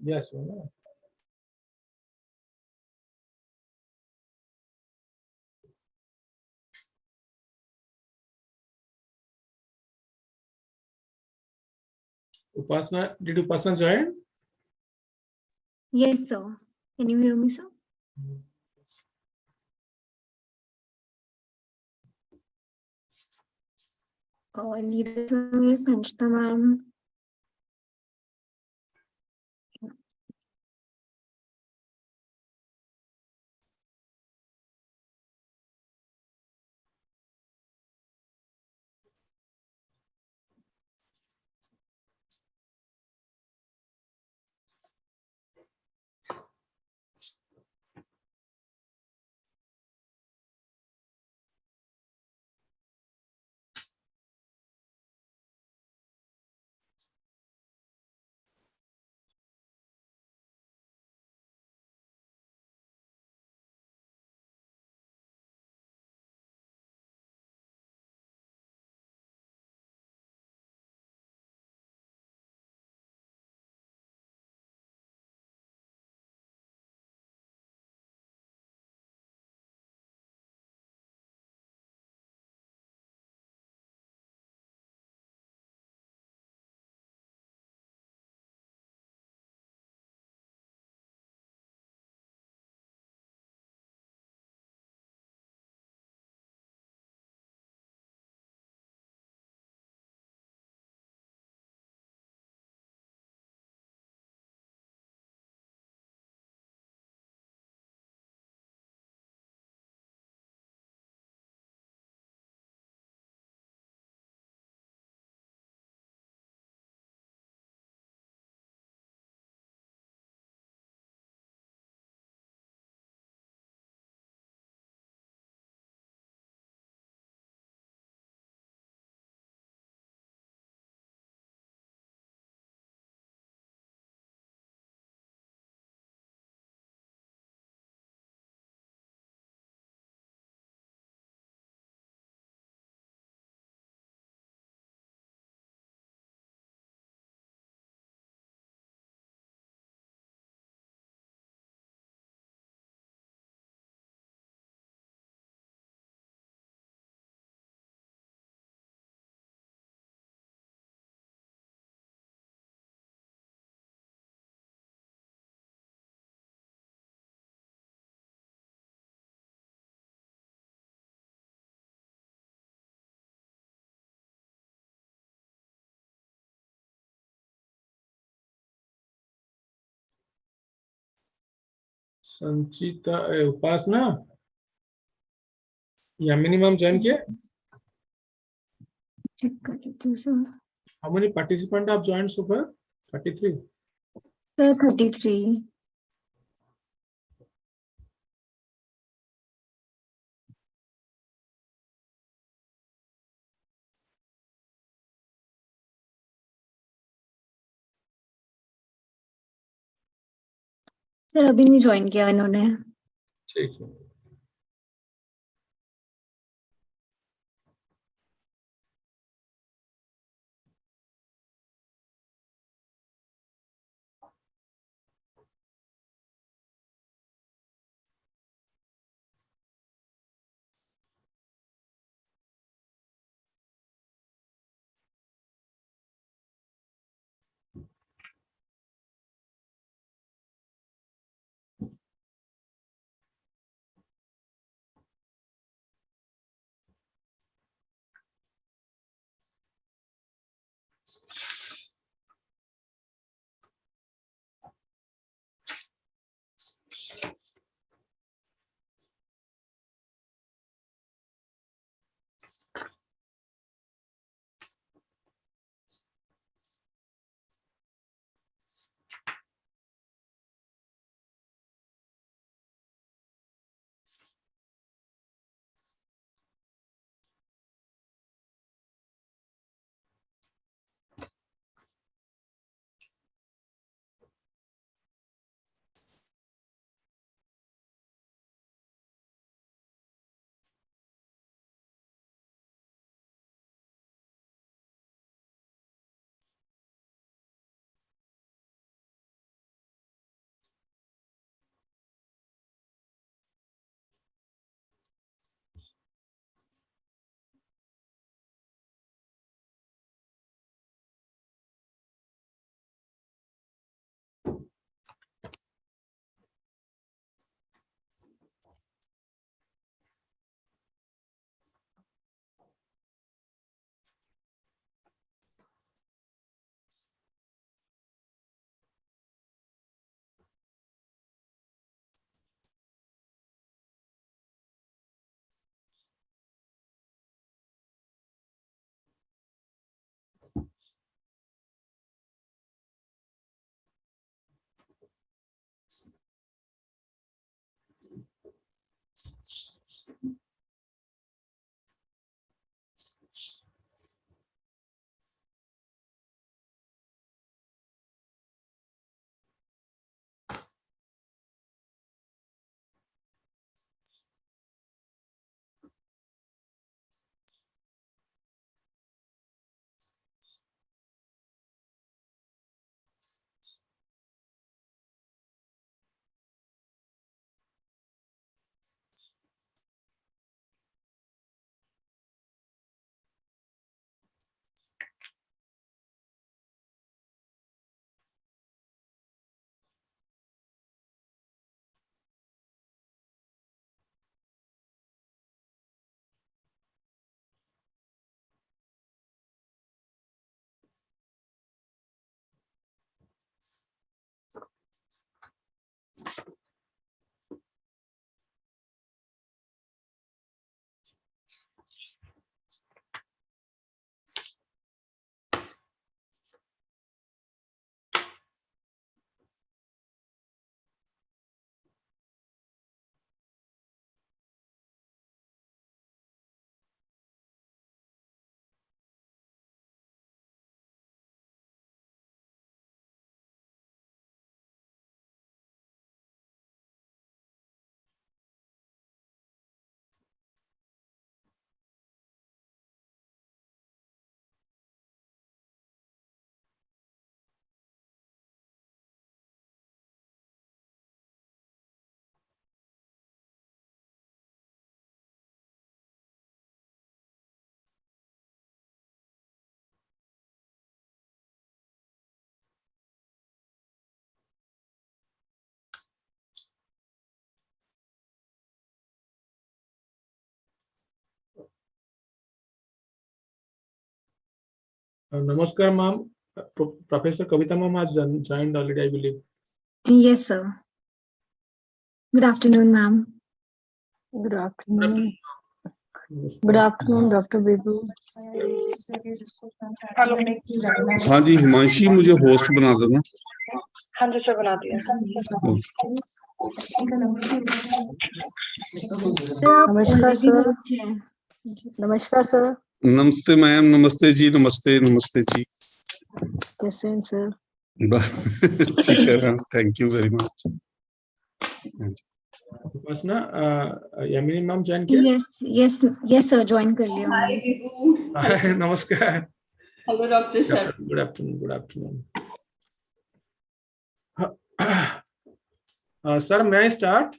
Yes. Upasana, did Upasana join? Yes, sir. Can you hear me, sir? Leader Sanchita ma'am. संचिता उपासना या minimum join किया? Check कर लेती हूँ, sir. How many participants have joined so far? 33. Sir, 33. Sir, अभी नहीं join किया इन्होंने. ठीक है. Namaskar, ma'am. Professor Kavita ma'am has joined already, I believe. Yes, sir. Good afternoon, ma'am. Good afternoon. Namaskar. Good afternoon, Dr. Bibu. हाँ जी हिमांशी मुझे host बना देना। हाँ जी सर, बना दिया। नमस्कार सर। नमस्कार सर। नमस्ते मैम, नमस्ते जी, नमस्ते नमस्ते जी। कैसे हैं सर? ठीक है ma'am, thank you very much. Upasna, Yamini ma'am join किया? Yes, sir. Join कर लिया मैंने। Namaskar. Hello, Dr. Shah. Good afternoon. Sir, may I start?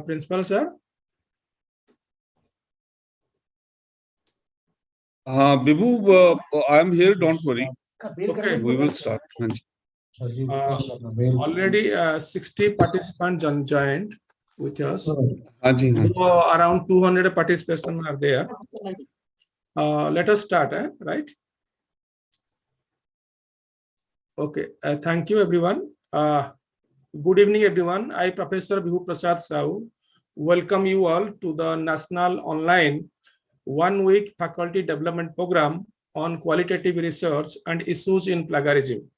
Principal sir. हाँ Vibhu, I am here, don't worry, Okay. We will start. हाँ जी। Already 60 participants joined with us. हाँ जी, हाँ जी। So around 200 participants are there. Let us start, right? Okay. Thank you, everyone. Good evening, everyone. I, Professor Vibhu Prasad Sahu, welcome you all to the National Online One-Week Faculty Development Program on Qualitative Research and Issues in Plagiarism.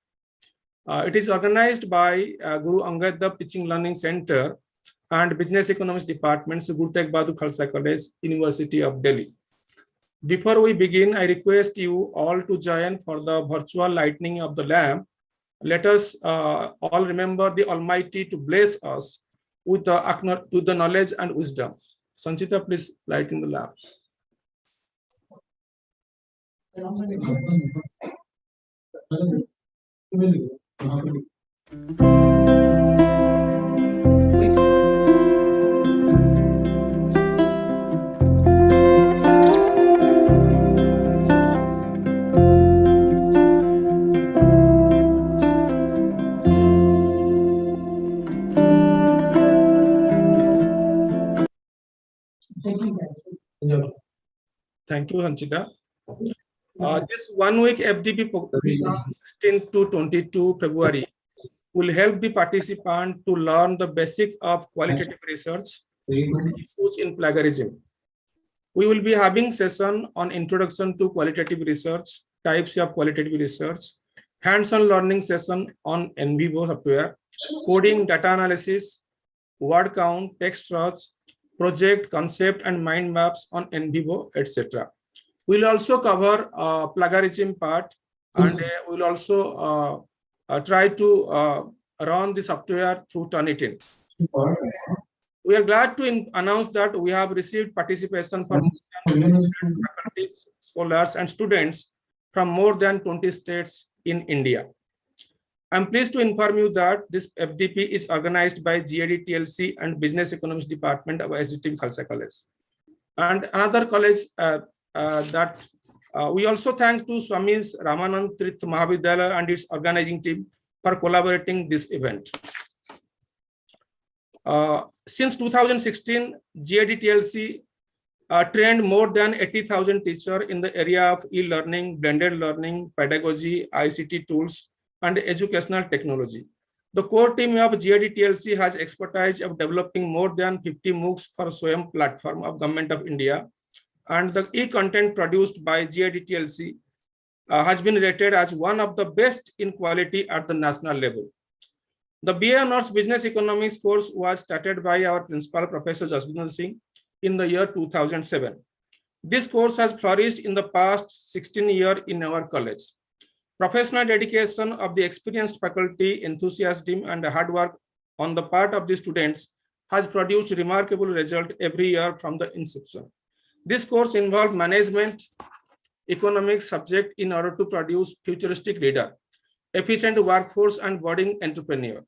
It is organized by Guru Angad Dev Teaching Learning Center and Business Economics Departments, Guru Tegh Bahadur Khalsa College, University of Delhi. Before we begin, I request you all to join for the virtual lighting of the lamp. Let us all remember the Almighty to bless us with the knowledge and wisdom. Sanchita, please lighten the lamp. Thank you, Sanchita. This 1 week FDP program, 16 to 22 February, will help the participant to learn the basic of qualitative research issues in plagiarism. We will be having session on introduction to qualitative research, types of qualitative research, hands-on learning session on NVivo software, coding, data analysis, word count, text search, project, concept, and mind maps on NVivo, etc. We'll also cover plagiarism part, and we'll also try to run the software through Turnitin. We are glad to announce that we have received participation from faculty, scholars, and students from more than 20 states in India. I'm pleased to inform you that this FDP is organized by GAD-TLC and Business Economics Department of SGT Khalsa College. And another college we also thank to Swamis Ramanand Tirth Mahavidyalaya and its organizing team for collaborating this event. Since 2016, GAD-TLC trained more than 80,000 teachers in the area of e-learning, blended learning, pedagogy, ICT tools, and educational technology. The core team of GAD-TLC has expertise of developing more than 50 MOOCs for SWAYAM platform of Government of India, and the e-content produced by GAD-TLC has been rated as one of the best in quality at the national level. The BA Honors Business Economics course was started by our principal, Professor Jasbir Singh, in the year 2007. This course has flourished in the past 16 years in our college. Professional dedication of the experienced faculty, enthusiasm, and hard work on the part of the students has produced remarkable results every year from the inception. This course involved management, economics subject in order to produce futuristic leader, efficient workforce, and budding entrepreneur.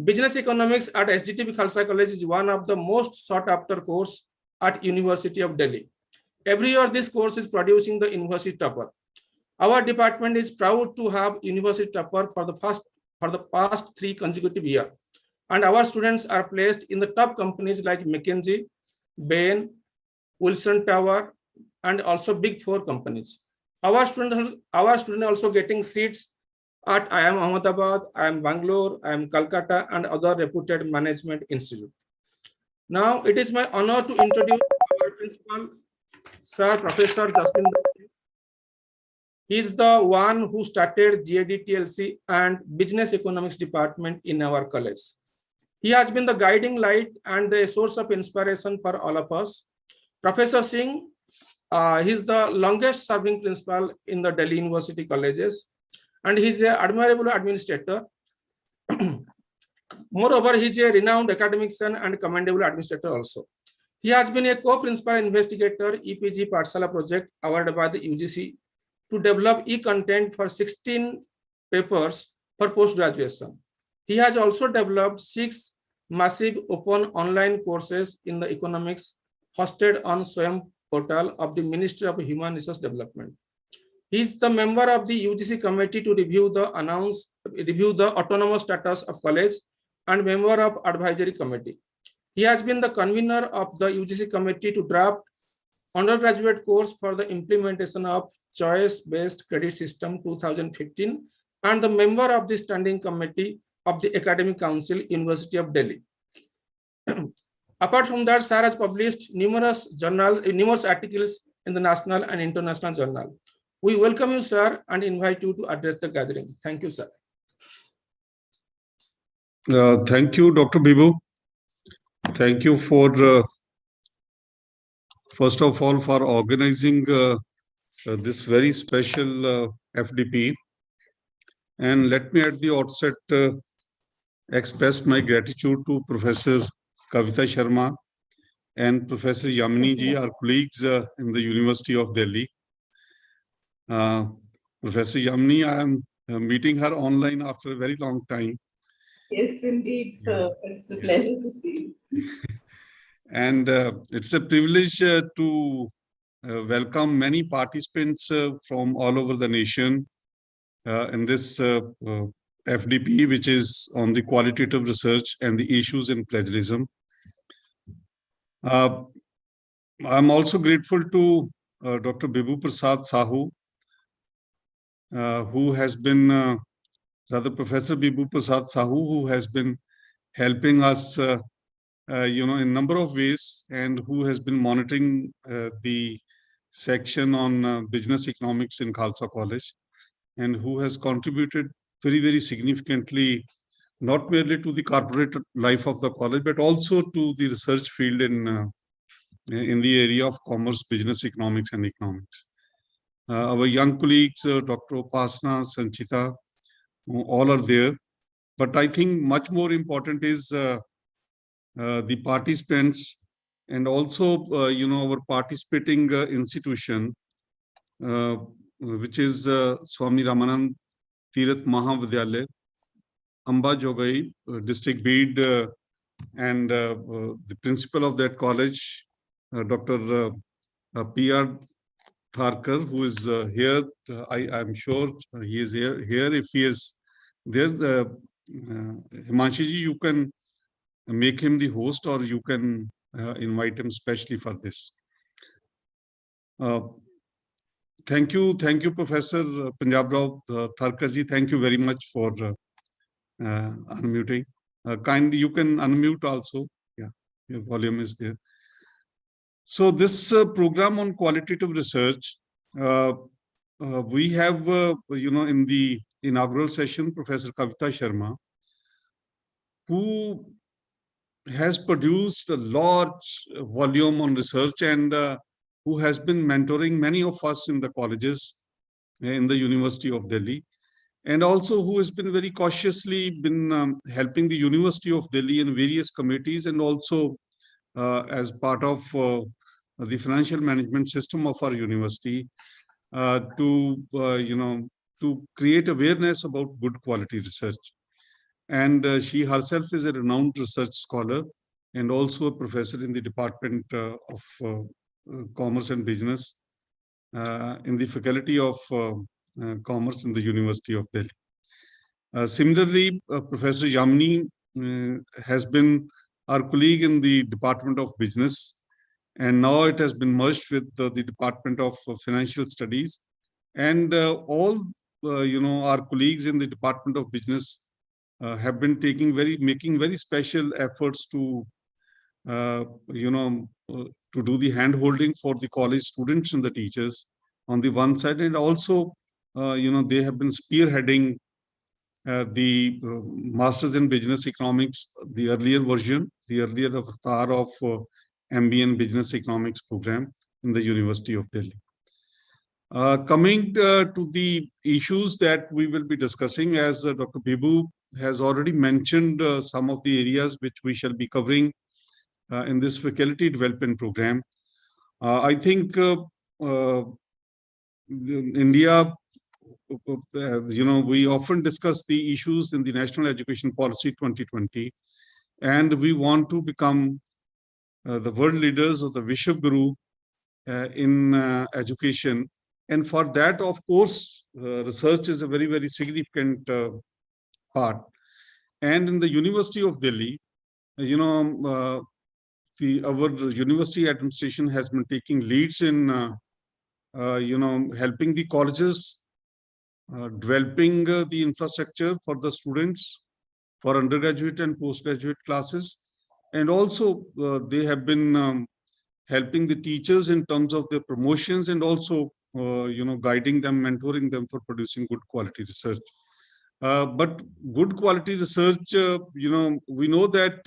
Business economics at SGT Khalsa College is one of the most sought after course at University of Delhi. Every year, this course is producing the university topper. Our department is proud to have university topper for the past 3 consecutive years, and our students are placed in the top companies like McKinsey, Bain, Wilson Tower, and also big 4 companies. Our students also getting seats at IIM Ahmedabad, IIM Bangalore, IIM Calcutta, and other reputed management institute. Now it is my honor to introduce our principal, Sir Professor Justin. He is the one who started GAD-TLC and Business Economics Department in our college. He has been the guiding light and a source of inspiration for all of us. Professor Singh, he is the longest serving principal in the Delhi University colleges, and he is an admirable administrator. Moreover, he is a renowned academician and commendable administrator also. He has been a co-principal investigator EPG Pathshala project awarded by the UGC to develop e-content for 16 papers for post-graduation. He has also developed 6 massive open online courses in the economics hosted on SWAYAM portal of the Ministry of Human Resource Development. He is the member of the UGC committee to review the autonomous status of college and member of advisory committee. He has been the convener of the UGC committee to draft undergraduate course for the implementation of choice-based credit system 2015 and the member of the standing committee of the Academic Council, University of Delhi. Apart from that, Sir has published numerous articles in the national and international journal. We welcome you, sir, and invite you to address the gathering. Thank you, sir. Thank you, Dr. Bibu. Thank you for, first of all, for organizing this very special FDP. And let me at the outset express my gratitude to Professor Kavita Sharma and Professor Yamini ji, our colleagues in the University of Delhi. Professor Yamini, I am meeting her online after a very long time. Yes, indeed, sir. It's a pleasure to see you. And it's a privilege to welcome many participants from all over the nation in this FDP, which is on the qualitative research and the issues in plagiarism. I'm also grateful to Dr. Bibu Prasad Sahu, who has been, rather Professor Bibu Prasad Sahu, who has been helping us, in a number of ways, and who has been monitoring the section on business economics in Khalsa College, and who has contributed very, very significantly, not merely to the corporate life of the college, but also to the research field in the area of commerce, business economics, and economics. Our young colleagues, Dr. Upasana, Sanchita, all are there. But I think much more important is the participants and also, our participating institution, which is Swami Ramanand Tirath Mahavidyalaya, Amba Jogai, District Bid, and the principal of that college, Dr. P.R. Tharkar, who is here. I'm sure he is here. If he is there, Himanshi ji, you can make him the host, or you can invite him specially for this. Thank you, Professor Punjab Rao Tharkar ji. Thank you very much for unmuting. Kindly, you can unmute also. Yeah, your volume is there. So this program on qualitative research, we have, in the inaugural session, Professor Kavita Sharma, who has produced a large volume on research and who has been mentoring many of us in the colleges in the University of Delhi, and also who has been very cautiously been helping the University of Delhi in various committees, and also as part of the financial management system of our university to create awareness about good quality research. And she herself is a renowned research scholar and also a professor in the Department of Commerce and Business in the Faculty of Commerce in the University of Delhi. Similarly, Professor Yamini has been our colleague in the Department of Business, and now it has been merged with the Department of Financial Studies, and all our colleagues in the Department of Business have been making very special efforts to to do the hand holding for the college students and the teachers on the one side, and also they have been spearheading the Masters in Business Economics, the earlier version, the earlier avatar of MBA in Business Economics program in the University of Delhi. Coming to the issues that we will be discussing, as Dr. Bibu has already mentioned some of the areas which we shall be covering in this faculty development program. I think India, we often discuss the issues in the National Education Policy 2020, and we want to become the world leaders or the Vishwa Guru in education. And for that, of course, research is a very, very significant part. And in the University of Delhi, our university administration has been taking leads in, helping the colleges, developing the infrastructure for the students, for undergraduate and postgraduate classes. And also they have been helping the teachers in terms of their promotions, and also guiding them, mentoring them for producing good quality research. But good quality research, we know that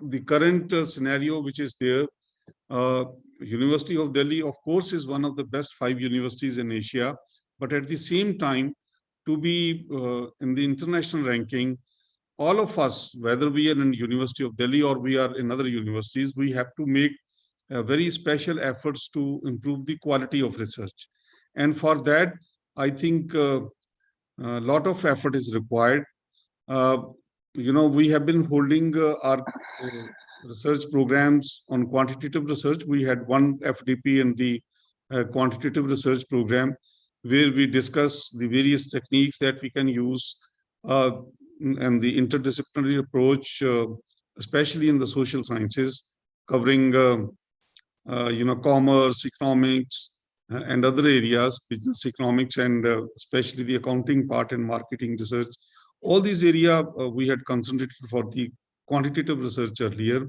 the current scenario which is there, University of Delhi, of course, is one of the best 5 universities in Asia. But at the same time, to be in the international ranking, all of us, whether we are in University of Delhi or we are in other universities, we have to make very special efforts to improve the quality of research. And for that, I think a lot of effort is required. We have been holding our research programs on quantitative research. We had one FDP in the quantitative research program, where we discuss the various techniques that we can use and the interdisciplinary approach, especially in the social sciences, covering commerce, economics, and other areas, business economics, and especially the accounting part and marketing research. All these areas we had concentrated for the quantitative research earlier,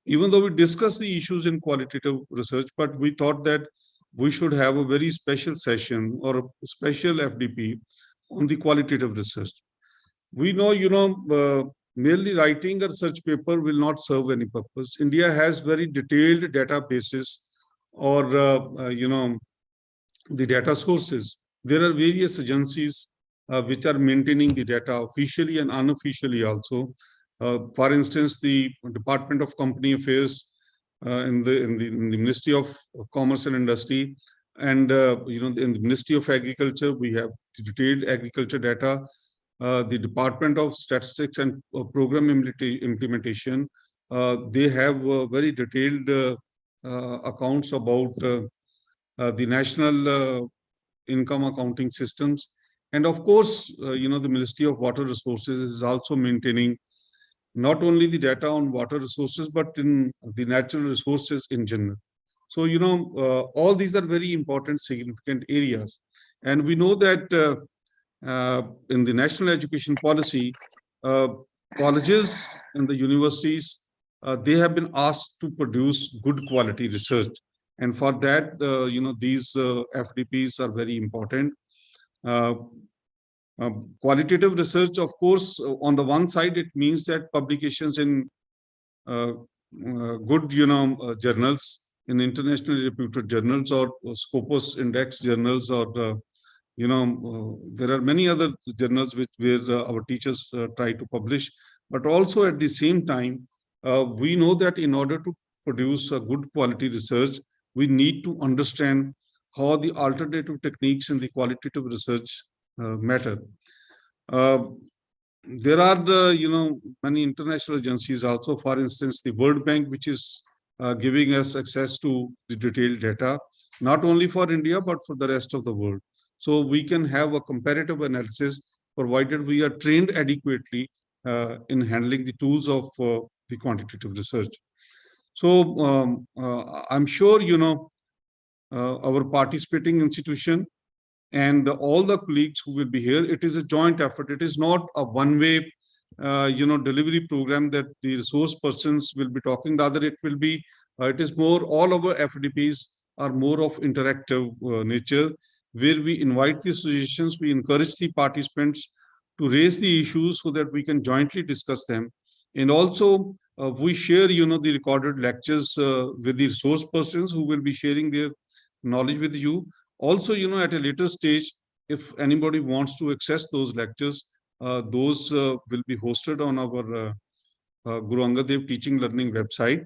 even though we discussed the issues in qualitative research, but we thought that we should have a very special session or a special FDP on the qualitative research. We know, merely writing a research paper will not serve any purpose. India has very detailed databases or, the data sources. There are various agencies which are maintaining the data officially and unofficially also. For instance, the Department of Company Affairs in the Ministry of Commerce and Industry, and in the Ministry of Agriculture, we have detailed agriculture data. The Department of Statistics and Program Implementation, they have very detailed accounts about the national income accounting systems. And of course, the Ministry of Water Resources is also maintaining not only the data on water resources, but in the natural resources in general. So, all these are very important, significant areas. And we know that in the national education policy, colleges and the universities, they have been asked to produce good quality research. And for that, these FDPs are very important. Qualitative research, of course, on the one side, it means that publications in good, journals, in internationally reputed journals, or Scopus Index journals, or there are many other journals where our teachers try to publish. But also at the same time, we know that in order to produce a good quality research, we need to understand how the alternative techniques in the qualitative research matter. There are many international agencies also, for instance, the World Bank, which is giving us access to the detailed data, not only for India, but for the rest of the world. So we can have a comparative analysis, provided we are trained adequately in handling the tools of the quantitative research. So I'm sure, our participating institution and all the colleagues who will be here, it is a joint effort. It is not a one-way, delivery program that the resource persons will be talking. Rather, it will be, it is more, all our FDPs are more of interactive nature, where we invite the suggestions, we encourage the participants to raise the issues so that we can jointly discuss them. And also, we share, the recorded lectures with the resource persons who will be sharing their knowledge with you. Also, at a later stage, if anybody wants to access those lectures, those will be hosted on our Guru Angad Dev Teaching Learning website,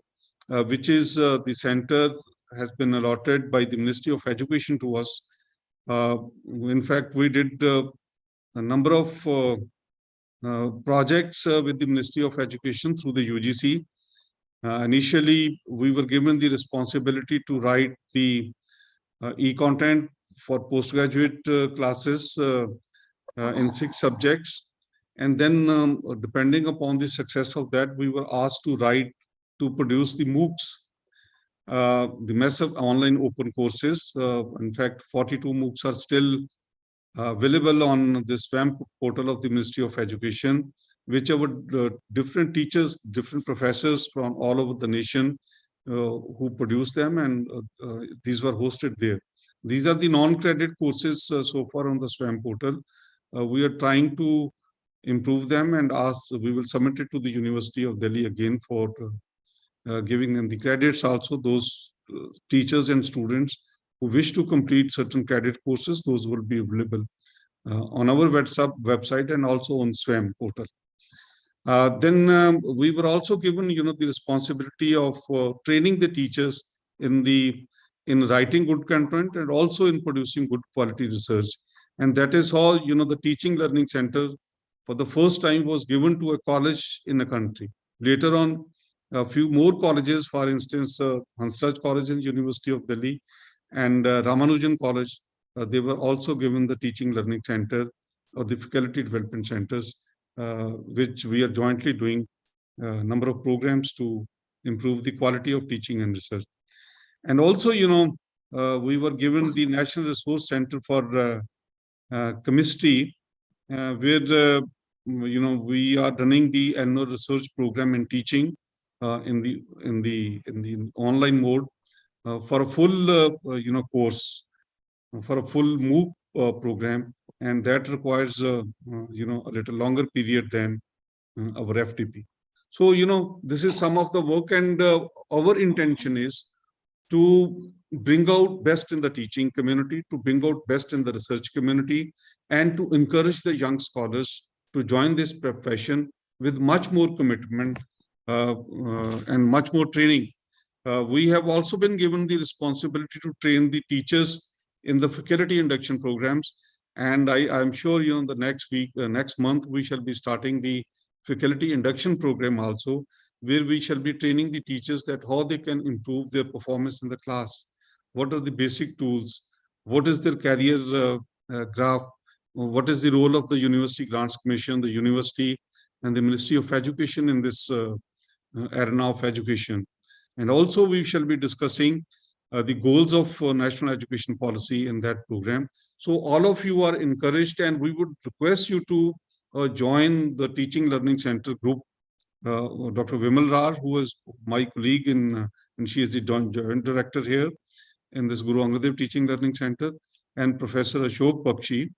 which is the center has been allotted by the Ministry of Education to us. In fact, we did a number of projects with the Ministry of Education through the UGC. Initially, we were given the responsibility to write the e-content for postgraduate classes in 6 subjects. And then depending upon the success of that, we were asked to produce the MOOCs, the massive online open courses. In fact, 42 MOOCs are still available on the SWAM portal of the Ministry of Education, which our different teachers, different professors from all over the nation who produce them, and these were hosted there. These are the non-credit courses so far on the SWAM portal. We are trying to improve them and we will submit it to the University of Delhi again for giving them the credits. Also, those teachers and students who wish to complete certain credit courses, those will be available on our website and also on SWAM portal. Then we were also given, the responsibility of training the teachers in writing good content and also in producing good quality research. And that is how, the Teaching Learning Center for the first time was given to a college in a country. Later on, a few more colleges, for instance, Hansraj College and University of Delhi and Ramanujan College, they were also given the Teaching Learning Center or the Faculty Development Centers, which we are jointly doing a number of programs to improve the quality of teaching and research. And also, we were given the National Resource Center for Chemistry, where we are running the annual research program in teaching in the online mode for a full course, for a full MOOC program, and that requires a little longer period than our FDP. So this is some of the work, and our intention is to bring out best in the teaching community, to bring out best in the research community, and to encourage the young scholars to join this profession with much more commitment and much more training. We have also been given the responsibility to train the teachers in the faculty induction programs. And I'm sure, the next month, we shall be starting the faculty induction program also, where we shall be training the teachers that how they can improve their performance in the class. What are the basic tools? What is their career graph? What is the role of the University Grants Commission, the university, and the Ministry of Education in this arena of education? And also, we shall be discussing the goals of national education policy in that program. So all of you are encouraged, and we would request you to join the Teaching Learning Center group. Dr. Vimal Rar, who is my colleague and she is the joint director here in this Guru Angad Dev Teaching Learning Center, and Professor Ashok Bakshi,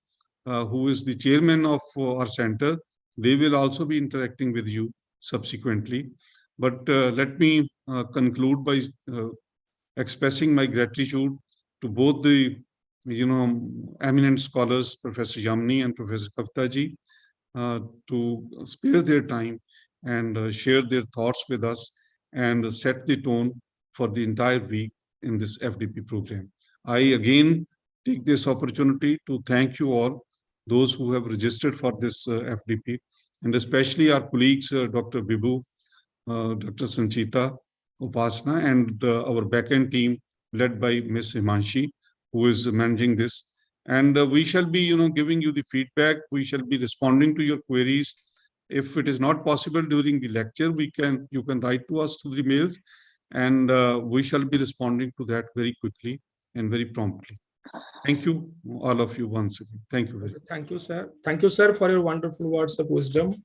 who is the chairman of our center. They will also be interacting with you subsequently. But let me conclude by expressing my gratitude to both the eminent scholars, Professor Yamni and Professor Kavita ji, to spare their time and share their thoughts with us and set the tone for the entire week in this FDP program. I again take this opportunity to thank you all, those who have registered for this FDP, and especially our colleagues, Dr. Bibu, Dr. Sanchita, Upasana, and our backend team led by Ms. Himanshi, who is managing this. And we shall be, giving you the feedback. We shall be responding to your queries. If it is not possible during the lecture, you can write to us through the mails, and we shall be responding to that very quickly and very promptly. Thank you, all of you, once again. Thank you very much. Thank you, sir. Thank you, sir, for your wonderful words of wisdom.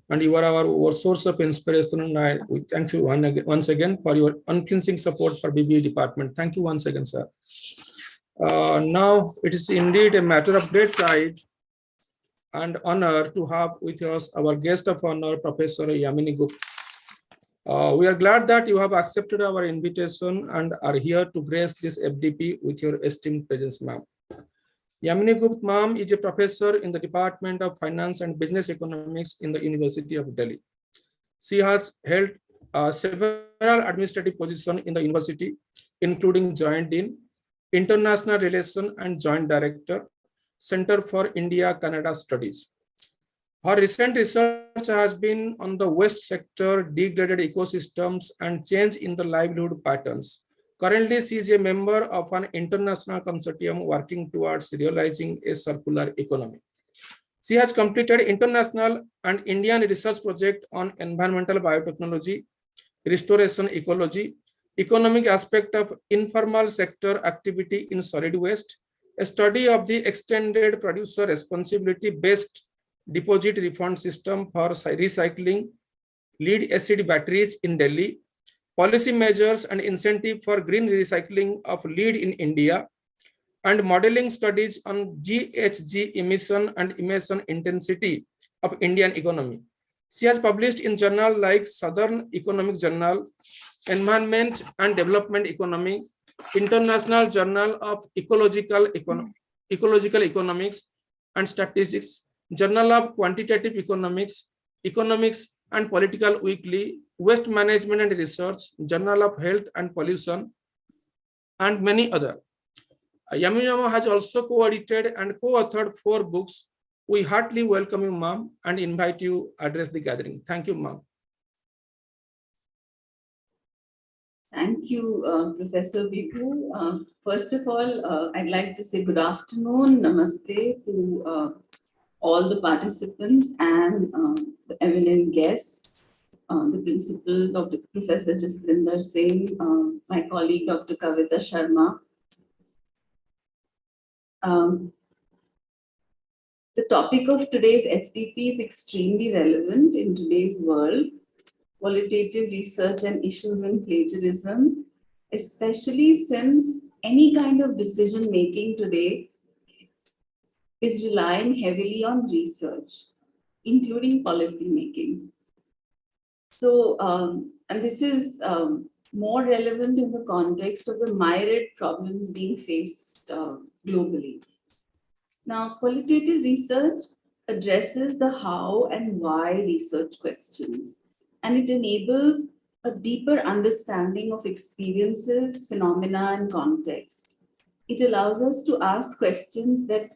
And you are our source of inspiration. And we thank you once again for your unflinching support for BBA department. Thank you once again, sir. Now, it is indeed a matter of great pride and honor to have with us our guest of honor, Professor Yamini Gupta. We are glad that you have accepted our invitation and are here to grace this FDP with your esteemed presence, ma'am. Yamini Gupta, ma'am, is a professor in the Department of Finance and Business Economics in the University of Delhi. She has held several administrative positions in the university, including Joint Dean, International Relations and Joint Director, Center for India-Canada Studies. Her recent research has been on the waste sector, degraded ecosystems, and change in the livelihood patterns. Currently, she is a member of an international consortium working towards realizing a circular economy. She has completed international and Indian research project on environmental biotechnology, restoration ecology, economic aspect of informal sector activity in solid waste, a study of the extended producer responsibility-based deposit refund system for recycling lead acid batteries in Delhi, policy measures and incentive for green recycling of lead in India, and modeling studies on GHG emission and emission intensity of Indian economy. She has published in journals like Southern Economic Journal, Environment and Development Economy, International Journal of Ecological Economics and Statistics, Journal of Quantitative Economics, Economics and Political Weekly, Waste Management and Research, Journal of Health and Pollution, and many other. Yamini has also co-edited and co-authored 4 books. We heartily welcome you, ma'am, and invite you to address the gathering. Thank you, ma'am. Thank you, Professor Bibu. First of all, I'd like to say good afternoon, namaste to all the participants and the eminent guests, the principal, Dr. Professor Jaswinder Singh, my colleague, Dr. Kavita Sharma. The topic of today's FDP is extremely relevant in today's world: qualitative research and issues in plagiarism, especially since any kind of decision making today is relying heavily on research, including policy making. So, and this is more relevant in the context of the myriad problems being faced globally. Now, qualitative research addresses the how and why research questions, and it enables a deeper understanding of experiences, phenomena, and context. It allows us to ask questions that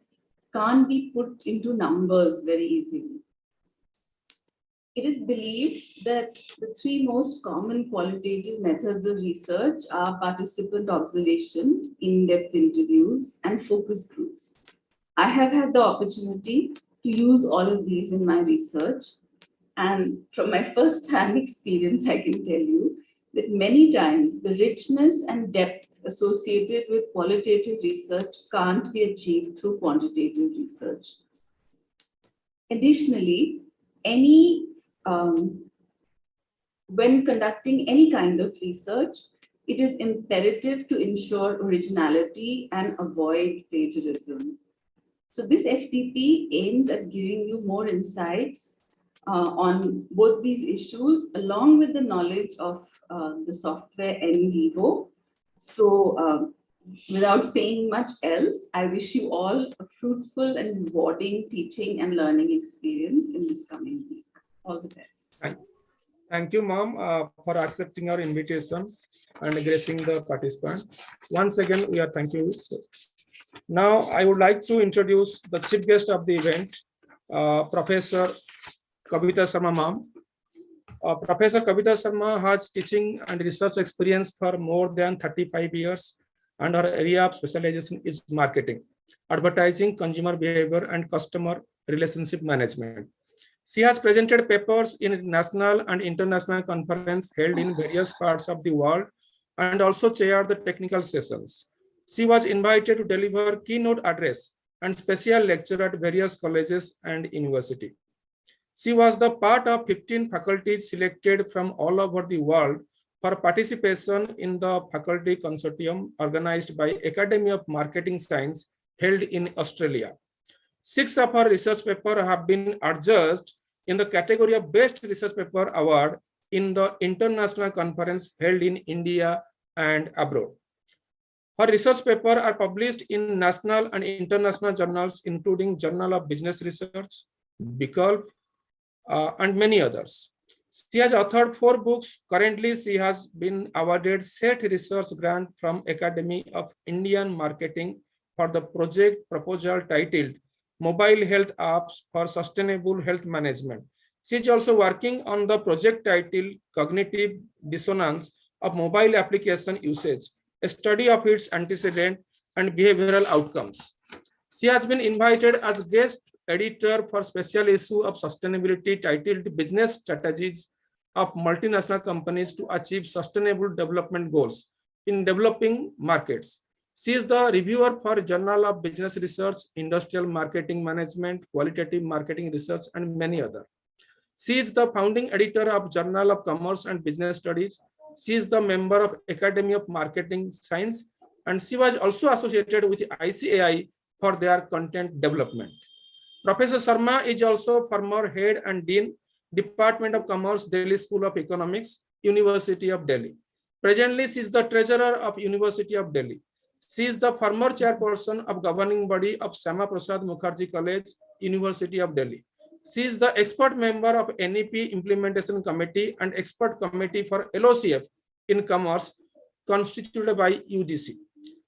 can't be put into numbers very easily. It is believed that the 3 most common qualitative methods of research are participant observation, in-depth interviews, and focus groups. I have had the opportunity to use all of these in my research. And from my first-hand experience, I can tell you that many times the richness and depth associated with qualitative research can't be achieved through quantitative research. Additionally, when conducting any kind of research, it is imperative to ensure originality and avoid plagiarism. So this FDP aims at giving you more insights on both these issues, along with the knowledge of the software in vivo. So without saying much else, I wish you all a fruitful and rewarding teaching and learning experience in this coming week. All the best. Thank you, ma'am, for accepting our invitation and gracing the participant. Once again, we are thank you. Now, I would like to introduce the chief guest of the event, Professor Kavita Sharma, ma'am. Professor Kavita Sharma has teaching and research experience for more than 35 years, and her area of specialization is marketing, advertising, consumer behavior, and customer relationship management. She has presented papers in national and international conferences held in various parts of the world and also chaired the technical sessions. She was invited to deliver keynote address and special lecture at various colleges and universities. She was the part of 15 faculties selected from all over the world for participation in the faculty consortium organized by Academy of Marketing Science held in Australia. 6 of her research papers have been adjudged in the category of Best Research Paper Award in the international conference held in India and abroad. Her research papers are published in national and international journals, including Journal of Business Research, BICULP, and many others. She has authored 4 books. Currently, she has been awarded SET Research Grant from Academy of Indian Marketing for the project proposal titled Mobile Health Apps for Sustainable Health Management. She is also working on the project titled Cognitive Dissonance of Mobile Application Usage, a study of its antecedent and behavioral outcomes. She has been invited as guest editor for special issue of sustainability titled Business Strategies of Multinational Companies to Achieve Sustainable Development Goals in Developing Markets. She is the reviewer for Journal of Business Research, Industrial Marketing Management, Qualitative Marketing Research, and many others. She is the founding editor of Journal of Commerce and Business Studies. She is the member of Academy of Marketing Science, and she was also associated with ICAI for their content development. Professor Sharma is also former head and dean, Department of Commerce, Delhi School of Economics, University of Delhi. Presently, she is the treasurer of University of Delhi. She is the former chairperson of governing body of Syama Prasad Mukherjee College, University of Delhi. She is the expert member of NEP Implementation Committee and expert committee for LOCF in Commerce constituted by UGC.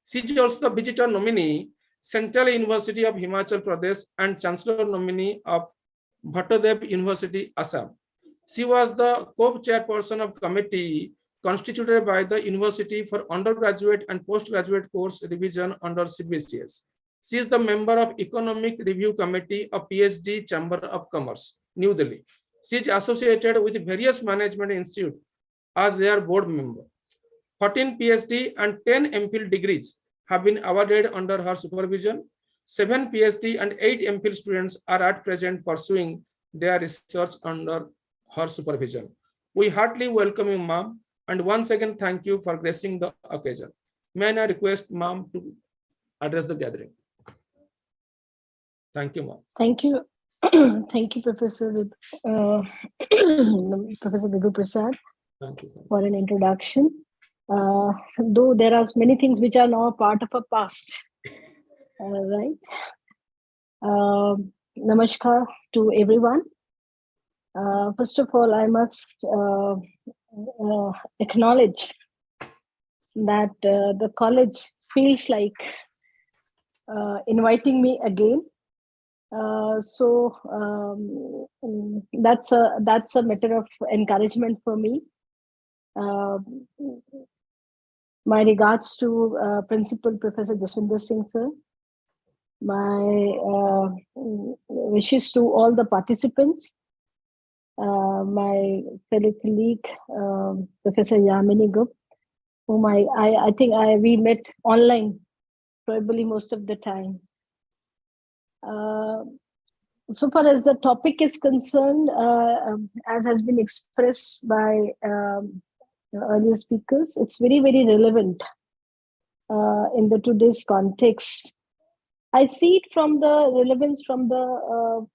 She is also the visitor nominee, Central University of Himachal Pradesh, and Chancellor nominee of Bhattadev University, Assam. She was the co-chairperson of committee constituted by the University for Undergraduate and Postgraduate Course Revision under CBCS. She is the member of Economic Review Committee of PhD Chamber of Commerce, New Delhi. She is associated with various management institutes as their board member. 14 PhD and 10 MPhil degrees have been awarded under her supervision. 7 PhD and 8 MPhil students are at present pursuing their research under her supervision. We heartily welcome you, ma'am, and once again thank you for gracing the occasion. May I request ma'am to address the gathering? Thank you, ma'am. Thank you. Thank you, Professor Vibhu Prasad, for an introduction. Though there are many things which are now a part of a past, right? Namaskar to everyone. First of all, I must acknowledge that the college feels like inviting me again. So that's a matter of encouragement for me. My regards to Principal Professor Jaswinder Singh sir. My wishes to all the participants. My fellow colleague, Professor Yamini Gup, whom I think we met online probably most of the time. So far as the topic is concerned, as has been expressed by earlier speakers, it's very, very relevant in the today's context. I see it from the relevance from the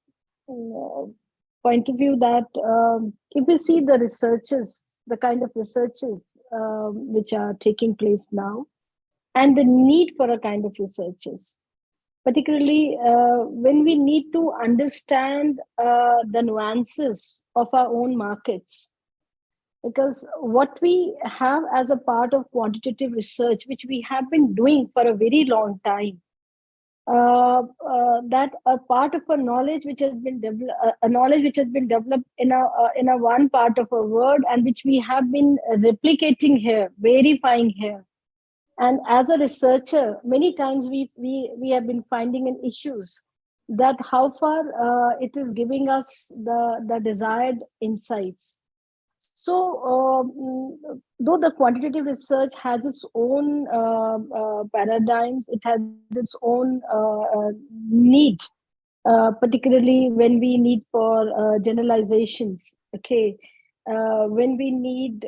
point of view that if we see the researches, the kind of researches which are taking place now, and the need for a kind of researches, particularly when we need to understand the nuances of our own markets. Because what we have as a part of quantitative research, which we have been doing for a very long time, that a part of a knowledge which has been developed in a one part of a world, and which we have been replicating here, verifying here. And as a researcher, many times we have been finding in issues that how far it is giving us the desired insights. So, though the quantitative research has its own paradigms, it has its own need, particularly when we need for generalizations, okay, when we need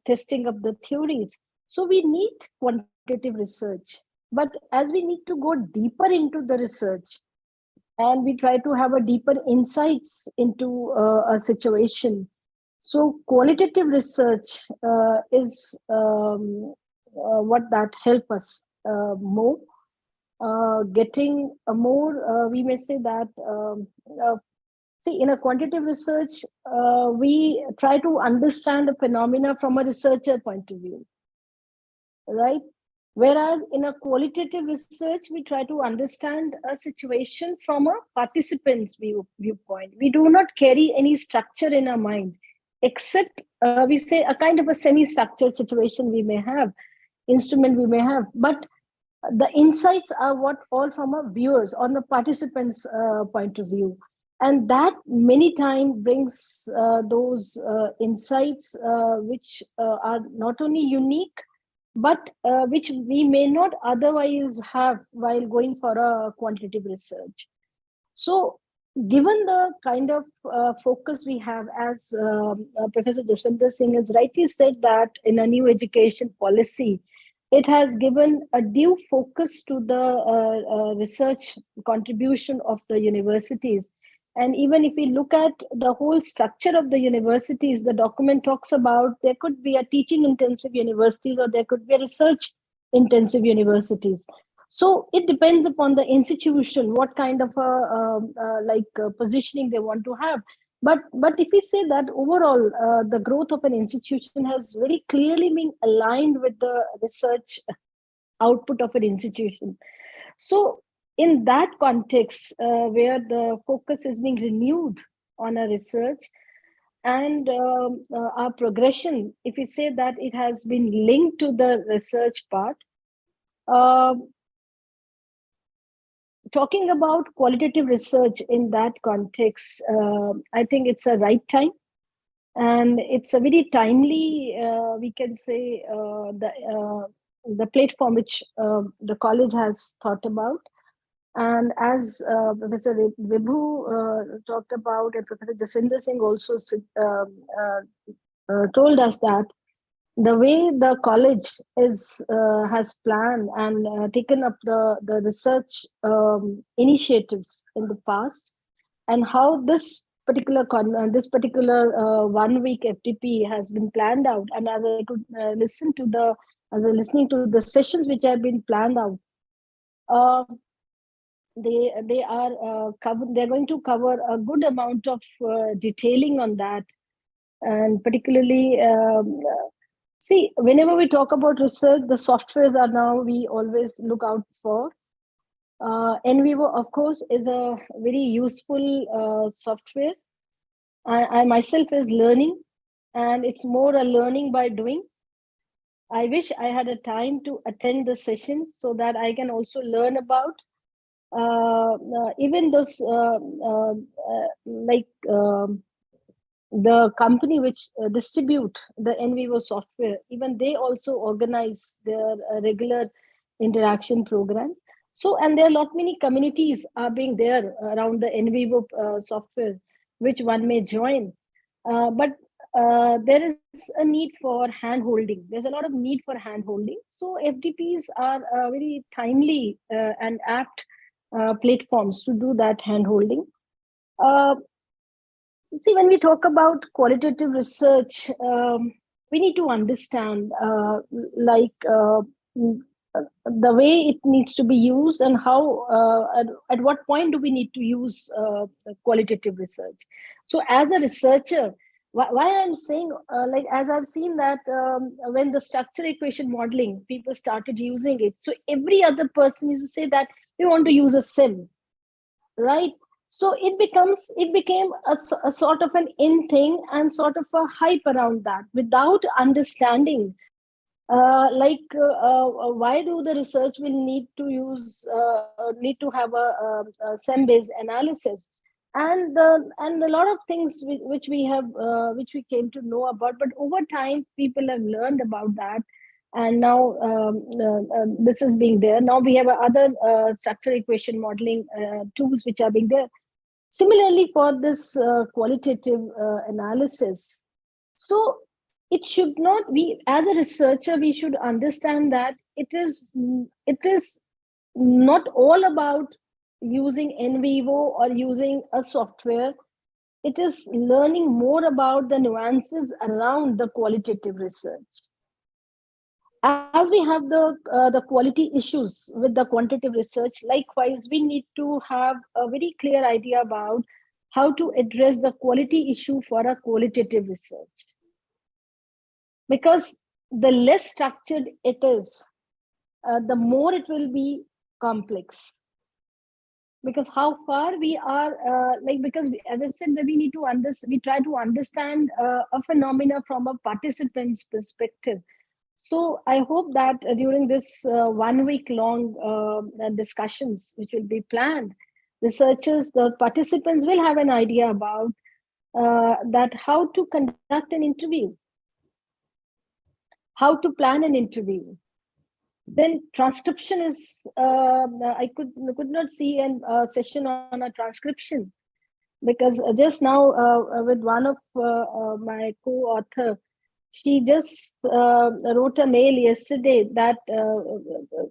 testing of the theories. So we need quantitative research. But as we need to go deeper into the research, and we try to have a deeper insights into a situation, so qualitative research is what that help us more, getting a more, we may say that, see, in a quantitative research, we try to understand a phenomena from a researcher point of view, right? Whereas in a qualitative research, we try to understand a situation from a participant's viewpoint. We do not carry any structure in our mind, except we say a kind of a semi-structured situation we may have, instrument we may have, but the insights are what all from a viewers on the participants' point of view. And that many times brings those insights which are not only unique, but which we may not otherwise have while going for a quantitative research. So given the kind of focus we have, as Professor Jaswinder Singh has rightly said, that in a new education policy, it has given a due focus to the research contribution of the universities. And even if we look at the whole structure of the universities, the document talks about there could be a teaching intensive universities or there could be a research intensive universities. So it depends upon the institution, what kind of positioning they want to have. But if we say that overall, the growth of an institution has very clearly been aligned with the research output of an institution. So in that context, where the focus is being renewed on a research, and our progression, if we say that it has been linked to the research part, talking about qualitative research in that context, I think it's a right time. And it's a very timely, we can say, the platform which the college has thought about. And as Professor Vibhu talked about, and Professor Jaswinder Singh also told us that the way the college has planned and taken up the research initiatives in the past, and how this particular 1 week FTP has been planned out, and as I could listening to the sessions which have been planned out, they are they're going to cover a good amount of detailing on that. And particularly, see, whenever we talk about research, the softwares are now we always look out for. NVivo, of course, is a very useful software. I myself is learning, and it's more a learning by doing. I wish I had a time to attend the session so that I can also learn about even those the company which distribute the NVivo software, even they also organize their regular interaction program. So, and there are a lot many communities are being there around the NVivo software, which one may join. But there is a need for hand-holding. There's a lot of need for hand-holding. So FDPs are very timely and apt platforms to do that hand-holding. See, when we talk about qualitative research, we need to understand the way it needs to be used, and how at what point do we need to use qualitative research. So as a researcher, why I'm saying, as I've seen that when the structure equation modeling, people started using it, so every other person used to say that we want to use a sim, right? So it became a sort of an in thing and sort of a hype around that, without understanding why do the research will need to have a SEM-based analysis, and a lot of things which we came to know about. But over time, people have learned about that, and now this is being there. Now we have other structure equation modeling tools which are being there. Similarly, for this qualitative analysis, so it should not be, as a researcher, we should understand that it is not all about using in vivo or using a software. It is learning more about the nuances around the qualitative research. As we have the quality issues with the quantitative research, likewise, we need to have a very clear idea about how to address the quality issue for a qualitative research. Because the less structured it is, the more it will be complex. Because how far we are, because as I said, that we try to understand a phenomena from a participant's perspective. So I hope that during this 1 week long discussions, which will be planned, researchers, the participants will have an idea about that how to conduct an interview, how to plan an interview. Then transcription is, I could not see a session on a transcription, because just now with one of my co-author, she just wrote a mail yesterday that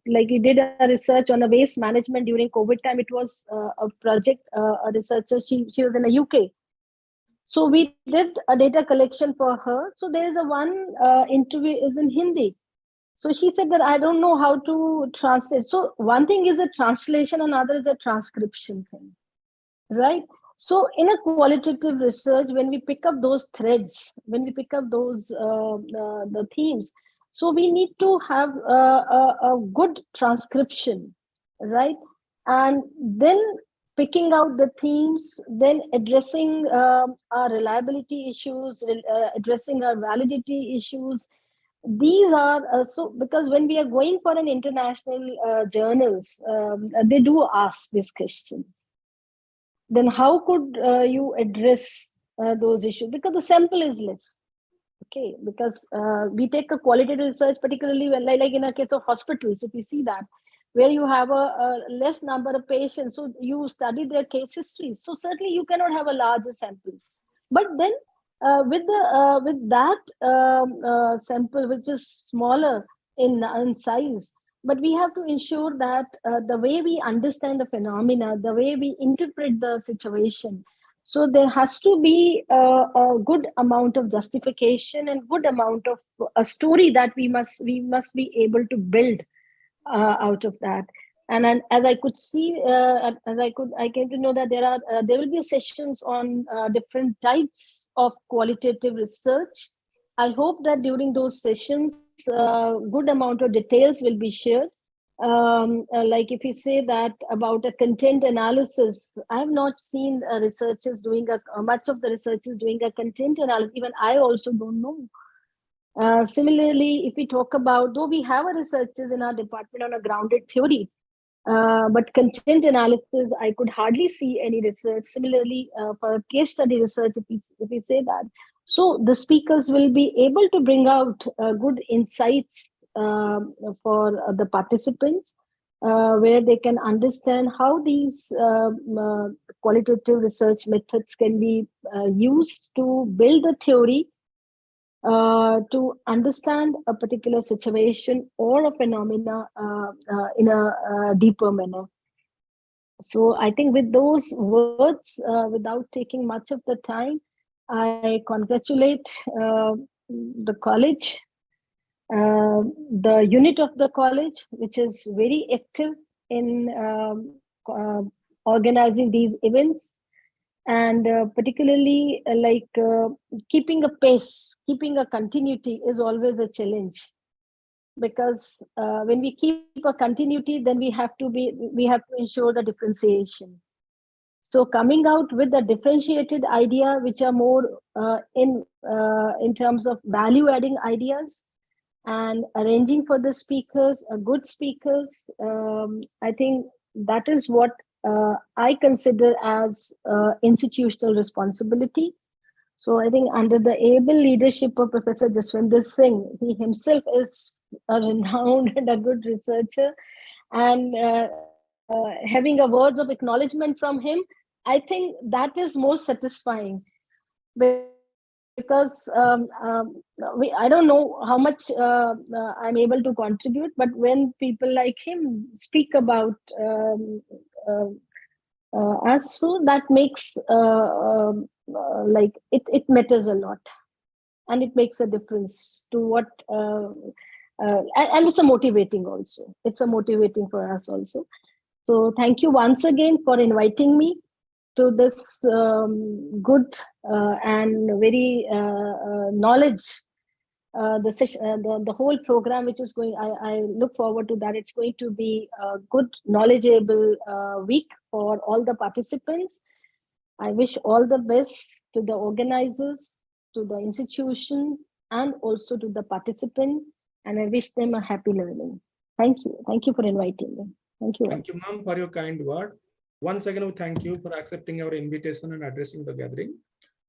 he did a research on a waste management during COVID time. It was a project, a researcher, she was in the UK. So we did a data collection for her. So there's one interview is in Hindi. So she said that I don't know how to translate. So one thing is a translation, another is a transcription thing, right? So in a qualitative research, when we pick up those threads, when we pick up those the themes, so we need to have a good transcription, right? And then picking out the themes, then addressing our reliability issues, addressing our validity issues. These are so, because when we are going for an international journals, they do ask these questions. Then how could you address those issues? Because the sample is less. Okay, because we take a qualitative research, particularly when, like in a case of hospitals, if you see that, where you have a less number of patients, so you study their case histories. So certainly you cannot have a larger sample. But then with that sample, which is smaller in size, but we have to ensure that the way we understand the phenomena, the way we interpret the situation, so there has to be a good amount of justification and good amount of a story that we must be able to build out of that. And as I could see, I came to know that there will be sessions on different types of qualitative research. I hope that during those sessions, good amount of details will be shared. Like if you say that about a content analysis, I have not seen researchers doing much of the researchers doing a content analysis. Even I also don't know. Similarly, if we talk about, though we have a researchers in our department on a grounded theory, but content analysis, I could hardly see any research. Similarly, for case study research, if we say that, so the speakers will be able to bring out good insights for the participants, where they can understand how these qualitative research methods can be used to build the theory, to understand a particular situation or a phenomena in a deeper manner. So I think with those words, without taking much of the time, I congratulate the college, the unit of the college, which is very active in organizing these events. And particularly keeping a pace, keeping a continuity is always a challenge, because when we keep a continuity, then we have to ensure the differentiation. So coming out with a differentiated idea, which are more in terms of value adding ideas, and arranging for the speakers, good speakers. I think that is what I consider as institutional responsibility. So I think under the able leadership of Professor Jaswinder Singh, he himself is a renowned and a good researcher, and having a words of acknowledgement from him, I think that is most satisfying, because I don't know how much I'm able to contribute, but when people like him speak about us, so that makes like it matters a lot, and it makes a difference to what and it's a motivating also. It's a motivating for us also. So thank you once again for inviting me to this good and very knowledge, the session, the whole program which is going. I look forward to that. It's going to be a good, knowledgeable week for all the participants. I wish all the best to the organizers, to the institution, and also to the participant. And I wish them a happy learning. Thank you. Thank you for inviting me. Thank you. Thank you, ma'am, for your kind word. Once again, we thank you for accepting our invitation and addressing the gathering.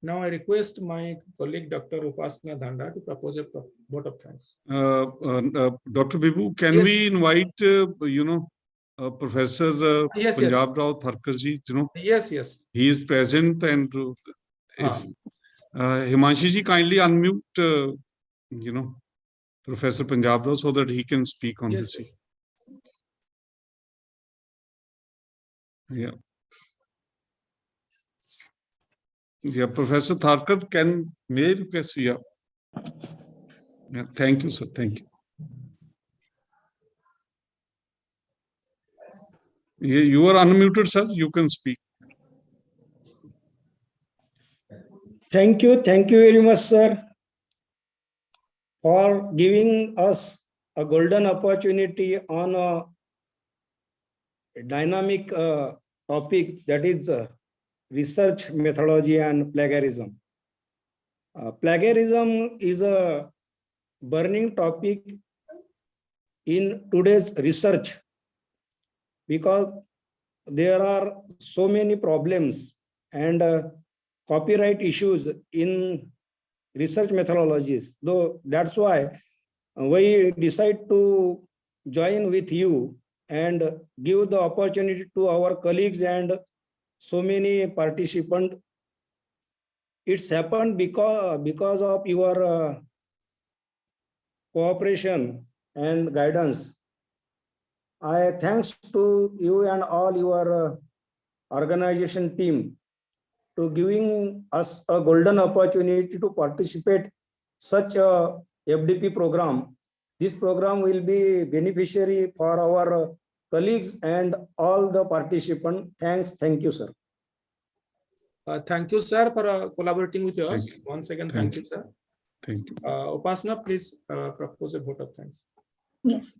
Now I request my colleague, Dr. Upasana Dhanda, to propose a vote of thanks. Dr. Bibu, can Yes. we invite, Professor Yes, Punjab Rao Tharkarji, yes. Yes. he is present, and if Himanshi ji kindly unmute, Professor Punjab Rao, so that he can speak on Yes, this. Yeah. Yeah, Professor Tharkar, may I request you? Yeah, thank you, sir. Thank you. Yeah, you are unmuted, sir. You can speak. Thank you very much, sir, for giving us a golden opportunity on a dynamic topic, that is research methodology and plagiarism. Plagiarism is a burning topic in today's research, because there are so many problems and copyright issues in research methodologies. Though that's why we decide to join with you and give the opportunity to our colleagues and so many participants. It's happened because of your cooperation and guidance. I thanks to you and all your organization team to giving us a golden opportunity to participate such a FDP program. This program will be beneficiary for our colleagues and all the participants. Thank you, sir. Thank you, sir, for collaborating with us. Once again, thank you, sir. Thank you. Upasana, please propose a vote of thanks. Yes.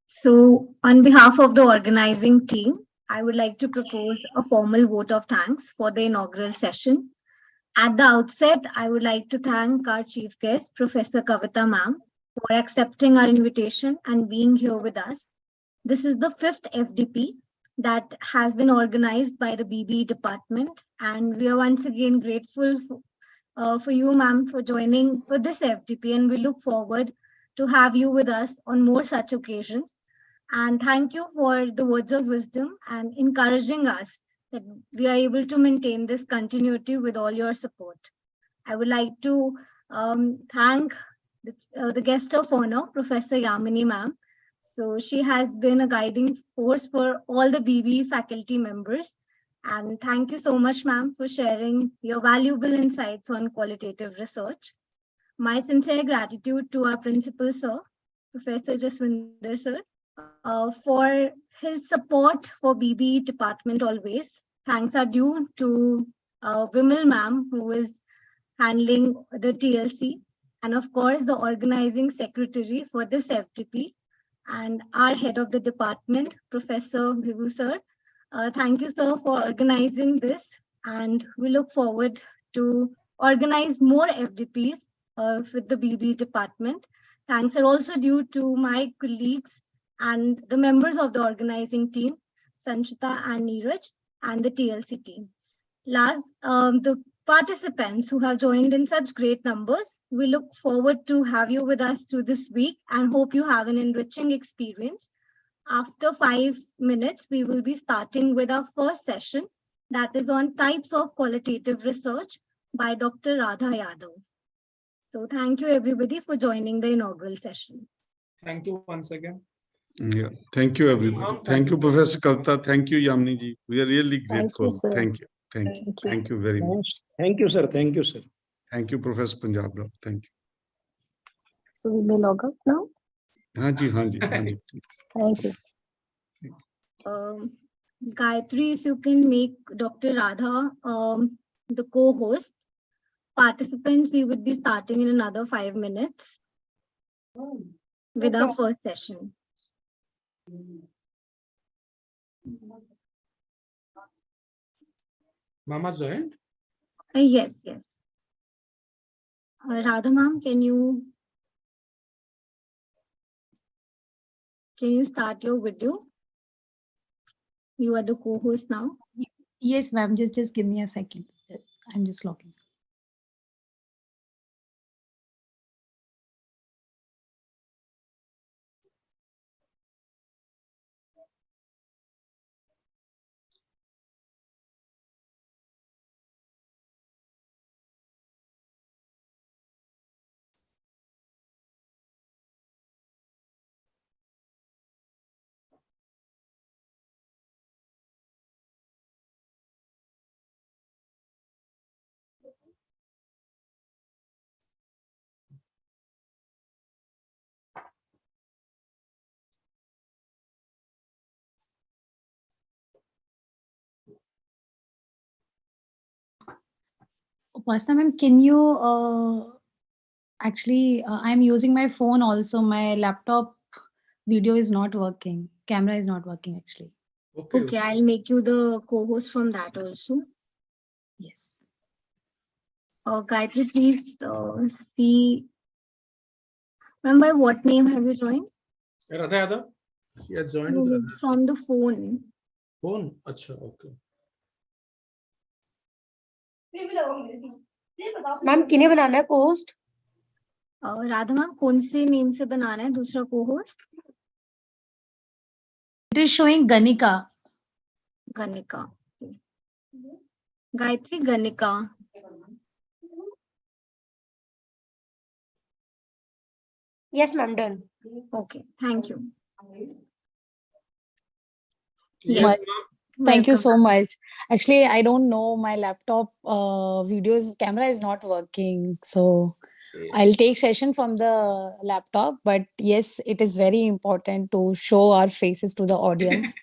So on behalf of the organizing team, I would like to propose a formal vote of thanks for the inaugural session. At the outset, I would like to thank our chief guest, Professor Kavita ma'am, for accepting our invitation and being here with us. This is the 5th FDP that has been organized by the BBE department, and we are once again grateful for you, ma'am, for joining for this FDP, and we look forward to have you with us on more such occasions. And thank you for the words of wisdom and encouraging us that we are able to maintain this continuity with all your support. I would like to thank the guest of honor, Professor Yamini ma'am. So she has been a guiding force for all the BBE faculty members. And thank you so much, ma'am, for sharing your valuable insights on qualitative research. My sincere gratitude to our principal, sir, Professor Jaswinder, sir, for his support for BBE department always. Thanks are due to Vimal ma'am, who is handling the TLC, and of course the organizing secretary for this FDP, and our head of the department, Professor Bhivu sir. Thank you, sir, for organizing this, and we look forward to organize more FDPs with the BBE department. Thanks are also due to my colleagues and the members of the organizing team, Sanchita and Neeraj, and the TLC team. Last, the participants who have joined in such great numbers, we look forward to have you with us through this week and hope you have an enriching experience. After 5 minutes, we will be starting with our first session that is on types of qualitative research by Dr. Radha Yadav. So thank you everybody for joining the inaugural session. Thank you once again. Yeah, thank you, everybody. Thank you, Professor Kavita. Thank you, Yamini ji. We are really grateful. sir. Thank you. Thank you. Thank you very much. Thank you, sir. Thank you, sir. Thank you, Professor Punjab Rao. Thank you. So we may log out now. Haan ji, haan ji, haan ji, please. Thank you. Gayatri, if you can make Dr. Radha the co-host. Participants, we would be starting in another 5 minutes with our first session. Mama joined? Yes, yes. Radha ma'am, can you start your video? You are the co-host now. Yes, ma'am. Just give me a second. Yes, I'm just logging. Upasana ma'am, can you actually, I'm using my phone also. My laptop video is not working. Camera is not working actually. Okay, I'll make you the co-host from that also. Yes. Gayatri, please see. Ma'am, by what name have you joined? Radha Yadav? She has joined No, the from the phone. phone. Acha, okay. Ma'am किन्हें बनाना है co-host? Radha ma'am कौन से name से बनाना है दूसरा co-host? It is showing Ganika. Ganika. Gayatri, Ganika. Yes, ma'am, done. Okay, thank you. Yes, Much. ma'am. Thank you Welcome. so much. Actually, I don't know, my laptop videos camera is not working. So I'll take session from the laptop, but yes, it is very important to show our faces to the audience,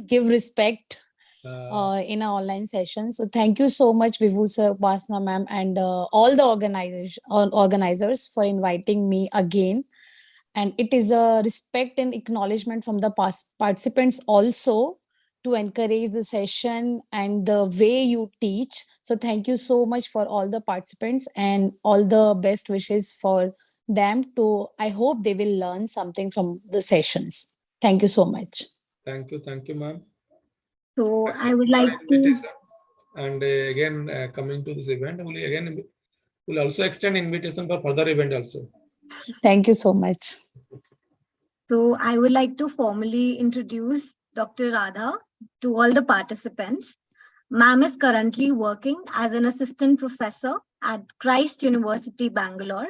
give respect in our online session. So thank you so much, Vibhu sir, Upasana ma'am, and all the organizers for inviting me again. And it is a respect and acknowledgement from the participants also to encourage the session and the way you teach. So thank you so much for all the participants and all the best wishes for them to, I hope they will learn something from the sessions. Thank you so much. Thank you, ma'am. So I would like to. And again, coming to this event, we'll also extend invitation for further event also. Thank you so much. So I would like to formally introduce Dr. Radha to all the participants. Ma'am is currently working as an assistant professor at Christ University, Bangalore.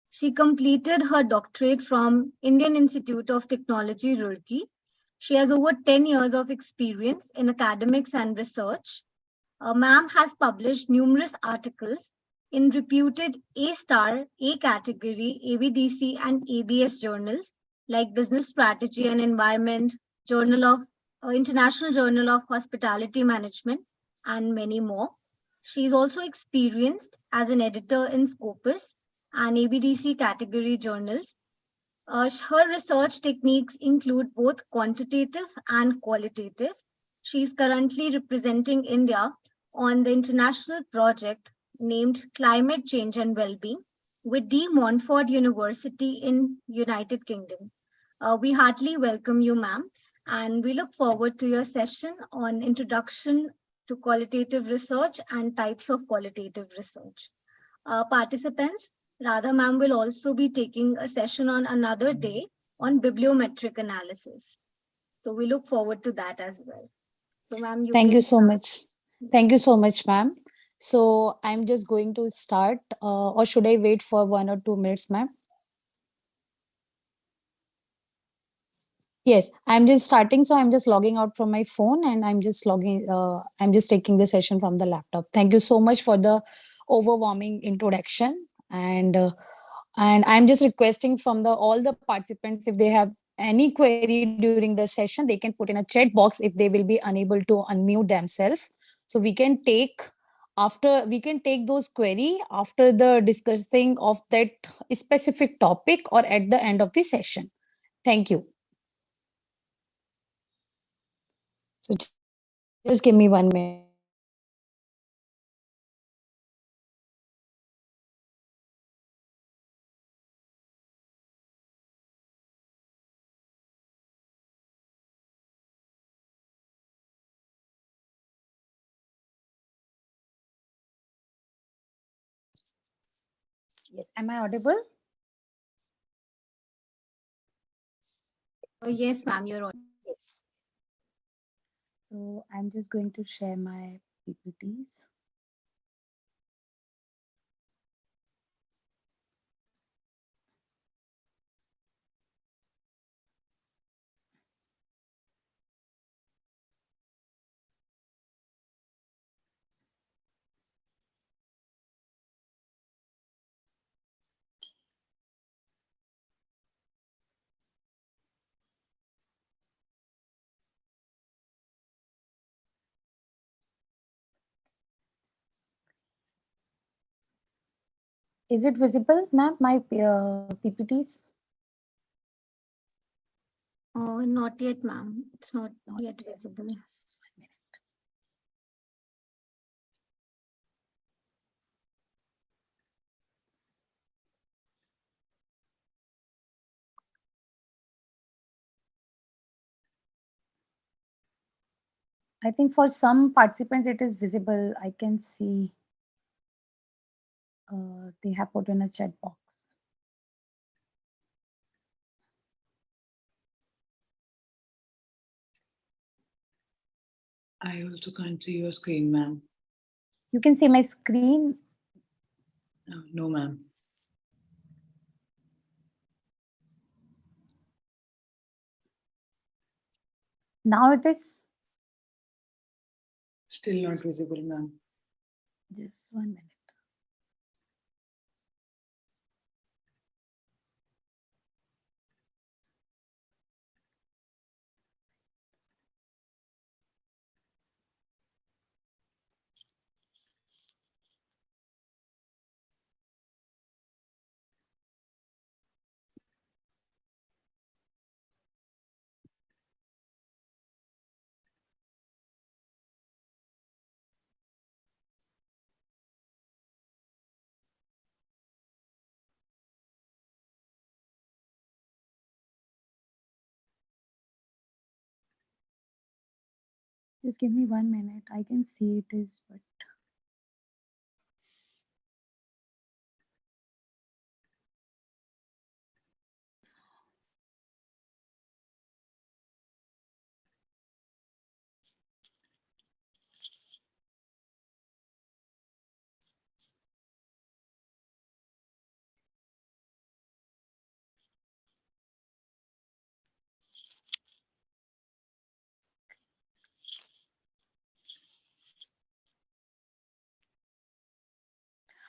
She completed her doctorate from Indian Institute of Technology, Roorkee. She has over 10 years of experience in academics and research. Ma'am has published numerous articles in reputed A-star, A-category, AVDC and ABS journals like Business Strategy and Environment, International Journal of Hospitality Management, and many more. She is also experienced as an editor in Scopus and ABDC category journals. Her research techniques include both quantitative and qualitative. She is currently representing India on the international project named Climate Change and Wellbeing, with De Montfort University in United Kingdom. We heartily welcome you, ma'am, and we look forward to your session on Introduction to Qualitative Research and Types of Qualitative Research. Participants, Radha ma'am will also be taking a session on another day on bibliometric analysis. So we look forward to that as well. So ma'am, Thank you so much. Thank you so much, ma'am. So I'm just going to start, or should I wait for 1 or 2 minutes, ma'am? Yes, I'm just starting. So I'm just logging out from my phone and I'm just I'm just taking the session from the laptop. Thank you so much for the overwhelming introduction. And I'm just requesting from all the participants, if they have any query during the session, they can put in a chat box if they will be unable to unmute themselves. So we can take those query after the discussing of that specific topic or at the end of the session. Thank you. So just give me 1 minute. Yes, am I audible? Yes, ma'am, you're on. So I'm just going to share my PPTs. Is it visible, ma'am, my PPTs? Not yet, ma'am. It's not yet visible. Just 1 minute. I think for some participants it is visible. I can see they have put in a chat box. I also can't see your screen, ma'am. You can see my screen. No, ma'am. Now it is Still not visible, ma'am. just 1 minute. Just give me 1 minute. I can see it is, but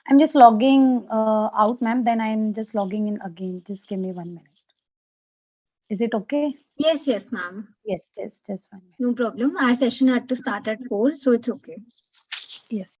I'm just logging out, ma'am. Then I'm just logging in again. Just give me 1 minute. Is it okay? Yes, ma'am. Yes, just 1 minute. No problem. Our session had to start at 4, so it's okay. Yes.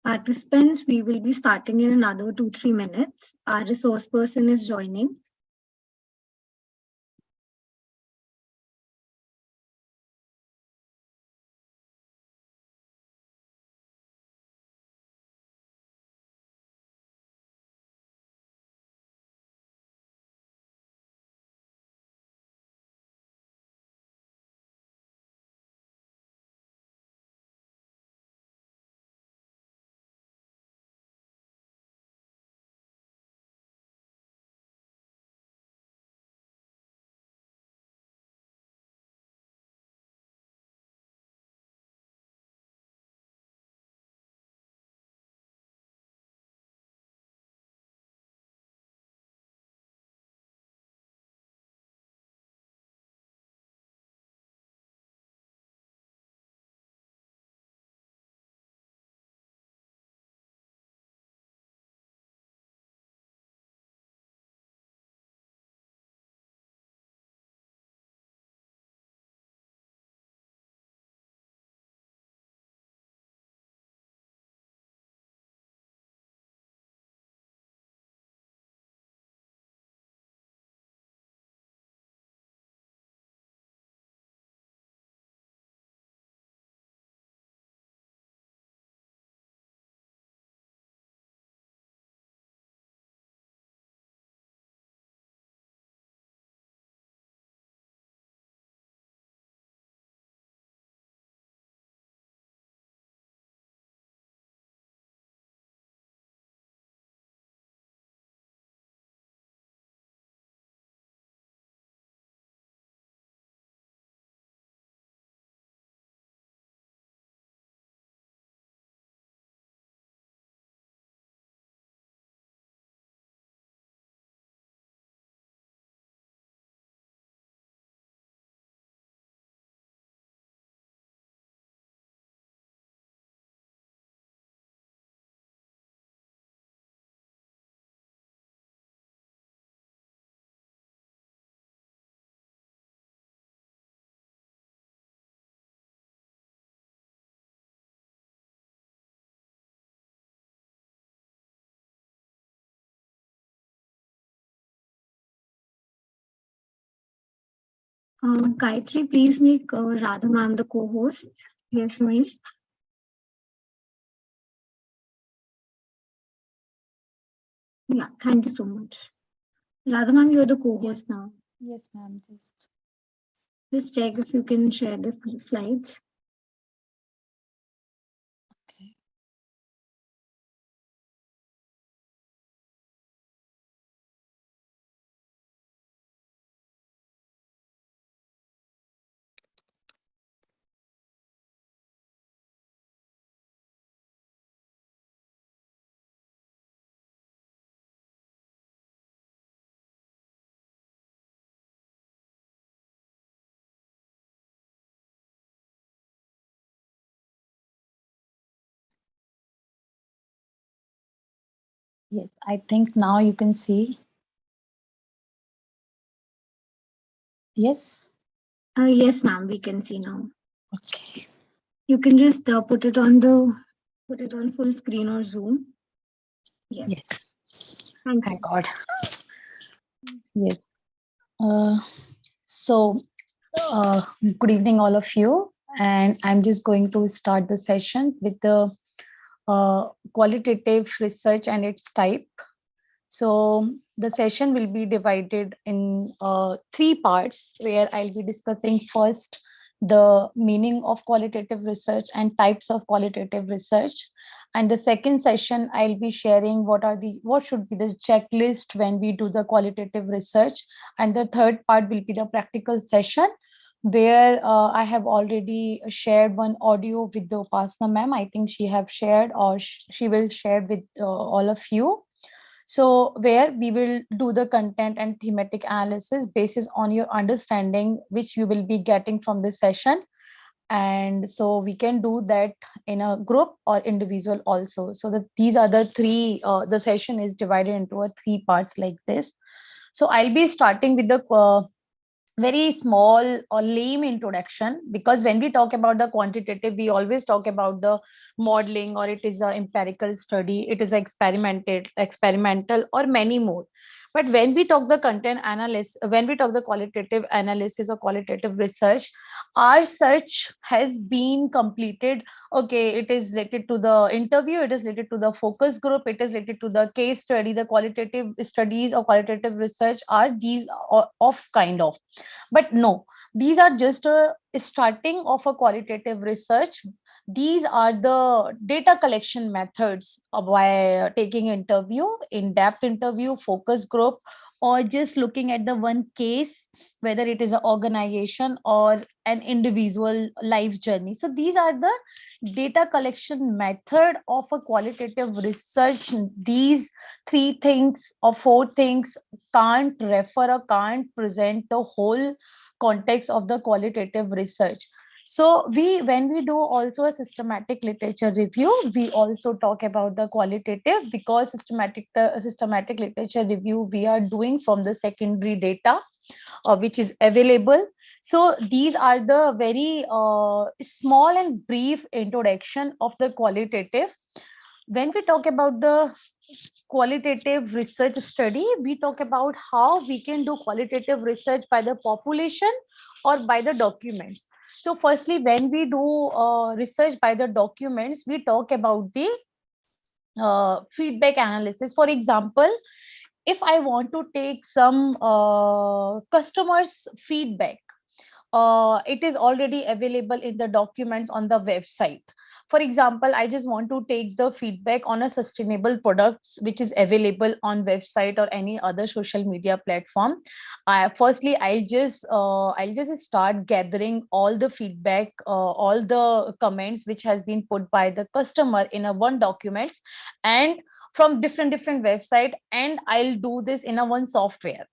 Participants, we will be starting in another 2-3 minutes. Our resource person is joining. Gayatri, please make Radha ma'am the co-host. Yes, ma'am. Yeah, thank you so much. Radha ma'am, you're the co-host now. Yes, ma'am. Just check if you can share the slides. Okay. Yes, I think now you can see. Yes. Yes, ma'am, we can see now. Okay. You can just put it on full screen or Zoom. Yes. Yes. Thank God. Yes. So, good evening, all of you. And I'm just going to start the session with the qualitative research and its type. So the session will be divided in 3 parts, where I'll be discussing first the meaning of qualitative research and types of qualitative research. And the second session, I'll be sharing what should be the checklist when we do the qualitative research. And the third part will be the practical session, where I have already shared one audio with the Upasana ma'am. I think she have shared, or she will share with all of you. So where we will do the content and thematic analysis basis on your understanding, which you will be getting from this session. And so we can do that in a group or individual also. So that these are the three, the session is divided into 3 parts like this. So I'll be starting with the very small or lame introduction, because when we talk about the quantitative, we always talk about the modeling, or it is a empirical study, it is experimental or many more. But when we talk the content analysis, when we talk the qualitative analysis or qualitative research, our search has been completed. Okay, it is related to the interview, it is related to the focus group, it is related to the case study. The qualitative studies or qualitative research are these of kind of. But no, these are just a starting of a qualitative research. These are the data collection methods by taking interview, in-depth interview, focus group, or just looking at the one case, whether it is an organization or an individual life journey. So these are the data collection method of a qualitative research. These three things or four things can't refer or can't present the whole context of the qualitative research. So when we do also a systematic literature review, we also talk about the qualitative, because systematic literature review we are doing from the secondary data which is available. So these are the very small and brief introduction of the qualitative. When we talk about the qualitative research study, we talk about how we can do qualitative research by the population or by the documents. So firstly, when we do research by the documents, we talk about the feedback analysis. For example, if I want to take some customers feedback, it is already available in the documents on the website. For example, I just want to take the feedback on a sustainable products which is available on website or any other social media platform. Firstly, I'll just start gathering all the feedback, all the comments which has been put by the customer in a one documents, and from different website, and I'll do this in a one software.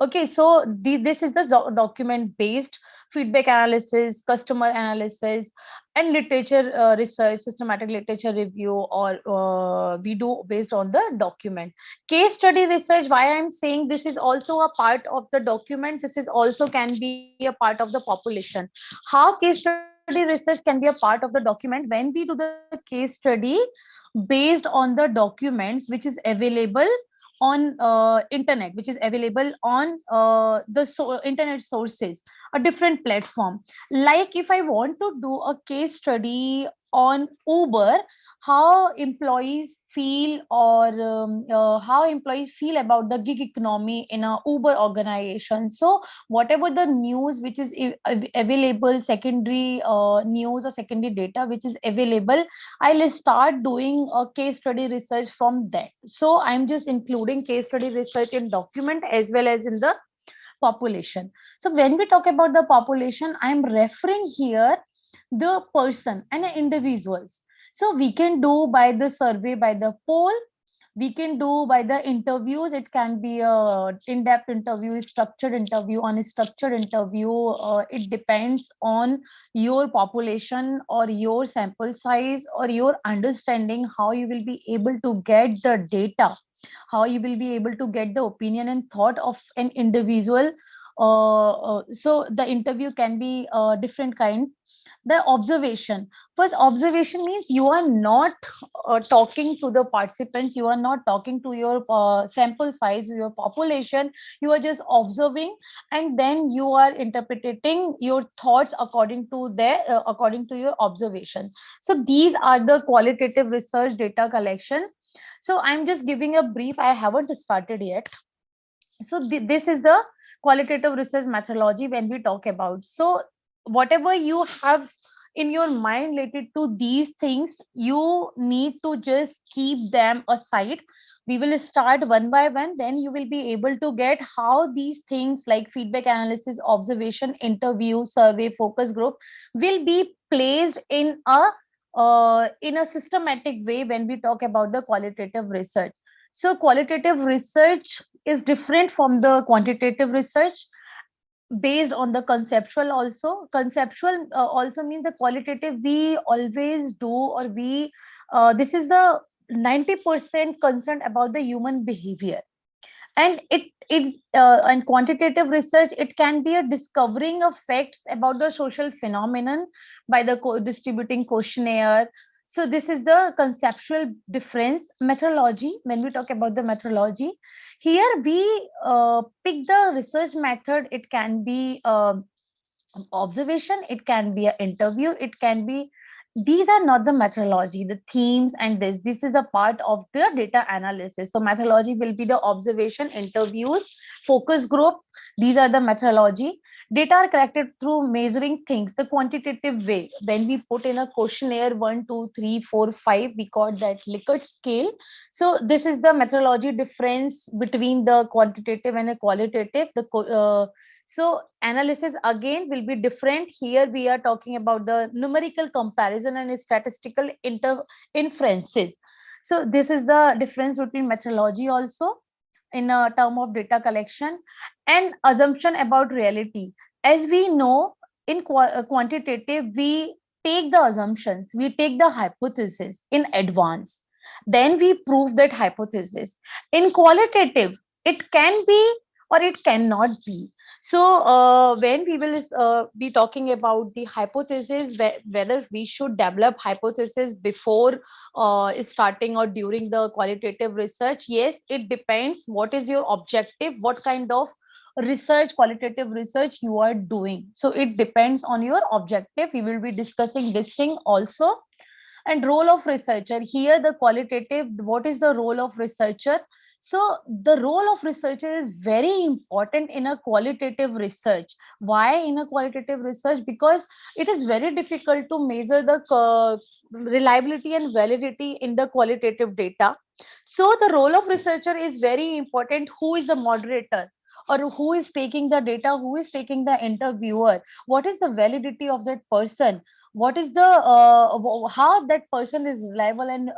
Okay, so this is the document based feedback analysis, customer analysis, and literature research, systematic literature review, or we do based on the document. Case study research, why I'm saying this is also a part of the document, this is also can be a part of the population. How case study research can be a part of the document? When we do the case study based on the documents which is available on internet, which is available on internet sources, a different platform. Like if I want to do a case study on Uber, how employees feel, or how employees feel about the gig economy in a Uber organization. So whatever the news which is available, secondary news or secondary data which is available, I'll start doing a case study research from that. So I'm just including case study research in document as well as in the population. So when we talk about the population, I'm referring here the person and individuals. So we can do by the survey, by the poll, we can do by the interviews. It can be a in-depth interview, structured interview, unstructured interview. It depends on your population or your sample size or your understanding, how you will be able to get the data, how you will be able to get the opinion and thought of an individual. So the interview can be different kind. The observation, first observation means you are not talking to the participants, you are not talking to your sample size, your population, you are just observing, and then you are interpreting your thoughts according to their according to your observation. So these are the qualitative research data collection. So I'm just giving a brief, I haven't started yet. So this is the qualitative research methodology when we talk about. So whatever you have in your mind related to these things, you need to just keep them aside. We will start one by one, then you will be able to get how these things like feedback analysis, observation, interview, survey, focus group will be placed in a systematic way when we talk about the qualitative research. So qualitative research is different from the quantitative research based on the conceptual also. Conceptual also means the qualitative we always do, or we this is the 90% concerned about the human behavior, And and quantitative research, it can be a discovering of facts about the social phenomenon by the distributing questionnaire. So this is the conceptual difference. Methodology, when we talk about the methodology, here we pick the research method. It can be observation, it can be an interview, it can be, these are not the methodology, the themes, and this is a part of the data analysis. So methodology will be the observation, interviews, focus group. These are the methodology. Data are collected through measuring things the quantitative way. When we put in a questionnaire 1 2 3 4 5, we call that Likert scale. So this is the methodology difference between the quantitative and a qualitative. So analysis again will be different. Here we are talking about the numerical comparison and statistical inferences. So this is the difference between methodology also in a term of data collection. And assumption about reality. As we know, in quantitative, we take the assumptions, we take the hypothesis in advance. Then we prove that hypothesis. In qualitative, it can be or it cannot be. So when we will be talking about the hypothesis, whether we should develop hypothesis before starting or during the qualitative research, yes, it depends what is your objective, what kind of research, qualitative research you are doing. So it depends on your objective. We will be discussing this thing also. And role of researcher, here the qualitative, what is the role of researcher? So the role of researcher is very important in a qualitative research. Why in a qualitative research? Because it is very difficult to measure the reliability and validity in the qualitative data. So the role of researcher is very important. Who is the moderator, or who is taking the data, who is taking the interviewer, what is the validity of that person, what is the how that person is reliable and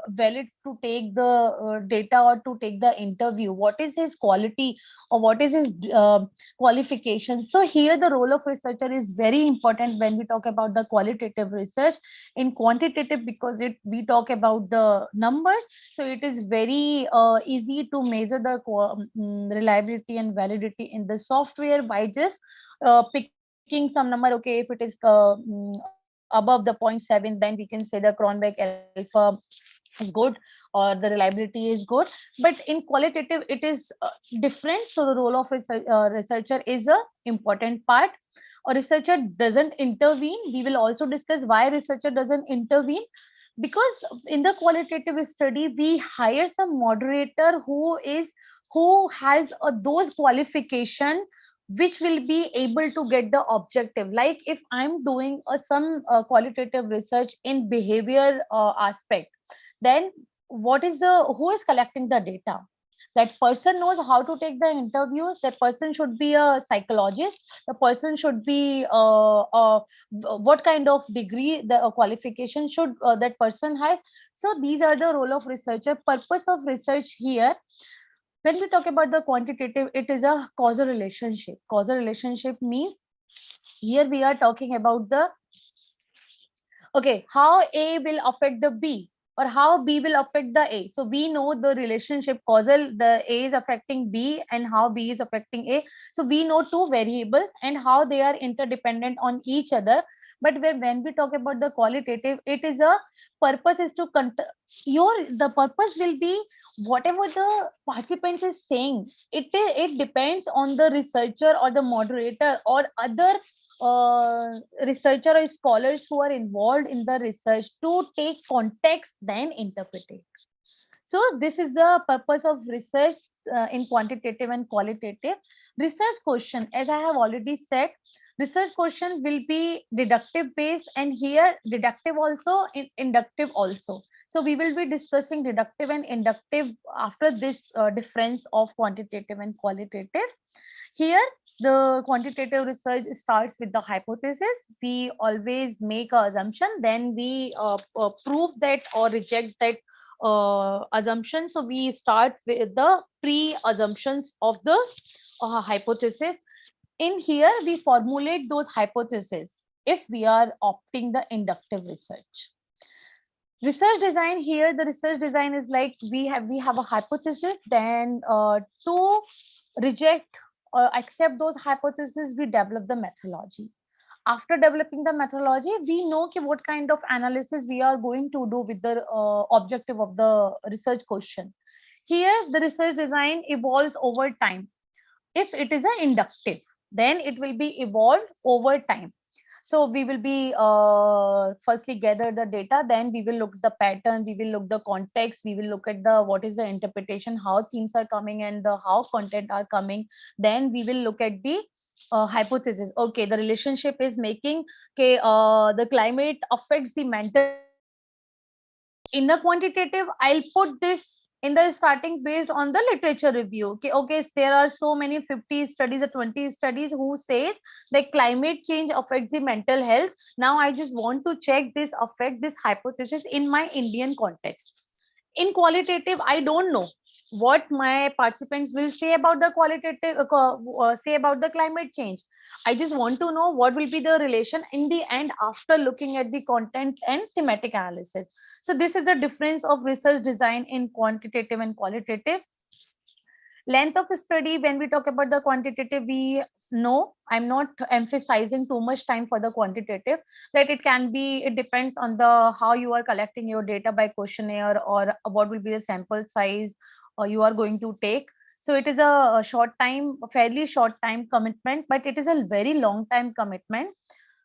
valid to take the data or to take the interview, what is his quality or what is his qualification. So here the role of researcher is very important when we talk about the qualitative research. In quantitative, because we talk about the numbers, so it is very easy to measure the reliability and validity in the software by just picking some number. Okay, if it is above the 0.7, then we can say the Cronbach alpha is good or the reliability is good. But in qualitative, it is different. So the role of researcher is a important part. A researcher doesn't intervene. We will also discuss why researcher doesn't intervene. Because in the qualitative study, we hire some moderator who has those qualification which will be able to get the objective. Like if I'm doing some qualitative research in behavior aspect, then who is collecting the data? That person knows how to take the interviews. That person should be a psychologist. The person should be what kind of degree, the qualification should that person has. So these are the role of researcher. Purpose of research here, when we talk about the quantitative, it is a causal relationship. Causal relationship means here we are talking about the, okay, how A will affect the B or how B will affect the A. So we know the relationship causal, the A is affecting B and how B is affecting A. So we know two variables and how they are interdependent on each other. But when we talk about the qualitative, it is a purpose is to the purpose will be whatever the participants is saying. It depends on the researcher or the moderator or other researcher or scholars who are involved in the research to take context, then interpret it. So this is the purpose of research in quantitative and qualitative. Research question, as I have already said, research question will be deductive based, and here deductive also, inductive also. So we will be discussing deductive and inductive after this difference of quantitative and qualitative. Here the quantitative research starts with the hypothesis. We always make an assumption, then we prove that or reject that assumption. So we start with the pre-assumptions of the hypothesis. In here, we formulate those hypotheses if we are opting the inductive research. Research design here, the research design is like we have a hypothesis, then to reject or accept those hypotheses, we develop the methodology. After developing the methodology, we know what kind of analysis we are going to do with the objective of the research question. Here, the research design evolves over time. If it is an inductive, then it will be evolved over time. So we will be firstly gather the data, then we will look the pattern, we will look the context, we will look at the what is the interpretation, how themes are coming and the how content are coming. Then we will look at the hypothesis. Okay, the relationship is making the climate affects the mental. In the quantitative, I'll put this in the starting based on the literature review. Okay, there are so many 50 studies or 20 studies who says that climate change affects the mental health. Now I just want to check this hypothesis in my Indian context. In qualitative, I don't know what my participants will say about the qualitative say about the climate change. I just want to know what will be the relation in the end after looking at the content and thematic analysis. So this is the difference of research design in quantitative and qualitative. Length of study, when we talk about the quantitative, we know I'm not emphasizing too much time for the quantitative, that it depends on the how you are collecting your data by questionnaire or what will be the sample size you are going to take. So it is a fairly short time commitment, but it is a very long time commitment.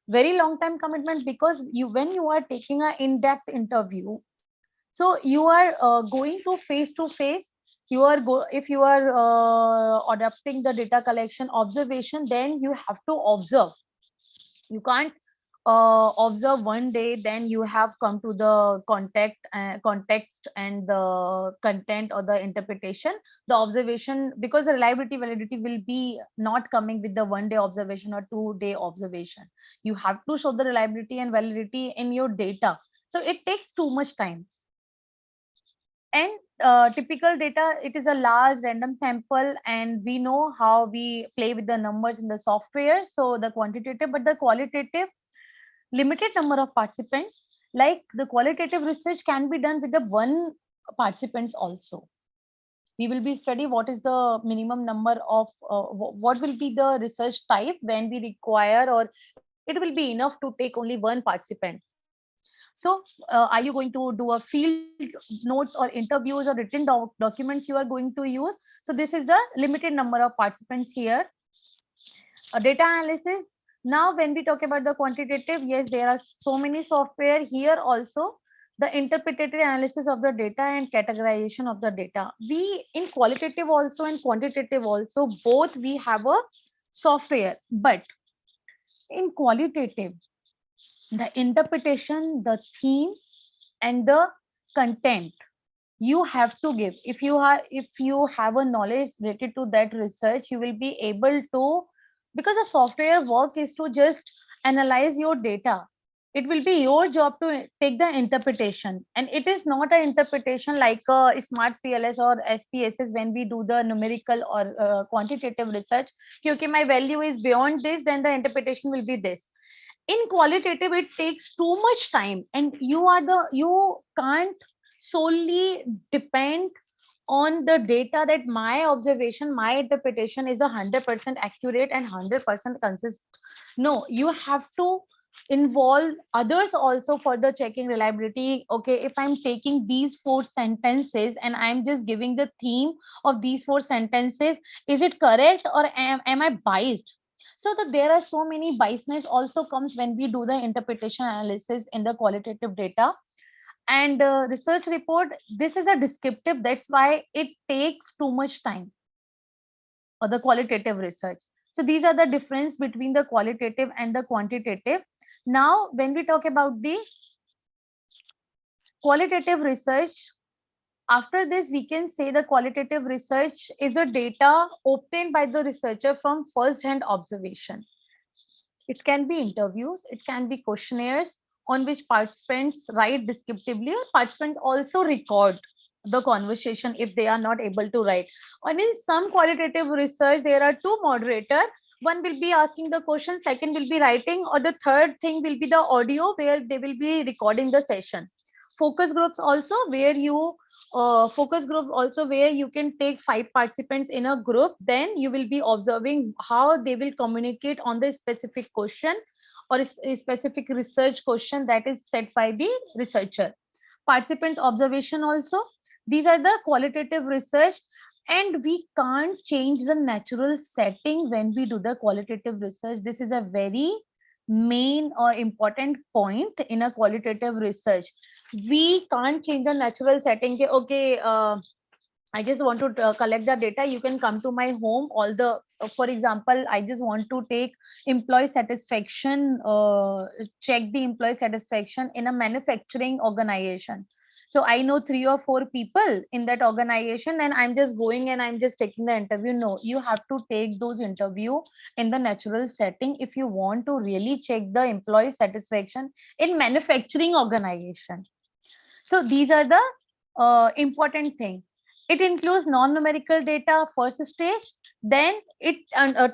Very long time commitment because when you are taking an in-depth interview, so you are going to face, if you are adapting the data collection observation, then you have to observe. You can't observe one day, then you have come to the context and the content or the interpretation, the observation, because the reliability validity will be not coming with the 1 day observation or 2 day observation. You have to show the reliability and validity in your data. So it takes too much time. And typical data, it is a large random sample, and we know how we play with the numbers in the software. So the quantitative, but the qualitative, limited number of participants. Like the qualitative research can be done with the 1 participants also. We will be study what is the minimum number of what will be the research type when we require, or it will be enough to take only 1 participant. So are you going to do a field notes or interviews or written documents you are going to use? So this is the limited number of participants here. Data analysis. Now, when we talk about the quantitative, yes, there are so many software here also. The interpreted analysis of the data and categorization of the data. We in qualitative also and quantitative also, both we have a software, but in qualitative, the interpretation, the theme, and the content you have to give. If you have a knowledge related to that research, you will be able to, because the software work is to just analyze your data. It will be your job to take the interpretation, and it is not an interpretation like a smart PLS or SPSS when we do the numerical or quantitative research. Okay, my value is beyond this, then the interpretation will be this. In qualitative, it takes too much time, and you can't solely depend on the data that my observation, my interpretation is 100% accurate and 100% consistent. No, you have to involve others also for the checking reliability. Okay, if I'm taking these 4 sentences and I'm just giving the theme of these 4 sentences, is it correct or am I biased? So that there are so many biasness also comes when we do the interpretation analysis in the qualitative data. And research report, this is a descriptive, that's why it takes too much time for the qualitative research. So these are the difference between the qualitative and the quantitative. Now, when we talk about the qualitative research, after this, we can say the qualitative research is the data obtained by the researcher from first-hand observation. It can be interviews, it can be questionnaires on which participants write descriptively, or participants also record the conversation if they are not able to write. And in some qualitative research, there are 2 moderators. One will be asking the question, second will be writing, or the third thing will be the audio where they will be recording the session. focus groups also, where you can take 5 participants in a group. Then you will be observing how they will communicate on the specific question or a specific research question that is set by the researcher. Participants observation also, these are the qualitative research. And we can't change the natural setting when we do the qualitative research. This is a very main or important point in a qualitative research. We can't change the natural setting. Okay, I just want to collect the data. You can come to my home. For example, I just want to take employee satisfaction, check the employee satisfaction in a manufacturing organization. So I know 3 or 4 people in that organization, and I'm just going and I'm just taking the interview. No, you have to take those interview in the natural setting if you want to really check the employee satisfaction in manufacturing organization. So these are the important thing. It includes non-numerical data first stage. Then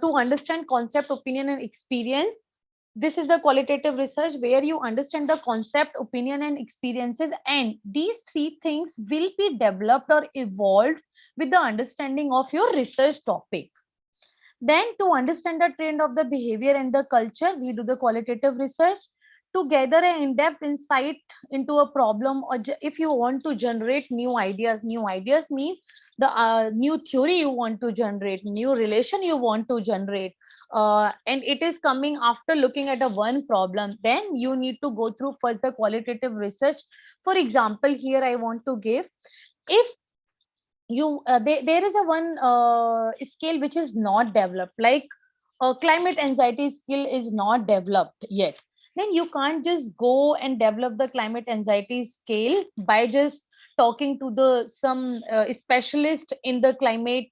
to understand concept, opinion, and experience. This is the qualitative research where you understand the concept, opinion, and experiences, and these 3 things will be developed or evolved with the understanding of your research topic. Then to understand the trend of the behavior and the culture, we do the qualitative research to gather an in-depth insight into a problem, or if you want to generate new ideas means the new theory you want to generate, new relation you want to generate, and it is coming after looking at a one problem. Then you need to go through first the qualitative research. For example, here I want to give, if you there is a one skill which is not developed, like climate anxiety skill is not developed yet, then you can't just go and develop the climate anxiety scale by just talking to the some specialist in the climate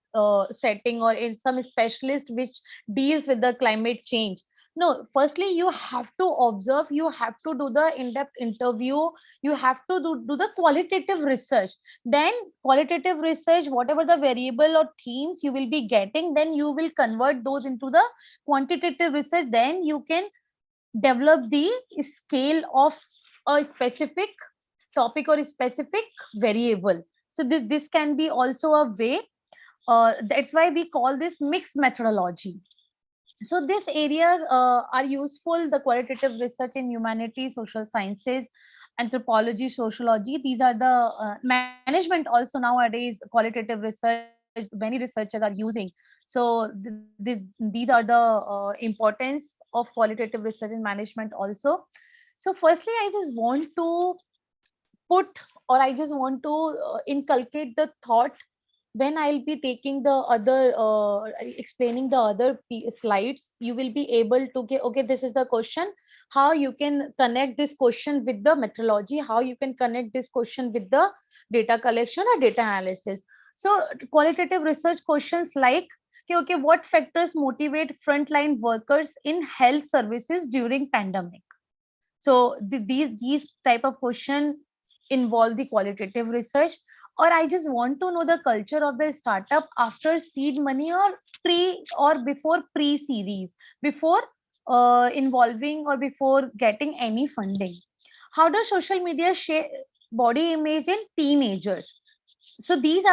setting, or in some specialist which deals with the climate change. No, firstly you have to observe, you have to do the in-depth interview, you have to do the qualitative research. Then qualitative research, whatever the variable or themes you will be getting, then you will convert those into the quantitative research. Then you can develop the scale of a specific topic or a specific variable. So this can be also a way. That's why we call this mixed methodology. So these areas are useful, the qualitative research in humanities, social sciences, anthropology, sociology. These are the management also nowadays, qualitative research, many researchers are using. So these are the importance of qualitative research in management also. So firstly, I just want to put, or I just want to inculcate the thought when I'll be taking the other, explaining the other slides, you will be able to get, okay, this is the question, how you can connect this question with the methodology, how you can connect this question with the data collection or data analysis. So qualitative research questions like, okay, what factors motivate frontline workers in health services during pandemic? So these type of question involve the qualitative research. Or I just want to know the culture of the startup after seed money, or before pre-series, before involving or before getting any funding. How does social media shape body image in teenagers? So these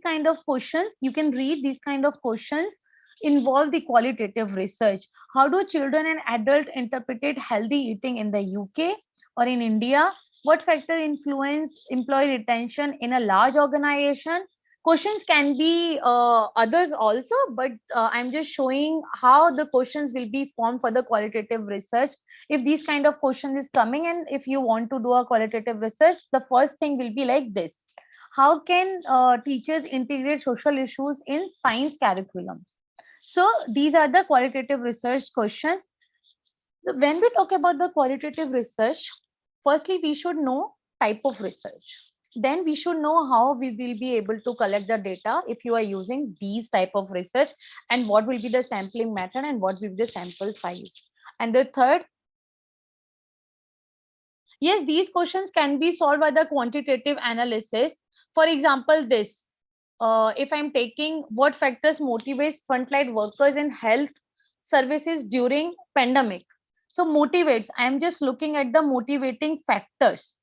kind of questions, you can read these kind of questions involve the qualitative research. How do children and adults interpret healthy eating in the UK or in India? What factor influence employee retention in a large organization? Questions can be others also, but I'm just showing how the questions will be formed for the qualitative research. If these kind of questions is coming, and if you want to do a qualitative research, the first thing will be like this: how can teachers integrate social issues in science curriculums? So these are the qualitative research questions. So when we talk about the qualitative research, firstly, we should know type of research. Then we should know how we will be able to collect the data if you are using these type of research, and what will be the sampling method and what will be the sample size. And the third, yes, these questions can be solved by the quantitative analysis. For example, this, if I'm taking what factors motivates frontline workers in health services during pandemic. So motivates, I'm just looking at the motivating factors.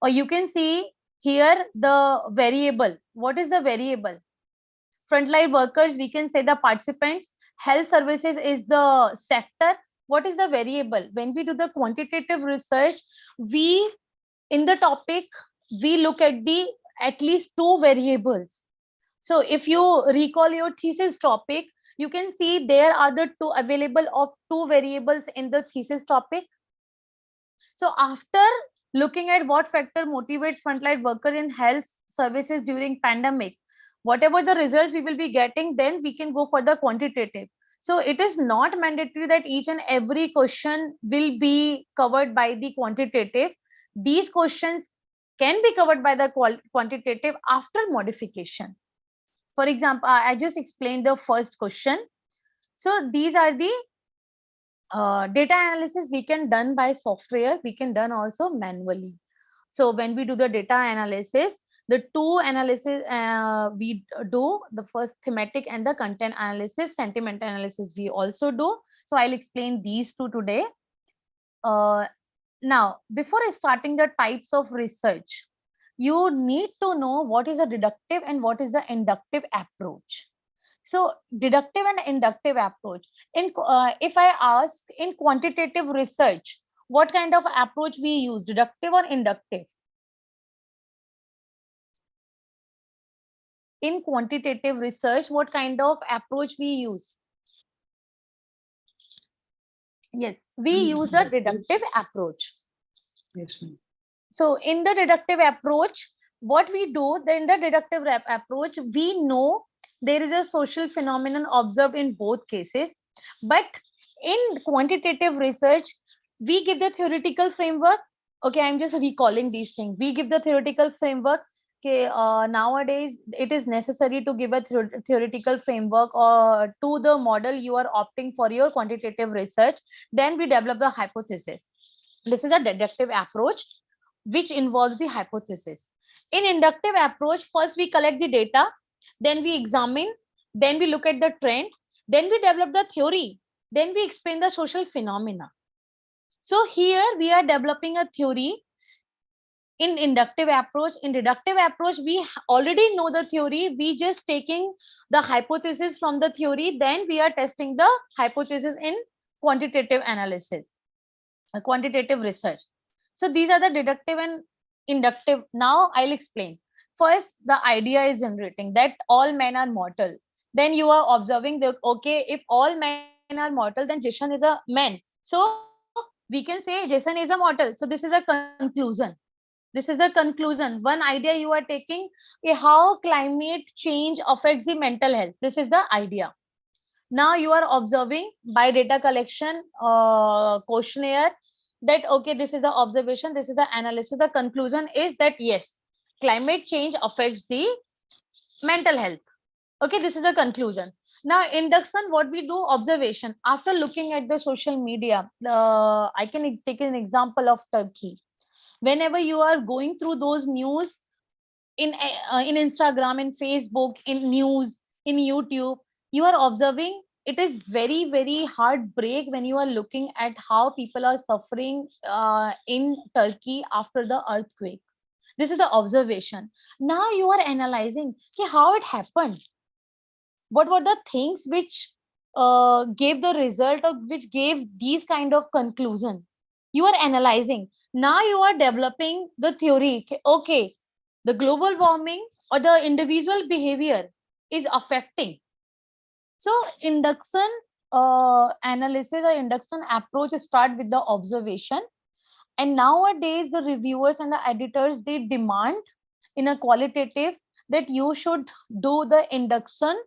or you can see here the variable. What is the variable? Frontline workers, we can say the participants. Health services is the sector. What is the variable? When we do the quantitative research, we in the topic we look at the at least two variables. So if you recall your thesis topic, you can see there are the two available of two variables in the thesis topic. So after looking at what factor motivates frontline workers in health services during pandemic, whatever the results we will be getting, then we can go for the quantitative. So it is not mandatory that each and every question will be covered by the quantitative. These questions can be covered by the quantitative after modification. For example, I just explained the first question. So these are the data analysis we can done by software, we can done also manually. So when we do the data analysis, the two analysis we do, the first thematic and the content analysis, sentiment analysis we also do. So I'll explain these two today. Now, before starting the types of research, you need to know what is a deductive and what is the inductive approach. So deductive and inductive approach. If I ask in quantitative research, what kind of approach we use, deductive or inductive? In quantitative research, what kind of approach we use? Yes, we use the deductive approach. Yes, ma'am. So in the deductive approach, what we do, then the deductive approach, we know there is a social phenomenon observed in both cases. But in quantitative research, we give the theoretical framework. Okay, I'm just recalling these things. We give the theoretical framework. Okay, nowadays it is necessary to give a theoretical framework or to the model you are opting for your quantitative research. Then we develop the hypothesis. This is a deductive approach which involves the hypothesis. In inductive approach, first we collect the data, then we examine, then we look at the trend, then we develop the theory, then we explain the social phenomena. So here we are developing a theory in inductive approach. In deductive approach, we already know the theory, we just taking the hypothesis from the theory, then we are testing the hypothesis in quantitative analysis, quantitative research. So these are the deductive and inductive. Now I'll explain. First, the idea is generating that all men are mortal. Then you are observing that, okay, if all men are mortal, then Jason is a man. So we can say Jason is a mortal. So this is a conclusion. This is the conclusion. One idea you are taking, how climate change affects the mental health. This is the idea. Now you are observing by data collection, questionnaire, that okay, this is the observation, this is the analysis. The conclusion is that yes, climate change affects the mental health. Okay, this is the conclusion. Now induction, what we do, observation. After looking at the social media, I can take an example of Turkey. Whenever you are going through those news in Instagram, in Facebook, in news, in YouTube, you are observing, it is very, very heartbreak when you are looking at how people are suffering in Turkey after the earthquake. This is the observation. Now you are analyzing how it happened. What were the things which gave the result of which gave these kind of conclusion? You are analyzing. Now you are developing the theory. Okay, the global warming or the individual behavior is affecting. So induction analysis or induction approach start with the observation. And nowadays the reviewers and the editors, they demand in a qualitative that you should do the induction,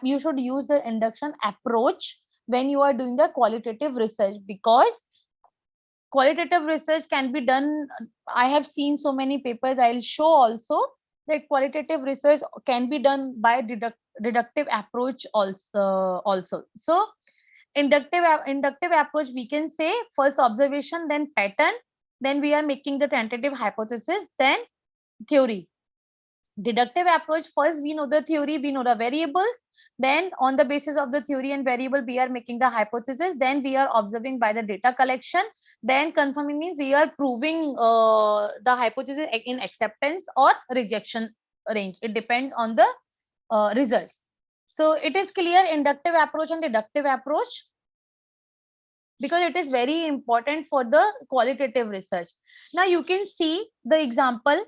you should use the induction approach when you are doing the qualitative research, because qualitative research can be done. I have seen so many papers, I'll show also that qualitative research can be done by deductive approach also. So inductive approach, we can say first observation, then pattern, then we are making the tentative hypothesis, then theory. Deductive approach, first we know the theory, we know the variables. Then on the basis of the theory and variable, we are making the hypothesis. Then we are observing by the data collection. Then confirming means we are proving the hypothesis in acceptance or rejection range. It depends on the results. So it is clear, inductive approach and deductive approach, because it is very important for the qualitative research. Now you can see the example.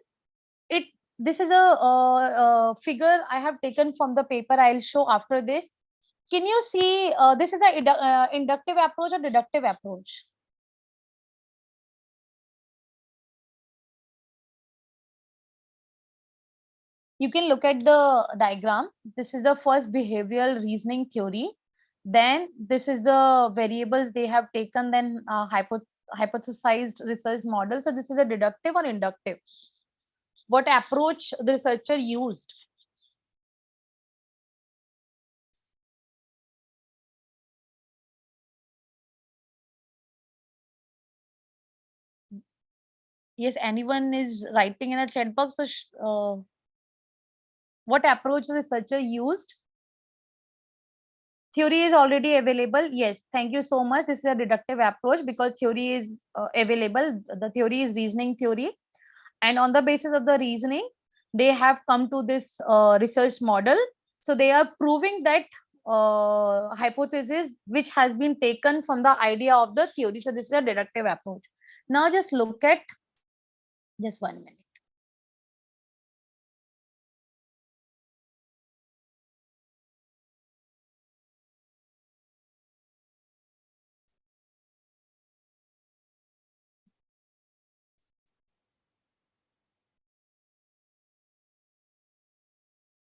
This is a figure I have taken from the paper. I'll show after this. Can you see this is a inductive approach or deductive approach? You can look at the diagram. This is the first behavioral reasoning theory. Then this is the variables they have taken, then hypothesized research model. So this is a deductive or inductive. What approach the researcher used? Yes, anyone is writing in a chat box. So what approach the researcher used? Theory is already available. Yes, thank you so much. This is a deductive approach because theory is available. The theory is reasoning theory. And on the basis of the reasoning, they have come to this research model. So they are proving that hypothesis which has been taken from the idea of the theory. So this is a deductive approach. Now just look at, just 1 minute.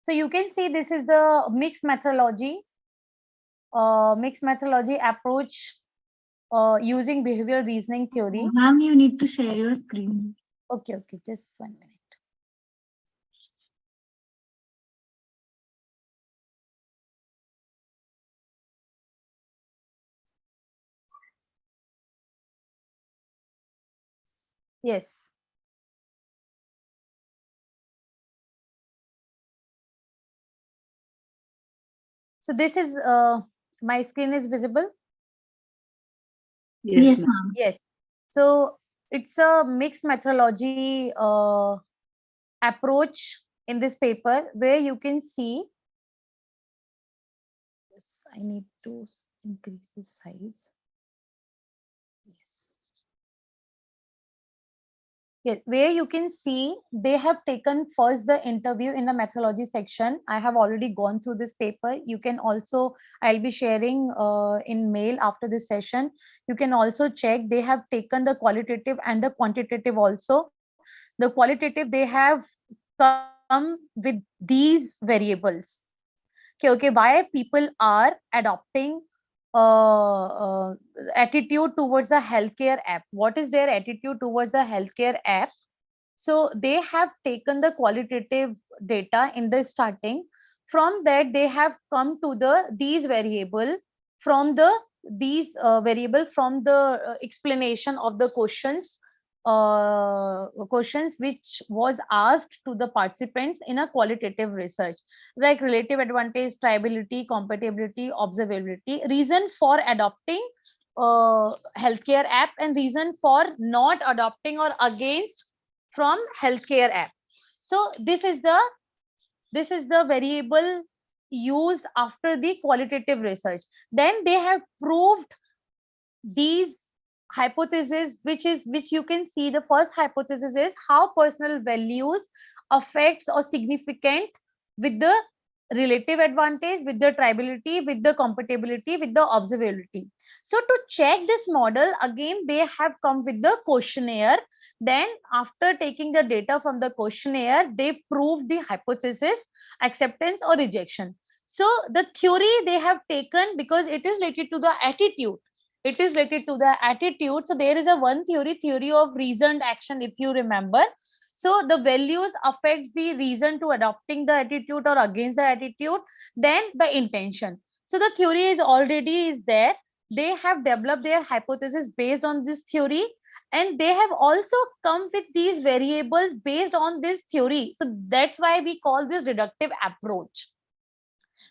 So you can see this is the mixed methodology approach using behavioral reasoning theory. Ma'am, you need to share your screen. Okay, just 1 minute. Yes. So this is my screen is visible. Yes, ma'am. Yes. So it's a mixed methodology approach in this paper where you can see. Yes, I need to increase the size. Yes, where you can see they have taken first the interview in the methodology section. I have already gone through this paper. You can also, I'll be sharing in mail after this session. You can also check. They have taken the qualitative and the quantitative also. The qualitative, they have come with these variables. Okay, why people are adopting attitude towards the healthcare app. What is their attitude towards the healthcare app? So they have taken the qualitative data in the starting. From that, they have come to these variable from the explanation of the questions which was asked to the participants in a qualitative research, like relative advantage, triability, compatibility, observability, reason for adopting healthcare app, and reason for not adopting or against from healthcare app. So this is the variable used after the qualitative research. Then they have proved these hypotheses, which you can see. The first hypothesis is how personal values affects or significant with the relative advantage, with the triability, with the compatibility, with the observability. So to check this model, again they have come with the questionnaire. Then after taking the data from the questionnaire, they prove the hypothesis, acceptance or rejection. So the theory they have taken because it is related to the attitude. It is related to the attitude. So there is a one theory of reasoned action, if you remember. So the values affects the reason to adopting the attitude or against the attitude, then the intention. So the theory is already there. They have developed their hypothesis based on this theory, And they have also come with these variables based on this theory. So that's why we call this deductive approach.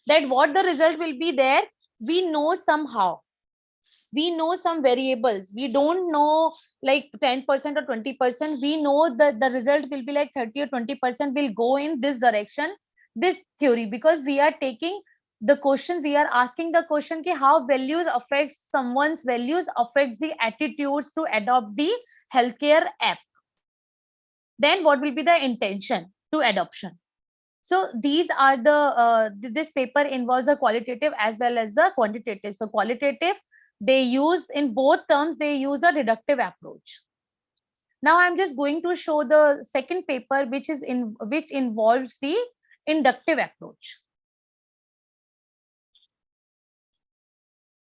That what the result will be there, we know somehow. We know some variables. We don't know like 10% or 20%. We know that the result will be like 30 or 20% will go in this direction, this theory, because we are taking the question, we are asking the question ki how values affects someone's values affects the attitudes to adopt the healthcare app. Then what will be the intention to adoption? So these are the this paper involves the qualitative as well as the quantitative. So qualitative, they use in both terms, they use a deductive approach. Now I'm just going to show the second paper, which involves the inductive approach.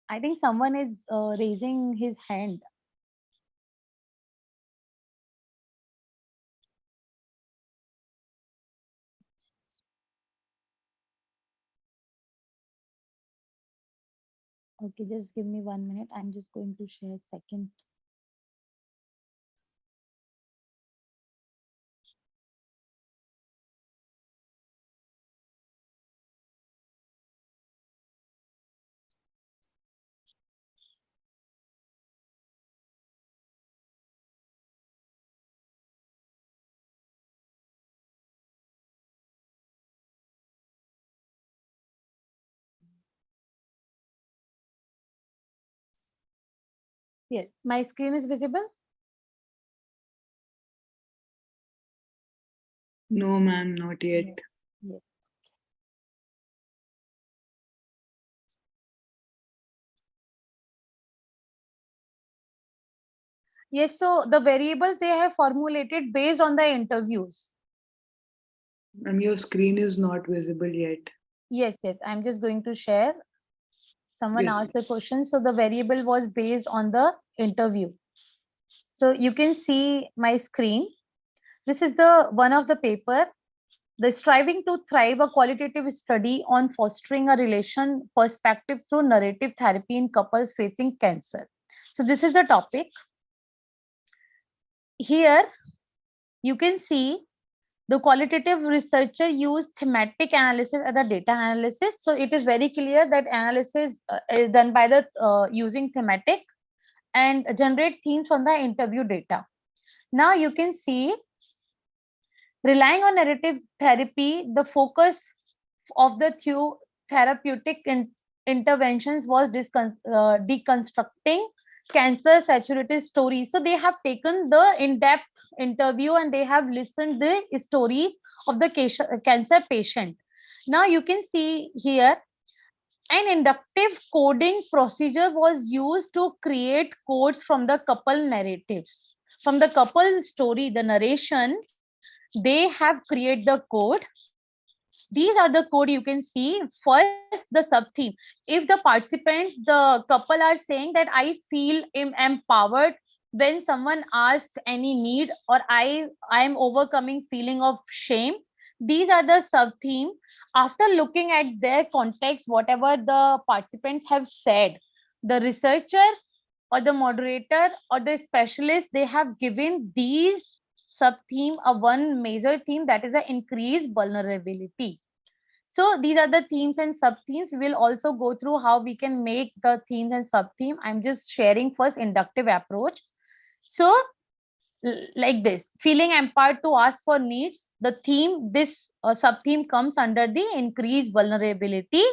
I think someone is raising his hand. Okay, just give me 1 minute. I'm just going to share second. Yes, my screen is visible. No, ma'am, not yet. Yes. Yes, so the variables they have formulated based on the interviews. Your screen is not visible yet. Yes, I'm just going to share. Someone Yes. asked the question. So the variable was based on the interview. So you can see my screen. This is the one of the paper, the striving to thrive, a qualitative study on fostering a relation perspective through narrative therapy in couples facing cancer. So this is the topic. Here you can see the qualitative researcher used thematic analysis as a data analysis. So it is very clear that analysis is done by the using thematic and generate themes from the interview data. Now you can see, relying on narrative therapy, the focus of the therapeutic interventions was deconstructing cancer saturated stories. So they have taken the in-depth interview and they have listened the stories of the cancer patient. Now you can see here, an inductive coding procedure was used to create codes from the couple narratives. From the couple's story, the narration, they have created the code. These are the code you can see. First, the sub-theme. If the participants, the couple are saying that I feel empowered when someone asks any need, or I am overcoming feeling of shame. These are the sub-theme. After looking at their context, whatever the participants have said, the researcher or the moderator or the specialist, they have given these sub-theme a one major theme, that is the increased vulnerability. So these are the themes and sub-themes. We will also go through how we can make the themes and sub-theme. I'm just sharing first inductive approach. So like this, feeling empowered to ask for needs, the theme, this sub-theme comes under the increased vulnerability.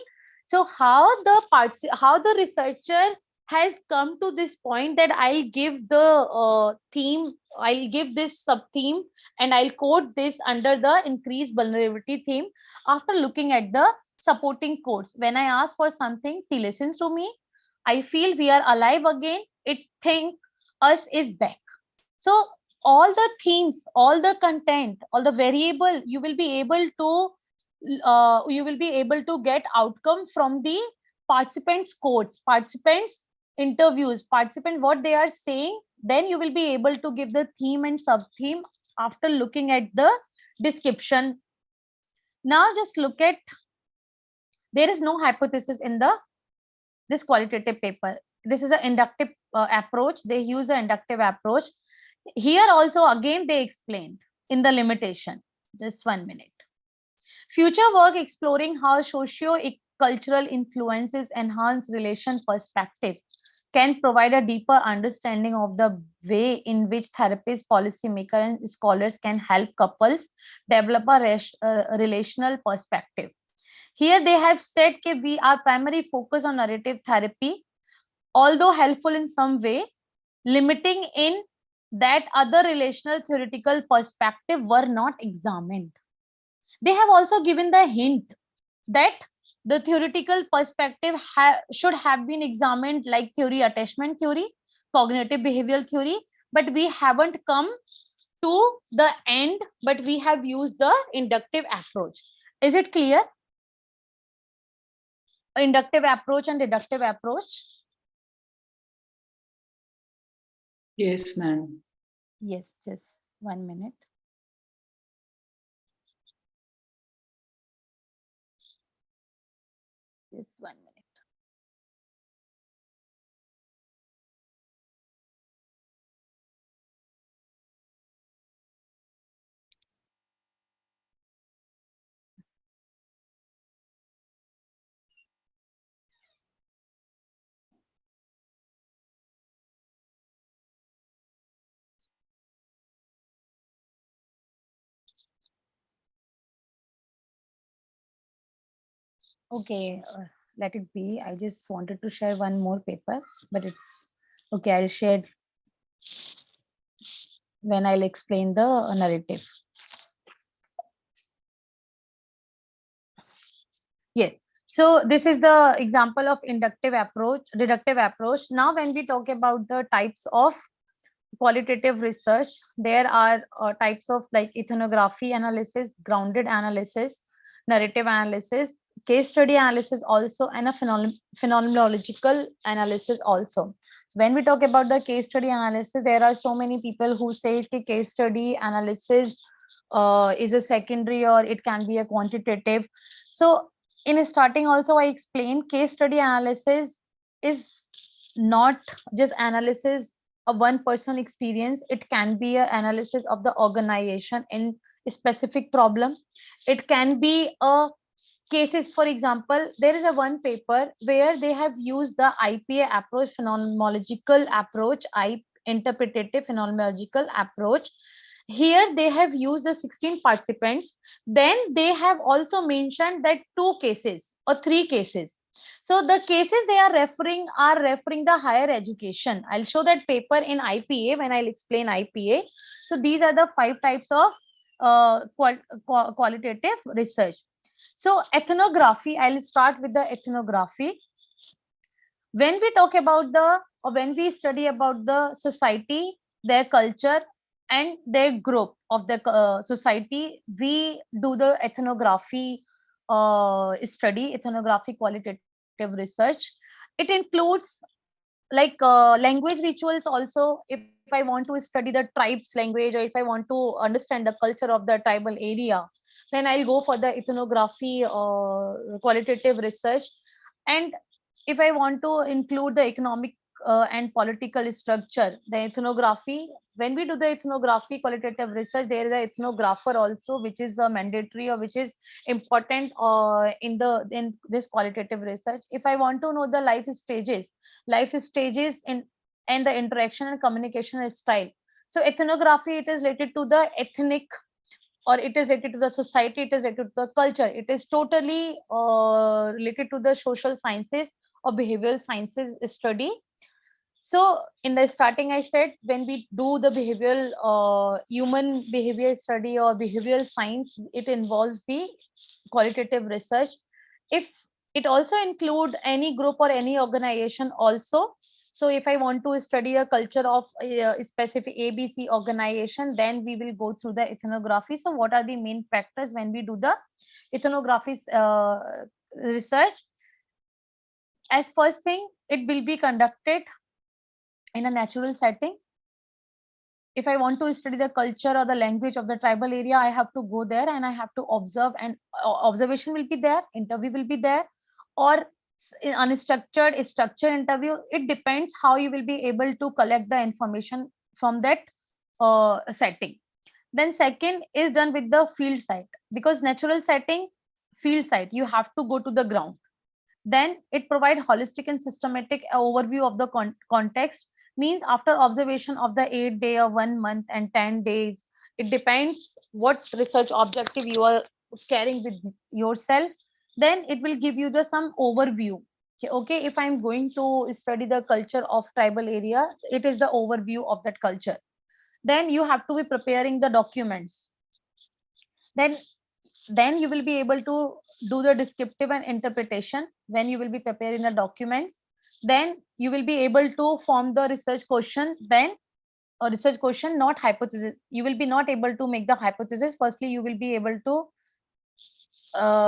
So how the researcher has come to this point that I'll give the theme, I'll give this sub-theme and I'll code this under the increased vulnerability theme after looking at the supporting codes. When I ask for something, she listens to me. I feel we are alive again. It think us is back. So all the themes, all the content, all the variable, you will be able to get outcome from the participants' codes, participants' interviews, participant what they are saying. Then you will be able to give the theme and sub-theme after looking at the description. Now just look at, there is no hypothesis in this qualitative paper. This is an inductive approach. They use the inductive approach. Here also again they explained in the limitation. Just 1 minute. Future work exploring how socio-cultural influences enhance relation perspective can provide a deeper understanding of the way in which therapists, policymakers, and scholars can help couples develop a relational perspective. Here they have said that we are primary focus on narrative therapy, although helpful in some way, limiting in that other relational theoretical perspective were not examined. They have also given the hint that the theoretical perspective should have been examined, like theory, attachment theory, cognitive behavioral theory, but we haven't come to the end, but we have used the inductive approach. Is it clear? Inductive approach and deductive approach? Yes, ma'am. Yes, just 1 minute. Just 1 minute. Okay, let it be. I just wanted to share one more paper, but it's okay. I'll share when I'll explain the narrative. Yes. So this is the example of inductive approach, deductive approach. Now, when we talk about the types of qualitative research, there are types of like ethnography analysis, grounded analysis, narrative analysis, case study analysis also, and a phenomenological analysis also. When we talk about the case study analysis, there are so many people who say the case study analysis is a secondary or it can be a quantitative. So in starting also, I explained case study analysis is not just analysis of one person experience. It can be an analysis of the organization in a specific problem. It can be a cases. For example, there is a one paper where they have used the IPA approach, phenomenological approach, interpretative phenomenological approach. Here they have used the 16 participants. Then they have also mentioned that 2 cases or 3 cases. So the cases they are referring the higher education. I'll show that paper in IPA when I'll explain IPA. So these are the 5 types of qualitative research. So ethnography, I'll start with the ethnography. When we talk about when we study about the society, their culture, and their group of the society, we do the ethnography study, ethnography qualitative research. It includes like language rituals also. If I want to study the tribes language, or if I want to understand the culture of the tribal area, then I'll go for the ethnography qualitative research. And if I want to include the economic and political structure, the ethnography, when we do the ethnography qualitative research, there is an ethnographer also, which is a mandatory or which is important in this qualitative research. If I want to know the life stages in and the interaction and communication style, so ethnography, it is related to the ethnic, or it is related to the society, it is related to the culture. It is totally related to the social sciences or behavioral sciences study. So in the starting, I said, when we do the behavioral human behavior study or behavioral science, it involves the qualitative research. If it also include any group or any organization also. So if I want to study a culture of a specific ABC organization, then we will go through the ethnography. So what are the main factors when we do the ethnography research? As first thing, it will be conducted in a natural setting. If I want to study the culture or the language of the tribal area, I have to go there and I have to observe, and observation will be there, interview will be there, or unstructured, structured interview. It depends how you will be able to collect the information from that setting. Then second is done with the field site, because natural setting, field site, you have to go to the ground. Then it provides holistic and systematic overview of the context, means after observation of the 8 day or 1 month and 10 days, it depends what research objective you are carrying with yourself. Then it will give you the some overview. Okay, if I'm going to study the culture of tribal area, it is the overview of that culture. Then you have to be preparing the documents. Then you will be able to do the descriptive and interpretation when you will be preparing the documents. Then you will be able to form the research question. Then a research question, not hypothesis. You will be not able to make the hypothesis. Firstly, you will be able to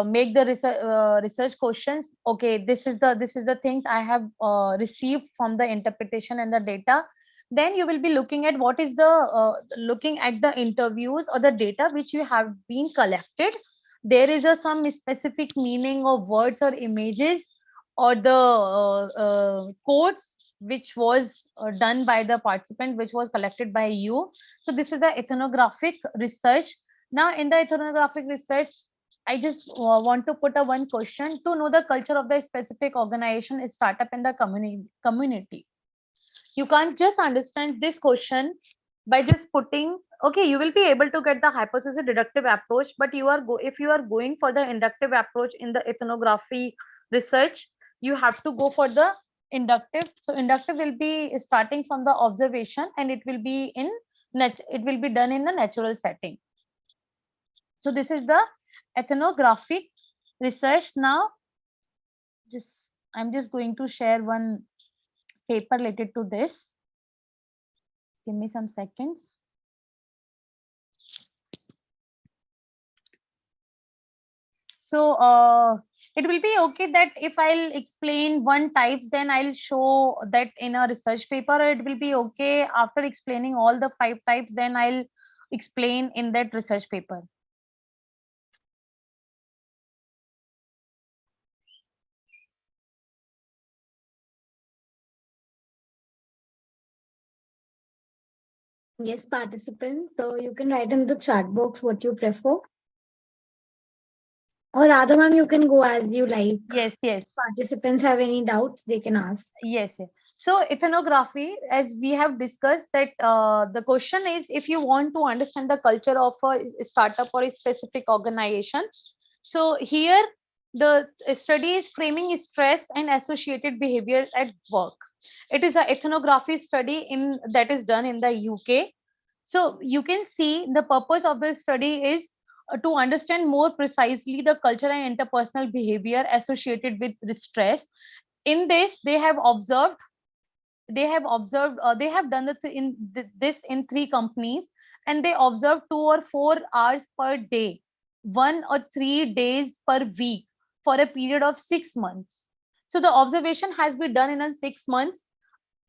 make the research questions. Okay, this is the things I have received from the interpretation and the data. Then you will be looking at what is the looking at the interviews or the data which you have been collected. There is some specific meaning of words or images or the quotes which was done by the participant, which was collected by you. So this is the ethnographic research. Now in the ethnographic research, I just want to put a one question: to know the culture of the specific organization, startup, and the community. You can't just understand this question by just putting, okay, you will be able to get the hypothesis deductive approach, but if you are going for the inductive approach in the ethnography research, you have to go for the inductive. So inductive will be starting from the observation, and it will be done in the natural setting. So this is the ethnographic research. Now I'm just going to share one paper related to this. Give me some seconds. So it will be okay that if I'll explain one types, then I'll show that in a research paper. Or it will be okay after explaining all the 5 types, then I'll explain in that research paper. Yes, participants. So you can write in the chat box what you prefer. Or rather, ma'am, you can go as you like. Yes. Participants have any doubts, they can ask. Yes. So ethnography, as we have discussed, that the question is, if you want to understand the culture of a startup or a specific organization. So here the study is framing stress and associated behavior at work. It is an ethnography study that is done in the UK. So you can see the purpose of the study is to understand more precisely the culture and interpersonal behavior associated with stress. In this, they have done this in 3 companies, and they observed 2 or 4 hours per day, 1 or 3 days per week for a period of 6 months. So the observation has been done in 6 months,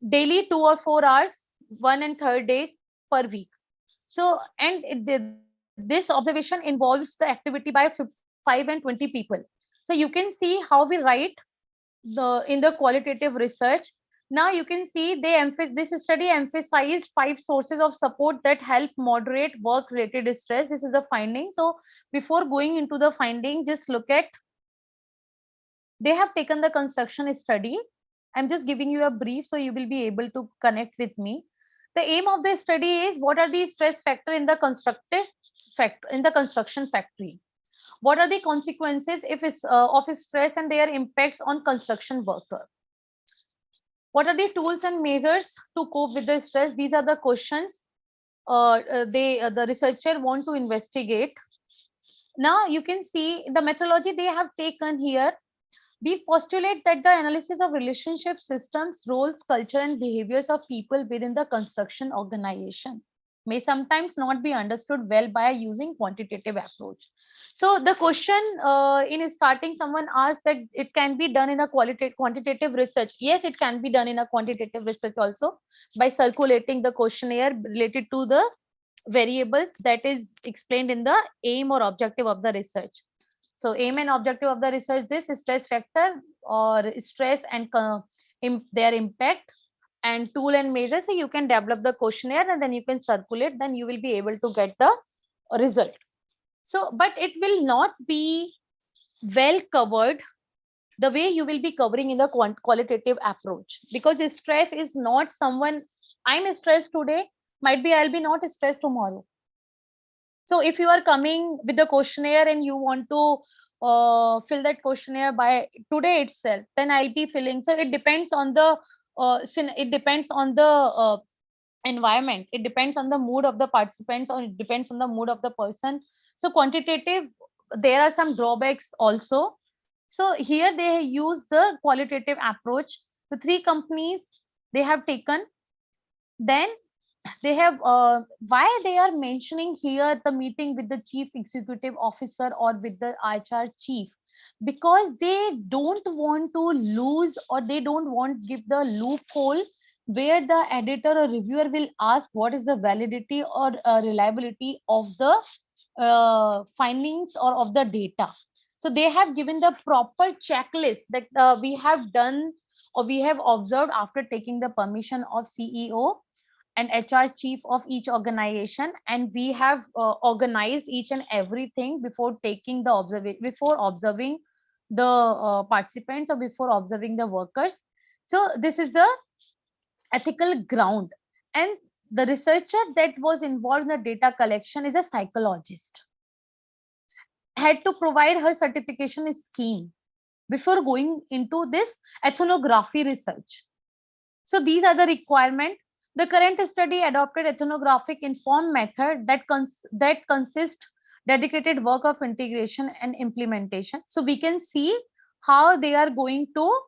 daily 2 or 4 hours, 1 and 3 days per week. So, and this observation involves the activity by 5 and 20 people. So you can see how we write in the qualitative research. Now you can see this study emphasized 5 sources of support that help moderate work-related stress. This is the finding. So before going into the finding, just look at, they have taken the construction study. I'm just giving you a brief so you will be able to connect with me. The aim of the study is, what are the stress factor in the construction factory? What are the consequences of stress and their impacts on construction worker? What are the tools and measures to cope with the stress? These are the questions the researcher want to investigate. Now you can see the methodology they have taken here. We postulate that the analysis of relationship systems, roles, culture, and behaviors of people within the construction organization may sometimes not be understood well by using quantitative approach. So the question in starting, someone asked that it can be done in a quantitative research. Yes, it can be done in a quantitative research also by circulating the questionnaire related to the variables that is explained in the aim or objective of the research. So aim and objective of the research, this stress factor or stress and their impact, and tool and measure. So you can develop the questionnaire and then you can circulate, then you will be able to get the result. So, but it will not be well covered the way you will be covering in the qualitative approach, because stress is not someone, I'm stressed today, might be I'll be not stressed tomorrow. So if you are coming with the questionnaire and you want to fill that questionnaire by today itself, then I'll be filling. So it depends on the environment, it depends on the mood of the participants, or it depends on the mood of the person. So quantitative, there are some drawbacks also. So here they use the qualitative approach. The 3 companies they have taken. Then they have why they are mentioning here the meeting with the chief executive officer or with the HR chief, because they don't want to lose, or they don't want give the loophole where the editor or reviewer will ask what is the validity or reliability of the findings or of the data. So they have given the proper checklist that we have done or we have observed after taking the permission of CEO and HR chief of each organization, and we have organized each and everything before taking the before observing the participants or before observing the workers. So this is the ethical ground, and the researcher that was involved in the data collection is a psychologist, had to provide her certification scheme before going into this ethnography research. So these are the requirements. The current study adopted ethnographic informed method that consists dedicated work of integration and implementation. So we can see how they are going to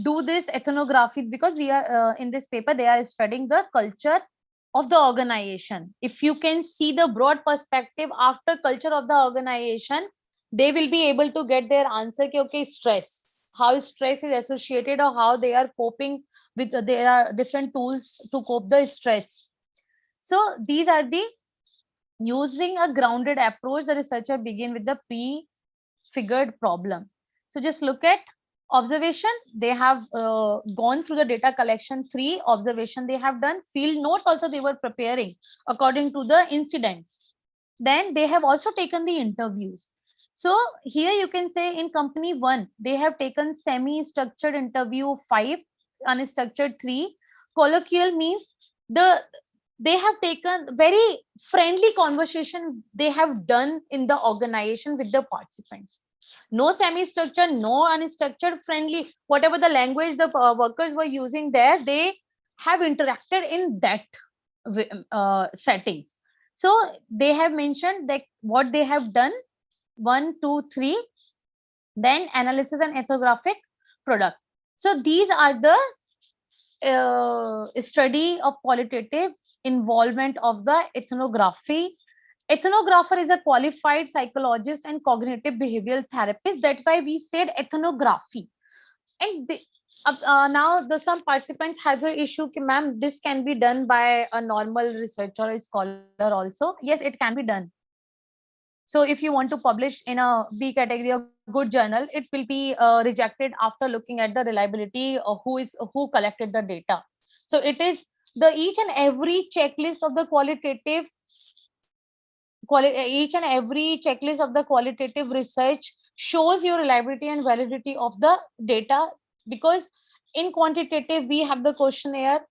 do this ethnography, because we are in this paper they are studying the culture of the organization. If you can see the broad perspective after culture of the organization, they will be able to get their answer. Okay, stress, how stress is associated or how they are coping with, there are different tools to cope the stress. So these are the, using a grounded approach, the researcher begin with the prefigured problem. So just look at observation. They have gone through the data collection, 3 observation they have done. Field notes also they were preparing according to the incidents. Then they have also taken the interviews. So here you can say in company 1, they have taken semi-structured interview 5, unstructured 3. Colloquial means they have taken very friendly conversation they have done in the organization with the participants. No semi-structured, no unstructured, friendly, whatever the language the workers were using there, they have interacted in that settings. So they have mentioned that what they have done, 1, 2, 3, then analysis and ethnographic product. So these are the study of qualitative involvement of the ethnography. Ethnographer is a qualified psychologist and cognitive behavioral therapist. That's why we said ethnography. And now some participants has an issue, ma'am, this can be done by a normal researcher or a scholar also. Yes, it can be done. So if you want to publish in a B category or good journal, it will be rejected after looking at the reliability of who collected the data. So it is the each and every checklist of the qualitative research shows your reliability and validity of the data, because in quantitative we have the questionnaire,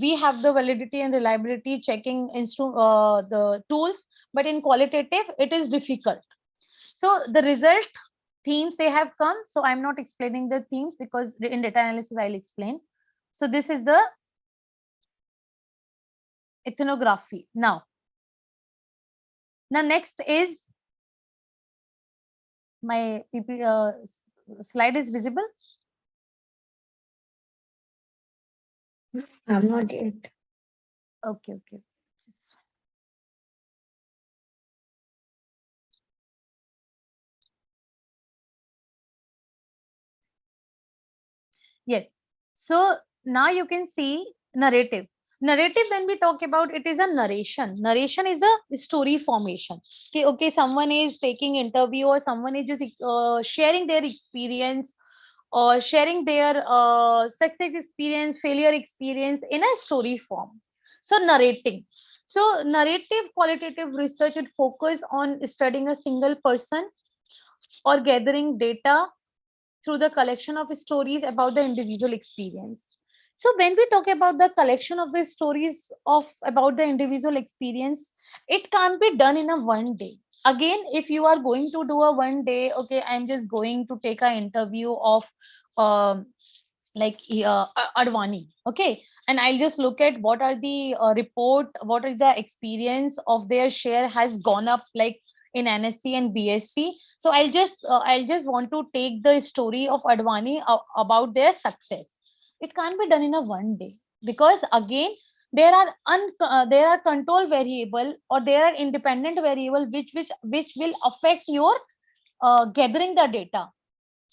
we have the validity and reliability checking the tools, but in qualitative it is difficult. So the result themes they have come, so I'm not explaining the themes because in data analysis I'll explain. So this is the ethnography. Now next is my slide is visible. I'm not yet. Okay. Yes. So now you can see narrative. Narrative, when we talk about, it is a narration. Narration is a story formation. Okay, someone is taking interview or someone is just sharing their experience or sharing their success experience, failure experience in a story form. So narrating. So narrative qualitative research, it focus on studying a single person or gathering data through the collection of stories about the individual experience. So when we talk about the collection of the stories of about the individual experience, it can't be done in a one day. Again, if you are going to do a one day, okay, I'm just going to take an interview of um, Advani, okay, and I'll just look at what are the report, what is the experience of their share has gone up like in NSC and BSc. So I'll just want to take the story of Advani about their success. It can't be done in a one day, because again there are control variable, or there are independent variable which will affect your gathering the data.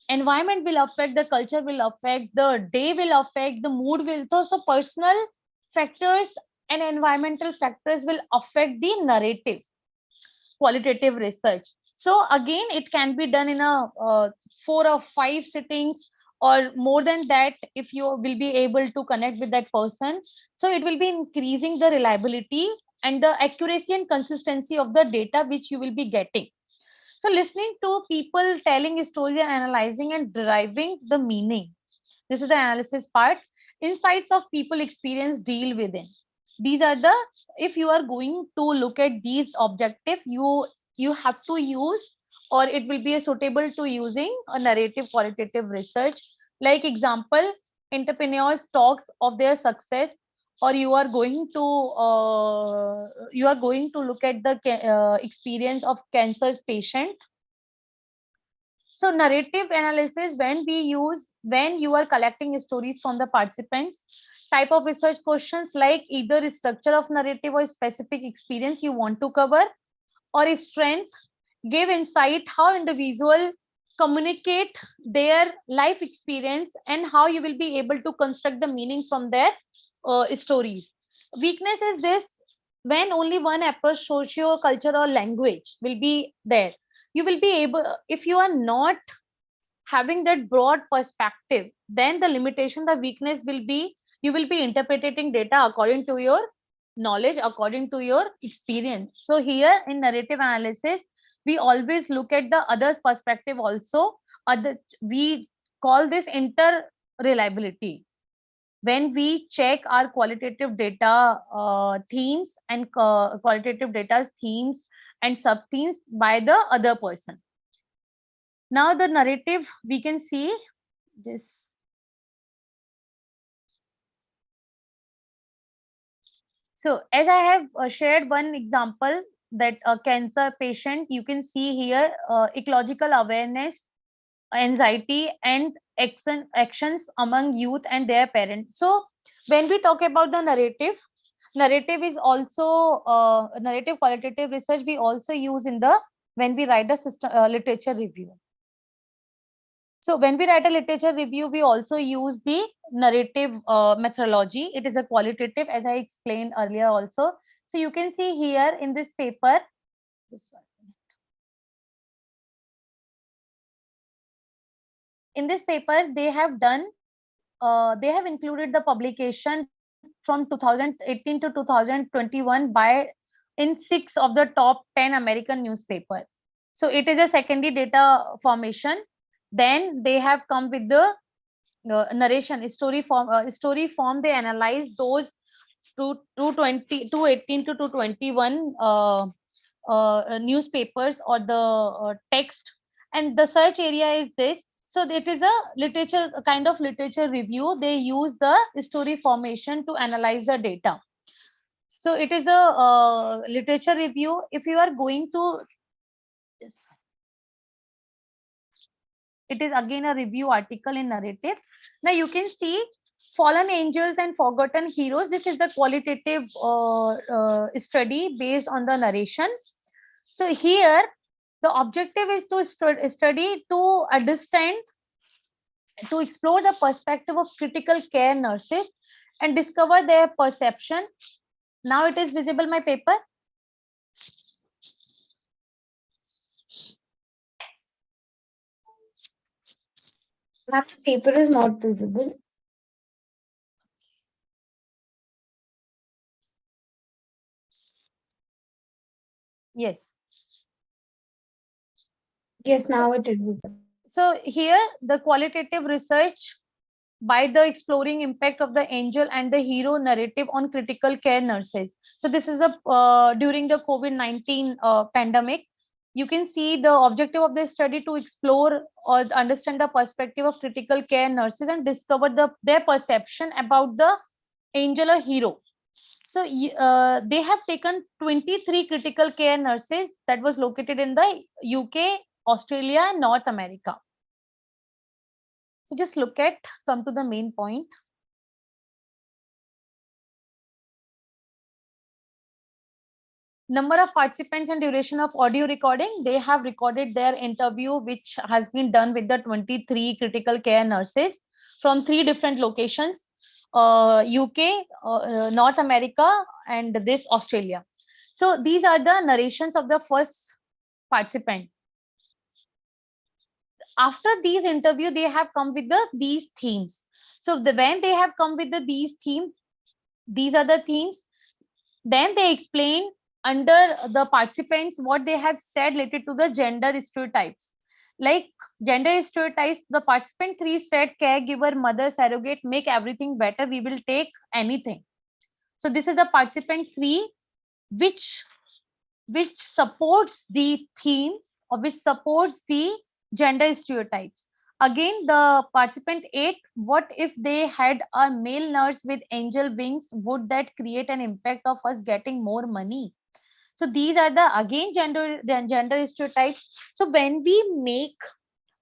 Environment will affect, the culture will affect, the day will affect, the mood will, so personal factors and environmental factors will affect the narrative qualitative research. So again, it can be done in a 4 or 5 sittings, or more than that if you will be able to connect with that person. So it will be increasing the reliability and the accuracy and consistency of the data which you will be getting. So listening to people telling stories and analyzing and deriving the meaning. This is the analysis part. Insights of people experience deal within. These are the, if you are going to look at these objective, you have to use, or it will be suitable to using a narrative qualitative research. Like example, entrepreneurs talks of their success, or you are going to look at the experience of cancer patient. So narrative analysis, when you are collecting stories from the participants, type of research questions like either structure of narrative or specific experience you want to cover, or strength, give insight how individual communicate their life experience and how you will be able to construct the meaning from their stories. Weakness is this, when only one approach, socio culture or language will be there, you will be able, if you are not having that broad perspective, then the limitation, the weakness will be, you will be interpreting data according to your knowledge, according to your experience. So here in narrative analysis, we always look at the other's perspective also. We call this inter-reliability. When we check our qualitative data themes and qualitative data themes and sub-themes by the other person. Now the narrative, we can see this. So as I have shared one example, that a cancer patient, you can see here ecological awareness, anxiety and actions among youth and their parents. So when we talk about the narrative is also narrative qualitative research we also use in the, when we write a system literature review. So when we write a literature review, we also use the narrative methodology. It is a qualitative, as I explained earlier also. So you can see here in this paper, in this paper, they have done, they have included the publication from 2018 to 2021 by in 6 of the top 10 American newspaper. So it is a secondary data formation. Then they have come with the narration story form. They analyze those 218 to 221 newspapers or the text, and the search area is this. So it is a literature, a kind of literature review. They use the story formation to analyze the data. So it is a literature review. If you are going to, it is again a review article in narrative. Now you can see fallen angels and forgotten heroes. This is the qualitative study based on the narration. So here the objective is to study, to understand, to explore the perspective of critical care nurses and discover their perception. Now it is visible, my paper. Ma'am, the paper is not visible. Yes. Yes, now it is visible. So here the qualitative research by the exploring impact of the angel and the hero narrative on critical care nurses. So this is the during the COVID-19 pandemic. You can see the objective of this study to explore or understand the perspective of critical care nurses and discover their perception about the angel or hero. So they have taken 23 critical care nurses that was located in the UK, Australia, and North America. So just come to the main point. Number of participants and duration of audio recording. They have recorded their interview, which has been done with the 23 critical care nurses from 3 different locations, UK, North America, and this Australia. So these are the narrations of the first participant. After these interview, they have come with these themes. So when they have come with these themes, these are the themes. Then they explain under the participants what they have said related to the gender stereotypes. Like gender stereotypes, the participant 3 said caregiver, mother, surrogate, make everything better. We will take anything. So this is the participant 3, which supports the theme or which supports the gender stereotypes. Again, the participant 8, what if they had a male nurse with angel wings? Would that create an impact of us getting more money? So these are the again gender stereotypes. So when we make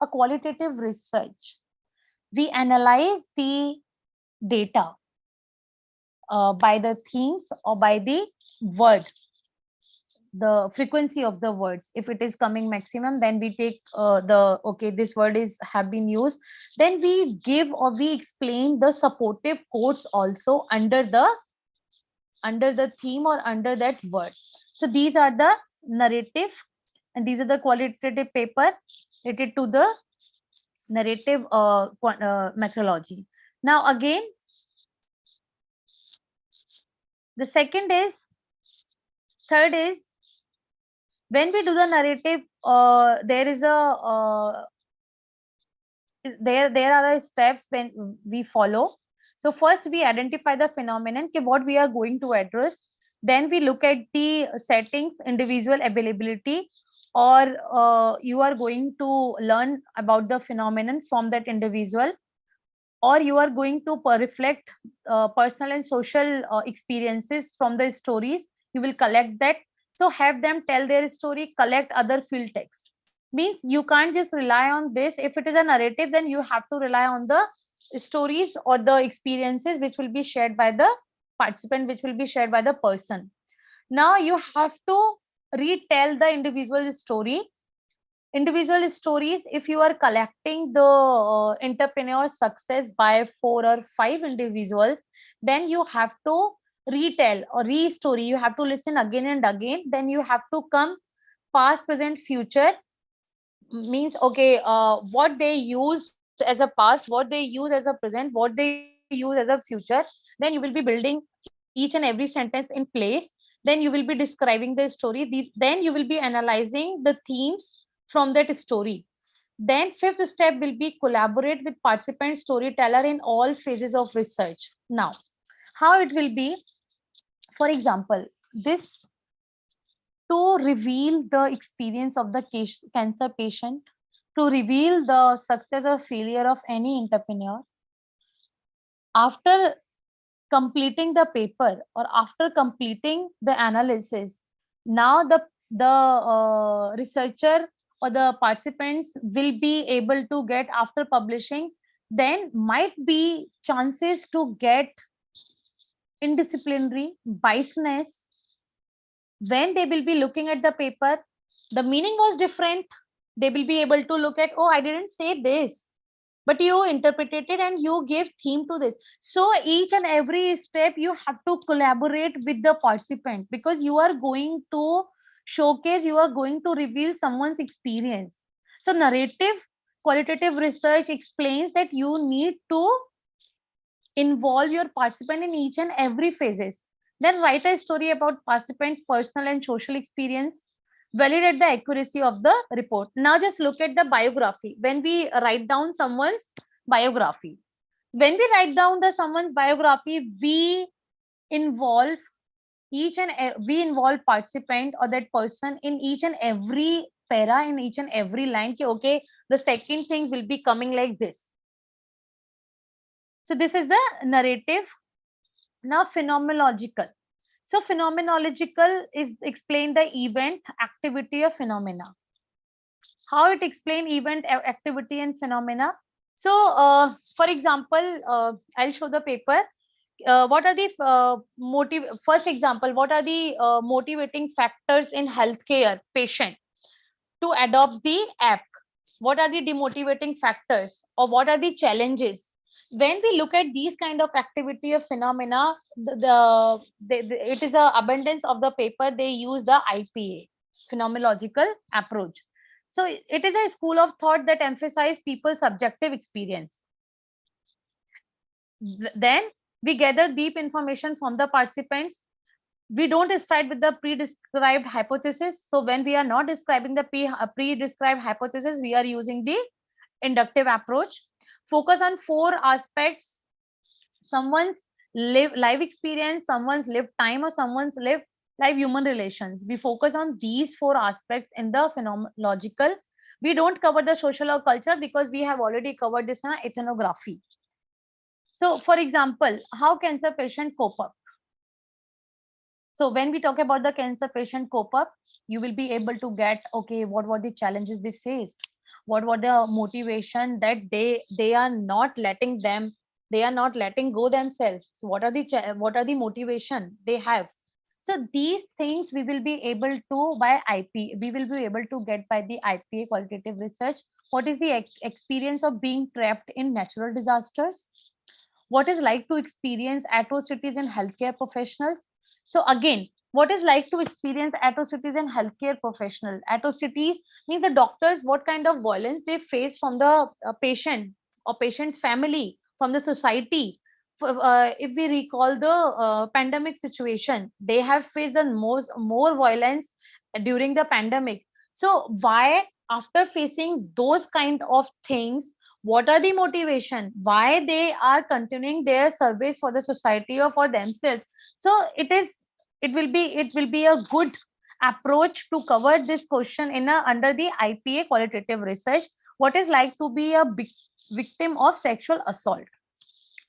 a qualitative research, we analyze the data by the themes or by the word, the frequency of the words. If it is coming maximum, then we take this word have been used. Then we give or we explain the supportive quotes also under the theme or under that word. So these are the narrative, and these are the qualitative paper related to the narrative methodology. Now again, the third is when we do the narrative, there is a there are steps when we follow. So first we identify the phenomenon, what we are going to address. Then we look at the settings, individual availability, or you are going to learn about the phenomenon from that individual, or you are going to reflect personal and social experiences from the stories. You will collect that. So have them tell their story, collect other field text. Means you can't just rely on this. If it is a narrative, then you have to rely on the stories or the experiences which will be shared by the participant, which will be shared by the person. Now you have to retell the individual story. Individual stories, if you are collecting the entrepreneur success by 4 or 5 individuals, then you have to retell or re-story. You have to listen again and again. Then you have to come past, present, future. Means what they used as a past, what they use as a present, what they use as a future. Then you will be building each and every sentence in place. Then you will be describing the story. Then you will be analyzing the themes from that story. Then fifth step will be collaborate with participant storyteller in all phases of research. Now how it will be, for example, this to reveal the experience of the cancer patient, to reveal the success or failure of any entrepreneur. After completing the paper or after completing the analysis, now the researcher or the participants will be able to get, after publishing, then might be chances to get indisciplinary, biasness. When they will be looking at the paper, the meaning was different. They will be able to look at, oh, I didn't say this, but you interpreted it and you gave theme to this. So each and every step you have to collaborate with the participant, because you are going to showcase, you are going to reveal someone's experience. So narrative qualitative research explains that you need to involve your participant in each and every phases. Then write a story about participants' personal and social experience. Validate the accuracy of the report. Now just look at the biography. When we write down someone's biography, someone's biography, we involve we involve participant or that person in each and every para, in each and every line. Okay, the second thing will be coming like this. So this is the narrative. Now phenomenological. So phenomenological is explain the event, activity, or phenomena. How it explain event, activity, and phenomena. So for example, I'll show the paper. What are the first example, what are the motivating factors in healthcare patient to adopt the app? What are the demotivating factors, or what are the challenges? When we look at these kind of activity or phenomena, it is a abundance of the paper. They use the IPA, phenomenological approach. So it is a school of thought that emphasizes people's subjective experience. Then we gather deep information from the participants. We don't start with the pre-described hypothesis. So when we are not describing the pre-described hypothesis, we are using the inductive approach. Focus on 4 aspects: someone's life experience, someone's lived time, or someone's live human relations. We focus on these 4 aspects in the phenomenological. We don't cover the social or culture because we have already covered this in ethnography. So for example, how cancer patient cope up? So when we talk about the cancer patient cope up, you will be able to get, okay, what were the challenges they faced? What were the motivation that they are not letting go themselves? So what are the motivation they have? So these things we will be able to get by the IPA qualitative research. What is the experience of being trapped in natural disasters? What is like to experience atrocities in healthcare professionals? So again, what is like to experience atrocities in healthcare professional? Atrocities means the doctors, what kind of violence they face from the patient or patient's family, from the society. If we recall the pandemic situation, they have faced the more violence during the pandemic. So why, after facing those kind of things, what are the motivation? Why they are continuing their service for the society or for themselves? So it will be a good approach to cover this question in under the IPA qualitative research. What is like to be a victim of sexual assault?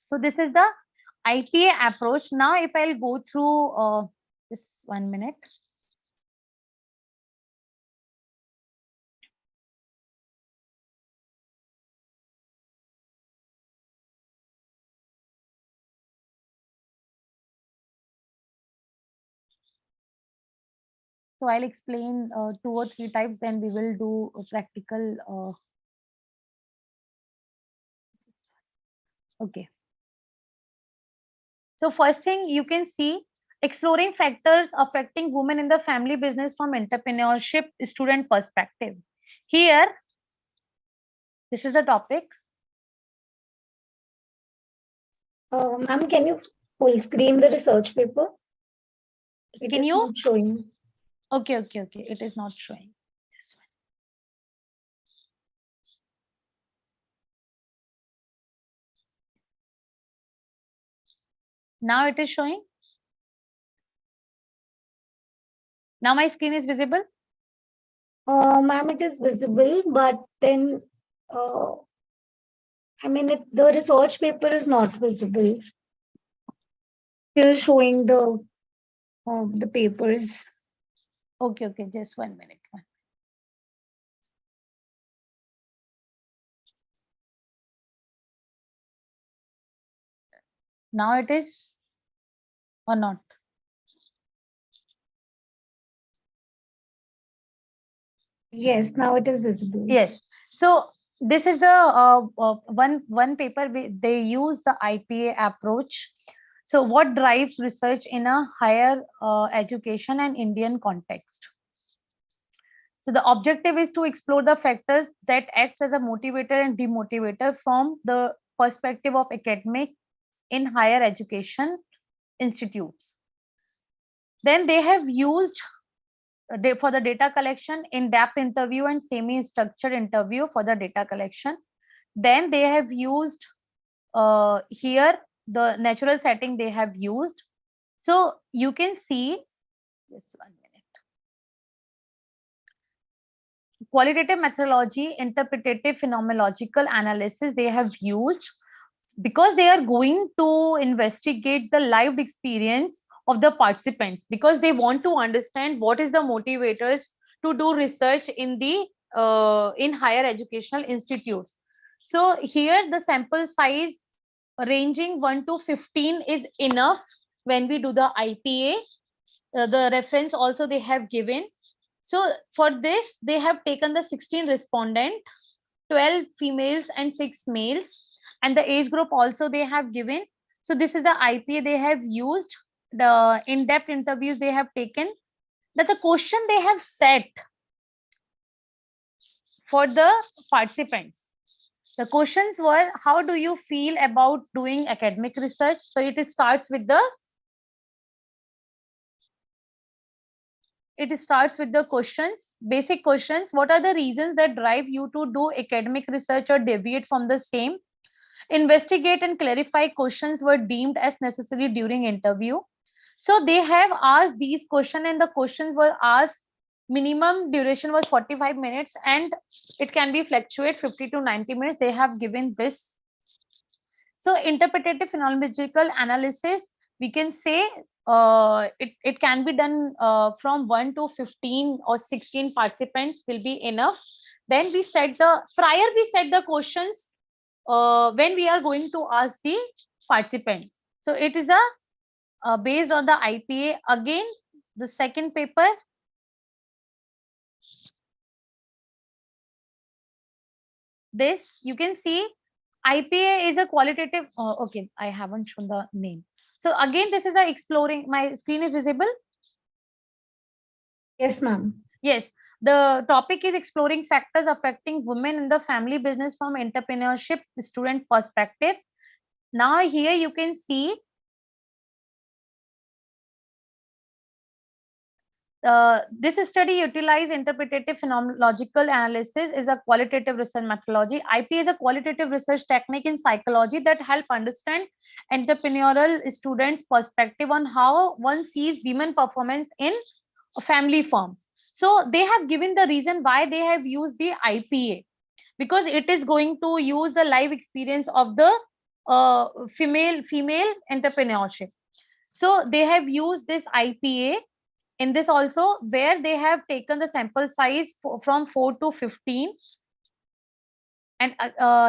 So this is the IPA approach. Now if I'll go through just 1 minute. So I'll explain 2 or 3 types, then we will do a practical. Okay. So first thing you can see, exploring factors affecting women in the family business from entrepreneurship student perspective. Here, this is the topic. Ma'am, can you full screen the research paper? It is not showing. Okay. It is not showing. Now it is showing. Now my screen is visible. Ma'am, it is visible, but then I mean, the research paper is not visible. Still showing the papers. Okay, just 1 minute. Now it is or not? Yes, now it is visible. Yes. So this is the one paper they use the IPA approach. So what drives research in a higher education and Indian context? So the objective is to explore the factors that acts as a motivator and demotivator from the perspective of academic in higher education institutes. Then they have used for the data collection in-depth interview and semi-structured interview for the data collection. Then they have used here the natural setting they have used. So you can see, just 1 minute. Qualitative methodology, interpretative phenomenological analysis they have used because they are going to investigate the lived experience of the participants, because they want to understand what is the motivators to do research in the in higher educational institutes. So here the sample size ranging 1 to 15 is enough when we do the IPA. The reference also they have given. So for this, they have taken the 16 respondent, 12 females and 6 males, and the age group also they have given. So this is the IPA they have used, the in-depth interviews they have taken, that the question they have set for the participants. The questions were, how do you feel about doing academic research? So it starts with the questions, basic questions. What are the reasons that drive you to do academic research or deviate from the same? Investigate and clarify questions were deemed as necessary during interview. So they have asked these questions, and the questions were asked, minimum duration was 45 minutes and it can be fluctuate 50 to 90 minutes. They have given this. So interpretative phenomenological analysis, we can say it can be done from 1 to 15 or 16 participants will be enough. Then we set the questions when we are going to ask the participant. So it is a based on the IPA. Again, the second paper, this you can see IPA is a qualitative. Okay, I haven't shown the name. So again, this is a exploring. My screen is visible. Yes, ma'am. Yes, the topic is exploring factors affecting women in the family business from entrepreneurship student perspective. Now here you can see this study utilized interpretative phenomenological analysis is a qualitative research methodology. IP is a qualitative research technique in psychology that help understand entrepreneurial students' perspective on how one sees women performance in family firms. So they have given the reason why they have used the IPA, because it is going to use the live experience of the female entrepreneurship. So they have used this IPA in this also, where they have taken the sample size from 4 to 15, and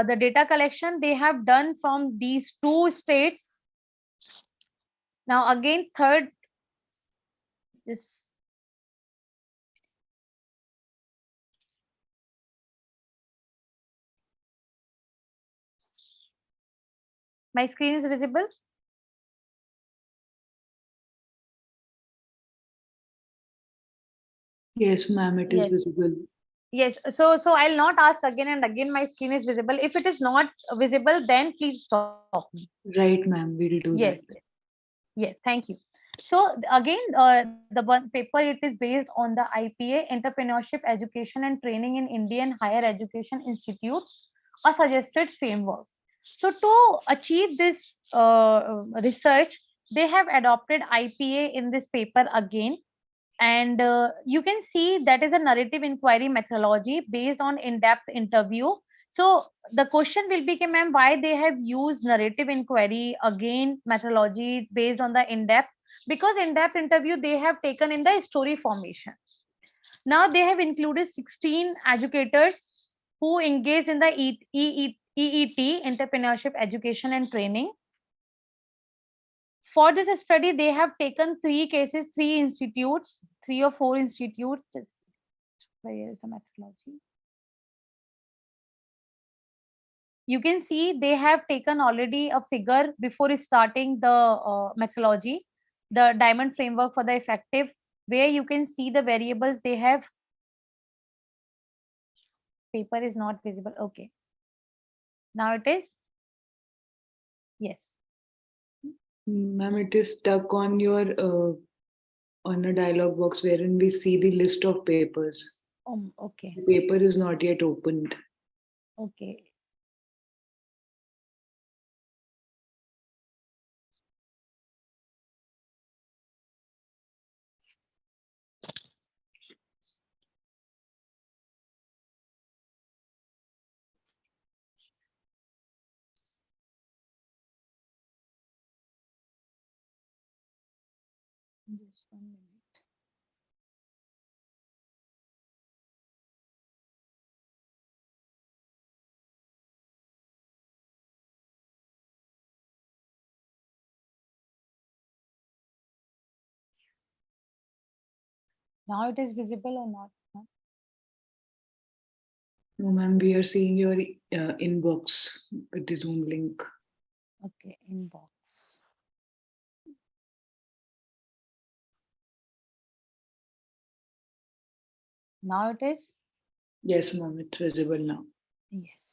the data collection they have done from these 2 states. Now again, third, this my screen is visible. Yes, ma'am, it is Yes. visible. Yes, so I'll not ask again and again. My screen is visible. If it is not visible, then please stop me. Right, ma'am, we'll do Yes, that. yes, thank you. So again, the one paper, it is based on the IPA, Entrepreneurship Education and Training in Indian Higher Education Institutes, a suggested framework. So to achieve this research, they have adopted IPA in this paper again. And you can see that is a narrative inquiry methodology based on in-depth interview. So the question will be, ma'am, why they have used narrative inquiry again methodology based on the in-depth? Because in-depth interview they have taken in the story formation. Now they have included 16 educators who engaged in the EET, Entrepreneurship Education and Training. For this study, they have taken 3 cases, 3 institutes, 3 or 4 institutes. Where is the methodology? You can see they have taken already a figure before starting the methodology, the diamond framework for the effective, where you can see the variables they have paper is not visible. Okay. Now it is? Yes. Ma'am, it is stuck on your on a dialog box wherein we see the list of papers. Okay. The paper is not yet opened. Okay. Just 1 minute. Now it is visible or not? No, ma'am, we are seeing your inbox with the Zoom link. Okay, inbox. Now it is? Yes, ma'am, it's visible now. Yes.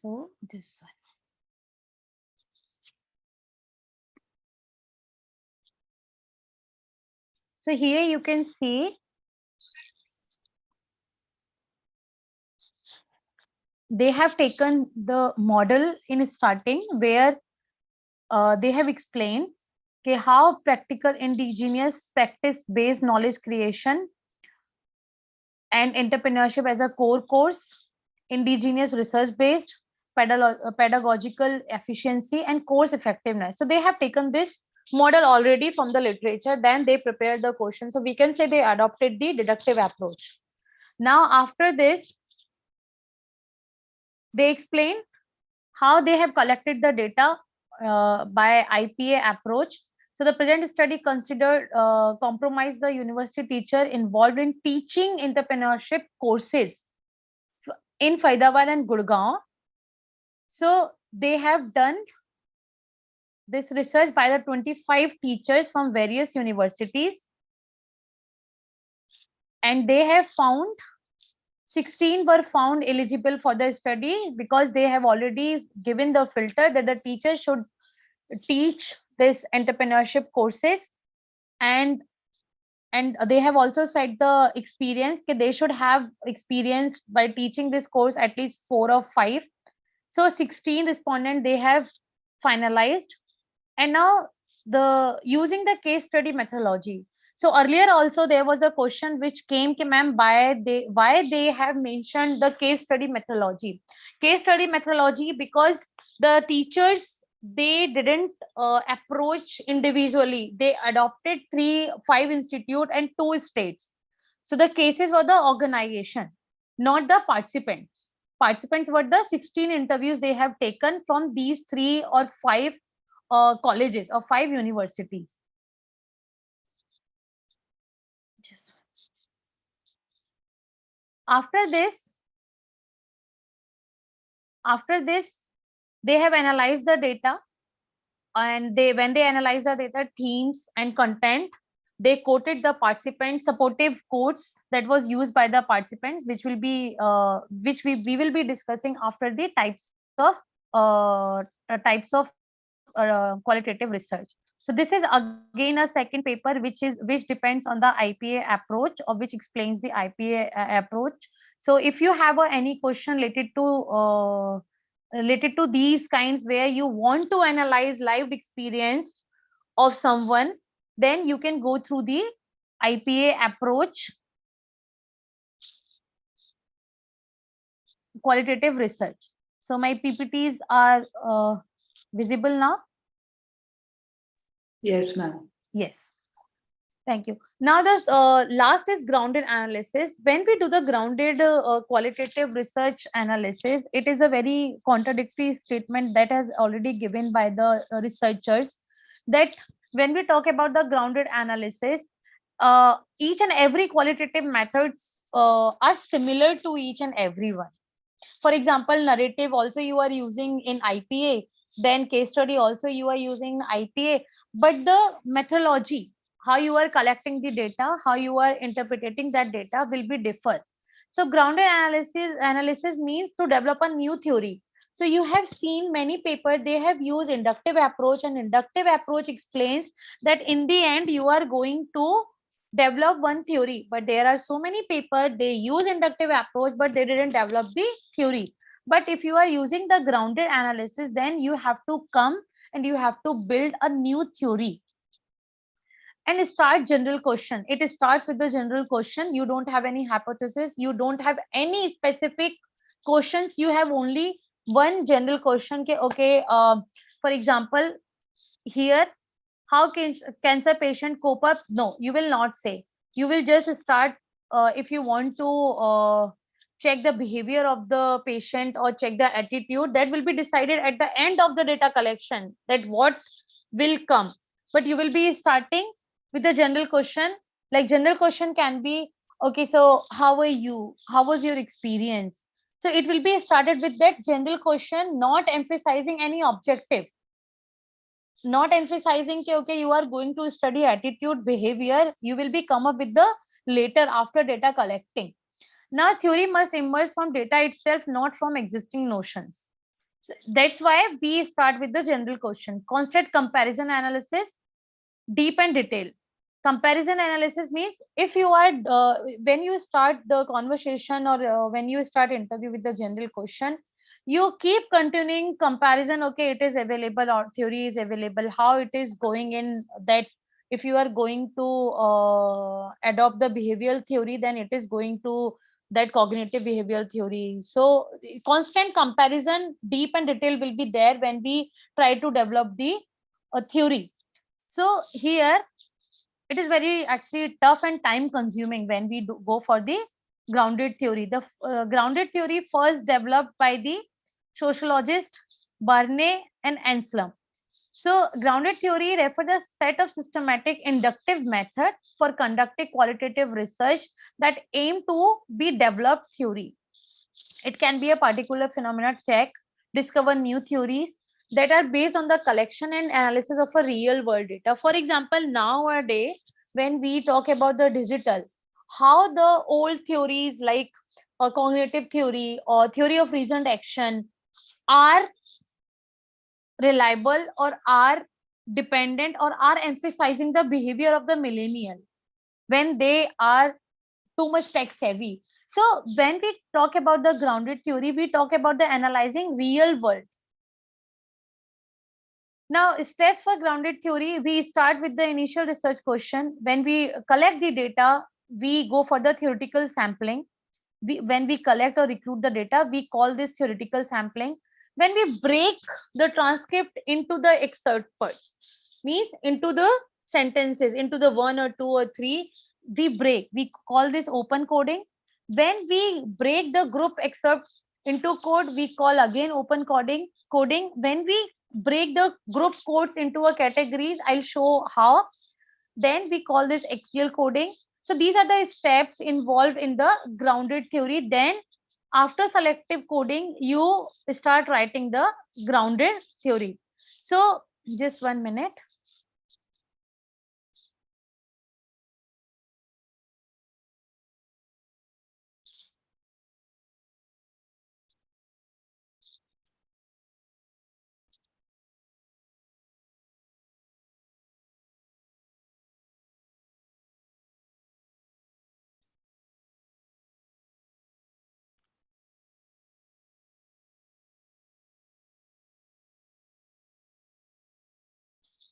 So this one. So here you can see they have taken the model in starting where they have explained how practical indigenous practice-based knowledge creation and entrepreneurship as a core course, indigenous research-based, pedagogical efficiency and course effectiveness. So they have taken this model already from the literature, then they prepared the question. So we can say they adopted the deductive approach. Now after this, they explain how they have collected the data by IPA approach. So the present study considered compromise the university teacher involved in teaching entrepreneurship courses in Faridabad and Gurgaon. So they have done this research by the 25 teachers from various universities, and they have found 16 were found eligible for the study because they have already given the filter that the teacher should teach this entrepreneurship courses, and they have also said the experience that they should have experience by teaching this course at least 4 or 5. So 16 respondents they have finalized, and now the using the case study methodology. So earlier also there was a question which came, ma'am, why they have mentioned the case study methodology. Case study methodology because the teachers they didn't approach individually. They adopted 5 institute and 2 states. So the cases were the organization, not the participants. Participants were the 16 interviews they have taken from these 3 or 5 colleges or 5 universities. After this, they have analyzed the data, and when they analyze the data themes and content, they quoted the participant supportive quotes that was used by the participants, which will be which we will be discussing after the types of qualitative research. So this is again a second paper which depends on the IPA approach, or which explains the IPA approach. So if you have any question related to these kinds where you want to analyze lived experience of someone, then you can go through the IPA approach qualitative research. So my PPTs are visible now. Yes, ma'am. Yes. Thank you. Now the last is grounded analysis. When we do the grounded qualitative research analysis, it is a very contradictory statement that has already given by the researchers, that when we talk about the grounded analysis, each and every qualitative methods are similar to each and every one. For example, narrative also you are using in IPA, then case study also you are using IPA, but the methodology how you are collecting the data, how you are interpreting that data will be differ. So grounded analysis means to develop a new theory. So you have seen many papers, they have used inductive approach, and inductive approach explains that in the end you are going to develop one theory, but there are so many papers they use inductive approach but they didn't develop the theory. But if you are using the grounded analysis, then you have to come and you have to build a new theory and start general question. It starts with the general question. You don't have any hypothesis, you don't have any specific questions, you have only one general question. Okay, for example, here, how can cancer patient cope up? No, you will not say. You will just start, if you want to check the behavior of the patient or check the attitude, that will be decided at the end of the data collection, that what will come. But you will be starting with the general question. Like general question can be, okay, so how are you? How was your experience? So it will be started with that general question, not emphasizing any objective, not emphasizing okay, you are going to study attitude, behavior. You will be come up with the later after data collecting. Now theory must emerge from data itself, not from existing notions. So that's why we start with the general question. Constant comparison analysis, deep and detailed. Comparison analysis means if you are when you start the conversation or when you start interview with the general question, you keep continuing comparison. Okay, it is available or theory is available, how it is going in that. If you are going to adopt the behavioral theory, then it is going to that cognitive behavioral theory. So constant comparison, deep and detail will be there when we try to develop the theory. So here it is very actually tough and time consuming when we go for the grounded theory. The grounded theory first developed by the sociologist Barney and Anselm. So grounded theory refers to a set of systematic inductive method for conducting qualitative research that aim to be developed theory. It can be a particular phenomena check, discover new theories that are based on the collection and analysis of a real world data. For example, nowadays, when we talk about the digital, how the old theories like a cognitive theory or theory of reasoned action are reliable or are dependent or are emphasizing the behavior of the millennial when they are too much tech savvy. So when we talk about the grounded theory, we talk about the analyzing real world. Now, step for grounded theory, we start with the initial research question. When we collect the data, we go for the theoretical sampling. When we collect or recruit the data, we call this theoretical sampling. When we break the transcript into the excerpt parts, means into the sentences, into the 1 or 2 or 3, we call this open coding. When we break the group excerpts into code, we call again open coding. When we break the group codes into a categories, I'll show how. Then we call this axial coding. So these are the steps involved in the grounded theory. Then after selective coding, you start writing the grounded theory. So just 1 minute.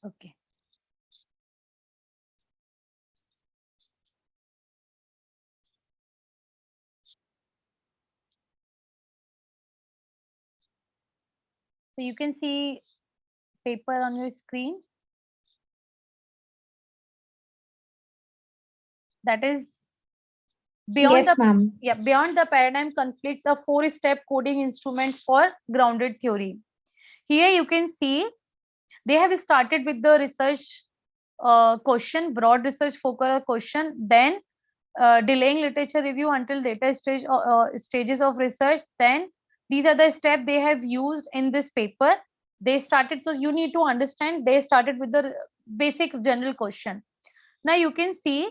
Okay. So you can see paper on your screen. That is beyond Yes, the ma'am. beyond the paradigm conflicts, a 4-step coding instrument for grounded theory. Here you can see they have started with the research question, broad research focus question, then delaying literature review until later stages of research. Then these are the steps they have used in this paper. They started, so you need to understand, they started with the basic general question. Now you can see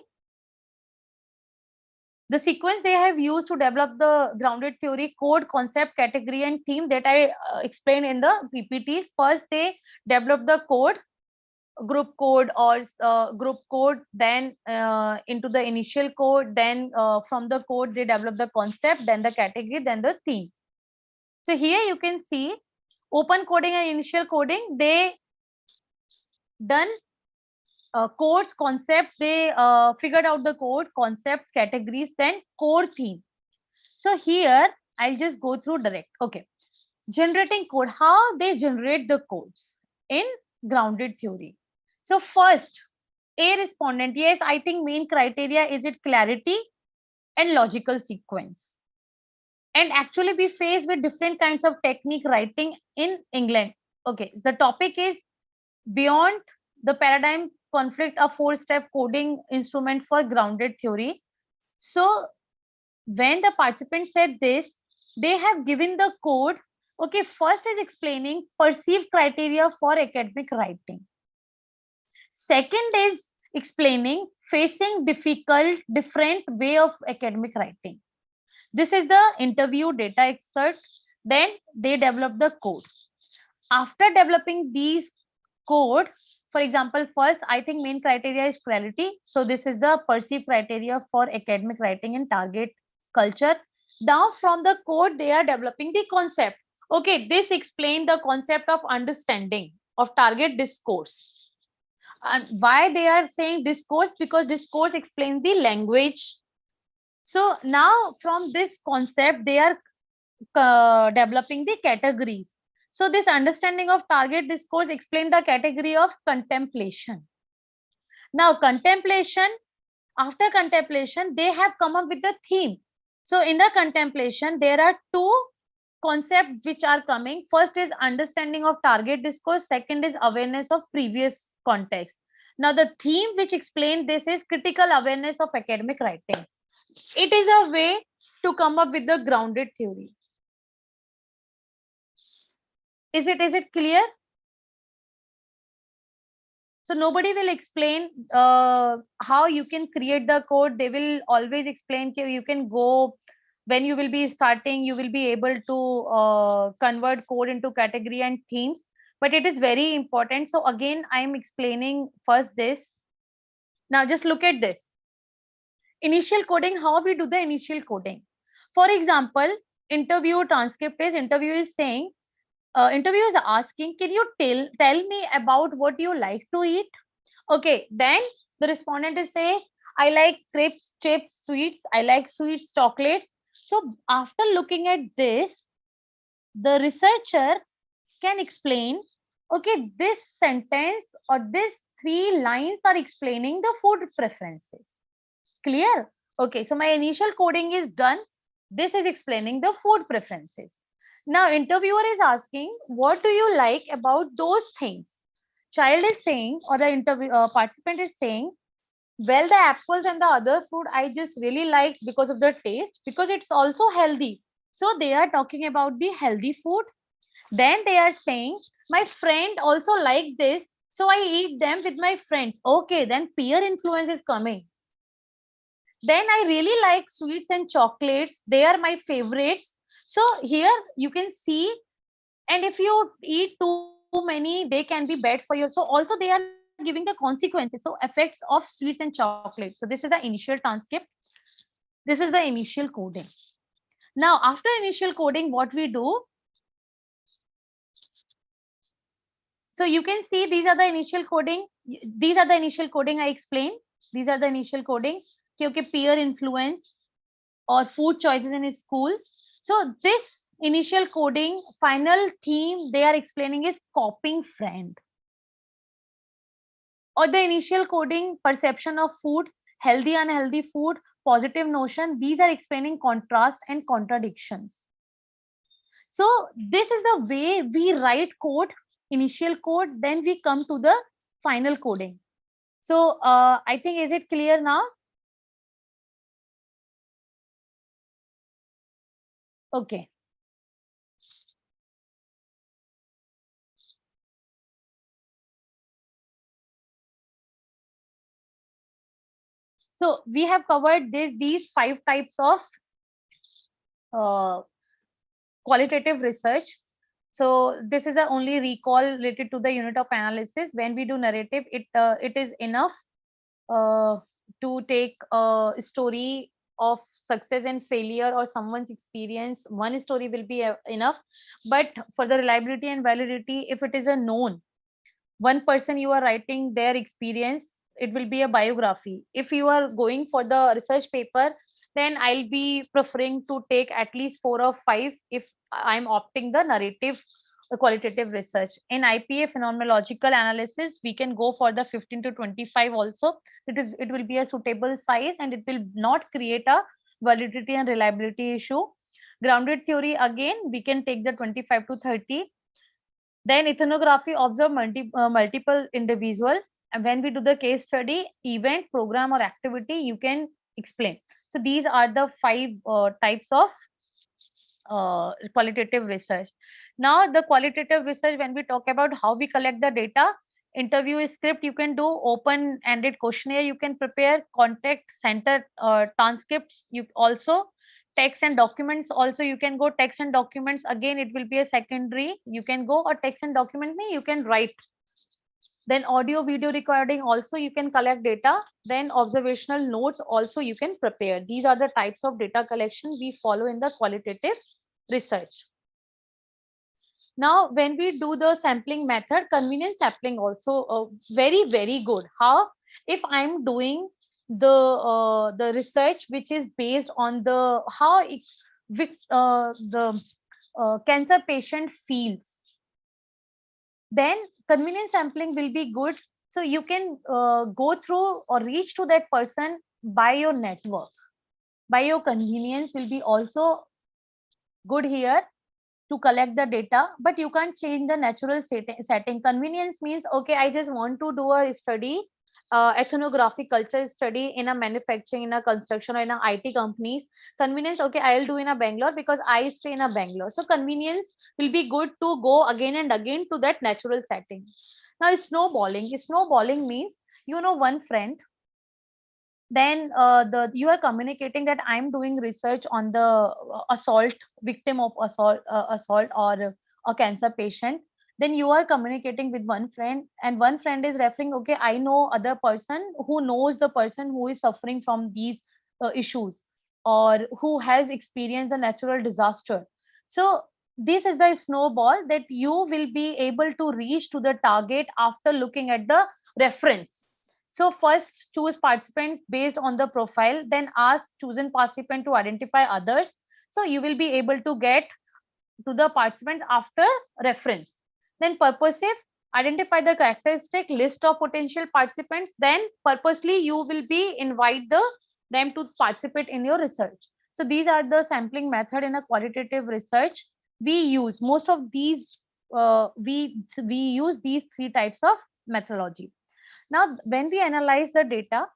the sequence they have used to develop the grounded theory, code, concept, category, and theme that I explained in the PPTs. First, they develop the code, group code or group code, then into the initial code, then from the code they develop the concept, then the category, then the theme. So here you can see open coding and initial coding, they done codes, concept, they figured out the code, concepts, categories, then core theme. So here I'll just go through direct. Okay, generating code, how they generate the codes in grounded theory. So first, A respondent, yes, I think main criteria is it clarity and logical sequence. And actually we face with different kinds of technique writing in England. Okay, the topic is beyond the paradigm conflict, a 4-step coding instrument for grounded theory. So when the participant said this, they have given the code. Okay, first is explaining perceived criteria for academic writing. Second is explaining facing difficult, different way of academic writing. This is the interview data excerpt. Then they develop the code. After developing these code, for example, first, I think main criteria is clarity. So this is the perceived criteria for academic writing in target culture. Now from the code, they are developing the concept. Okay, this explains the concept of understanding of target discourse. And why they are saying discourse? Because discourse explains the language. So now from this concept, they are developing the categories. So this understanding of target discourse explain the category of contemplation. Now contemplation, after contemplation, they have come up with the theme. So in the contemplation, there are two concepts which are coming. First is understanding of target discourse. Second is awareness of previous context. Now the theme which explains this is critical awareness of academic writing. It is a way to come up with the grounded theory. Is it clear? So nobody will explain how you can create the code. They will always explain you can go, when you will be starting, you will be able to convert code into category and themes. But it is very important. So again, I am explaining first this. Now just look at this. Initial coding, how we do the initial coding. For example, interview transcript is interview is saying, interview is asking, can you tell me about what you like to eat? Okay, then the respondent is saying, I like crepes, chips, sweets, I like sweets, chocolates. So after looking at this, the researcher can explain, okay, this sentence or this 3 lines are explaining the food preferences. Clear? Okay, so my initial coding is done. This is explaining the food preferences. Now interviewer is asking, what do you like about those things? Child is saying, or the interview participant is saying, well, the apples and the other fruit I just really like because of the taste, because it's also healthy. So they are talking about the healthy food. Then they are saying, my friend also like this, so I eat them with my friends. Okay, then peer influence is coming. Then I really like sweets and chocolates. They are my favorites. So here you can see, and if you eat too many, they can be bad for you. So also they are giving the consequences. So effects of sweets and chocolates. So this is the initial transcript. This is the initial coding. Now after initial coding, what we do? So you can see these are the initial coding. These are the initial coding I explained. These are the initial coding. Okay, peer influence or food choices in his school. So this initial coding, final theme they are explaining is copying friend. Or the initial coding, perception of food, healthy, unhealthy food, positive notion. These are explaining contrast and contradictions. So this is the way we write code, initial code, then we come to the final coding. So I think, is it clear now? Okay. So we have covered these 5 types of qualitative research. So this is the only recall related to the unit of analysis. When we do narrative, it is enough to take a story of success and failure or someone's experience. One story will be enough. But for the reliability and validity, if it is a known one person you are writing their experience, it will be a biography. If you are going for the research paper, then I'll be preferring to take at least 4 or 5 if I'm opting the narrative qualitative research. In IPA phenomenological analysis, we can go for the 15 to 25 also. It will be a suitable size and it will not create a validity and reliability issue. Grounded theory, again, we can take the 25 to 30. Then ethnography, observe multiple individual. And when we do the case study, event, program, or activity, you can explain. So these are the 5 types of qualitative research. Now, the qualitative research, when we talk about how we collect the data, interview script you can do, open-ended questionnaire you can prepare, contact center transcripts, you also text and documents also you can go. Text and documents, again, it will be a secondary, you can go, or text and document me you can write. Then audio video recording also you can collect data. Then observational notes also you can prepare. These are the types of data collection we follow in the qualitative research. Now, when we do the sampling method, convenience sampling also very, very good. How? If I'm doing the research which is based on the how the cancer patient feels, then convenience sampling will be good. So you can go through or reach to that person by your network, by your convenience will be also good here to collect the data, but you can't change the natural setting. Convenience means, okay, I just want to do a study, ethnographic culture study in a manufacturing, in a construction, or in a IT companies. Convenience, okay, I'll do in a Bangalore because I stay in a Bangalore. So convenience will be good to go again and again to that natural setting. Now, snowballing. Snowballing means, one friend, then you are communicating that I'm doing research on the assault victim of assault or a cancer patient. Then you are communicating with one friend, and one friend is referring, okay, I know other person who knows the person who is suffering from these issues, or who has experienced a natural disaster. So this is the snowball that you will be able to reach to the target after looking at the reference. So first choose participants based on the profile, then ask chosen participant to identify others. So you will be able to get to the participants after reference. Then purposive, identify the characteristic list of potential participants. Then purposely you will be invite them to participate in your research. So these are the sampling method in a qualitative research. We use most of these, we use these 3 types of methodology. Now, when we analyze the data,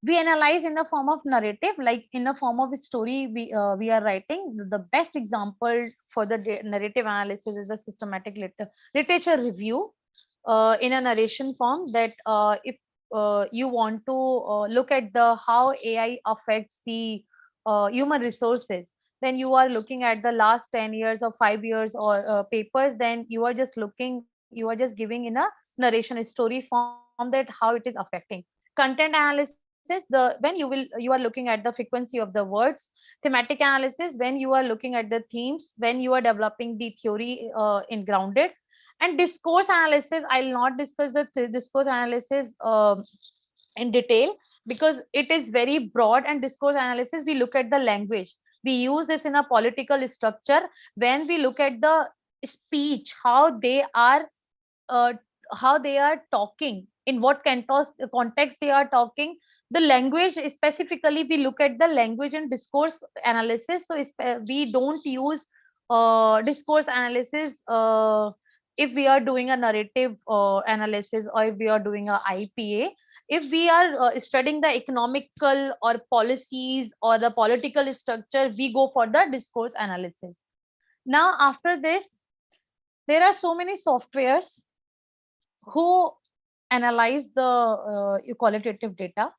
we analyze in the form of narrative, like in the form of a story we are writing. The best example for the narrative analysis is the systematic literature review in a narration form. That if you want to look at the how AI affects the human resources, then you are looking at the last 10 years or 5 years or papers. Then you are just giving in a narration story form that how it is affecting. Content analysis, when you are looking at the frequency of the words. Thematic analysis, when you are looking at the themes, when you are developing the theory in grounded. And discourse analysis, I'll not discuss the discourse analysis in detail because it is very broad. And discourse analysis, we look at the language, we use this in a political structure. When we look at the speech, how they are talking, in what context they are talking, the language specifically, we look at the language and discourse analysis. So we don't use discourse analysis if we are doing a narrative analysis, or if we are doing a IPA. If we are studying the economical or policies or the political structure, we go for the discourse analysis. Now, after this, there are so many softwares who analyze the qualitative data.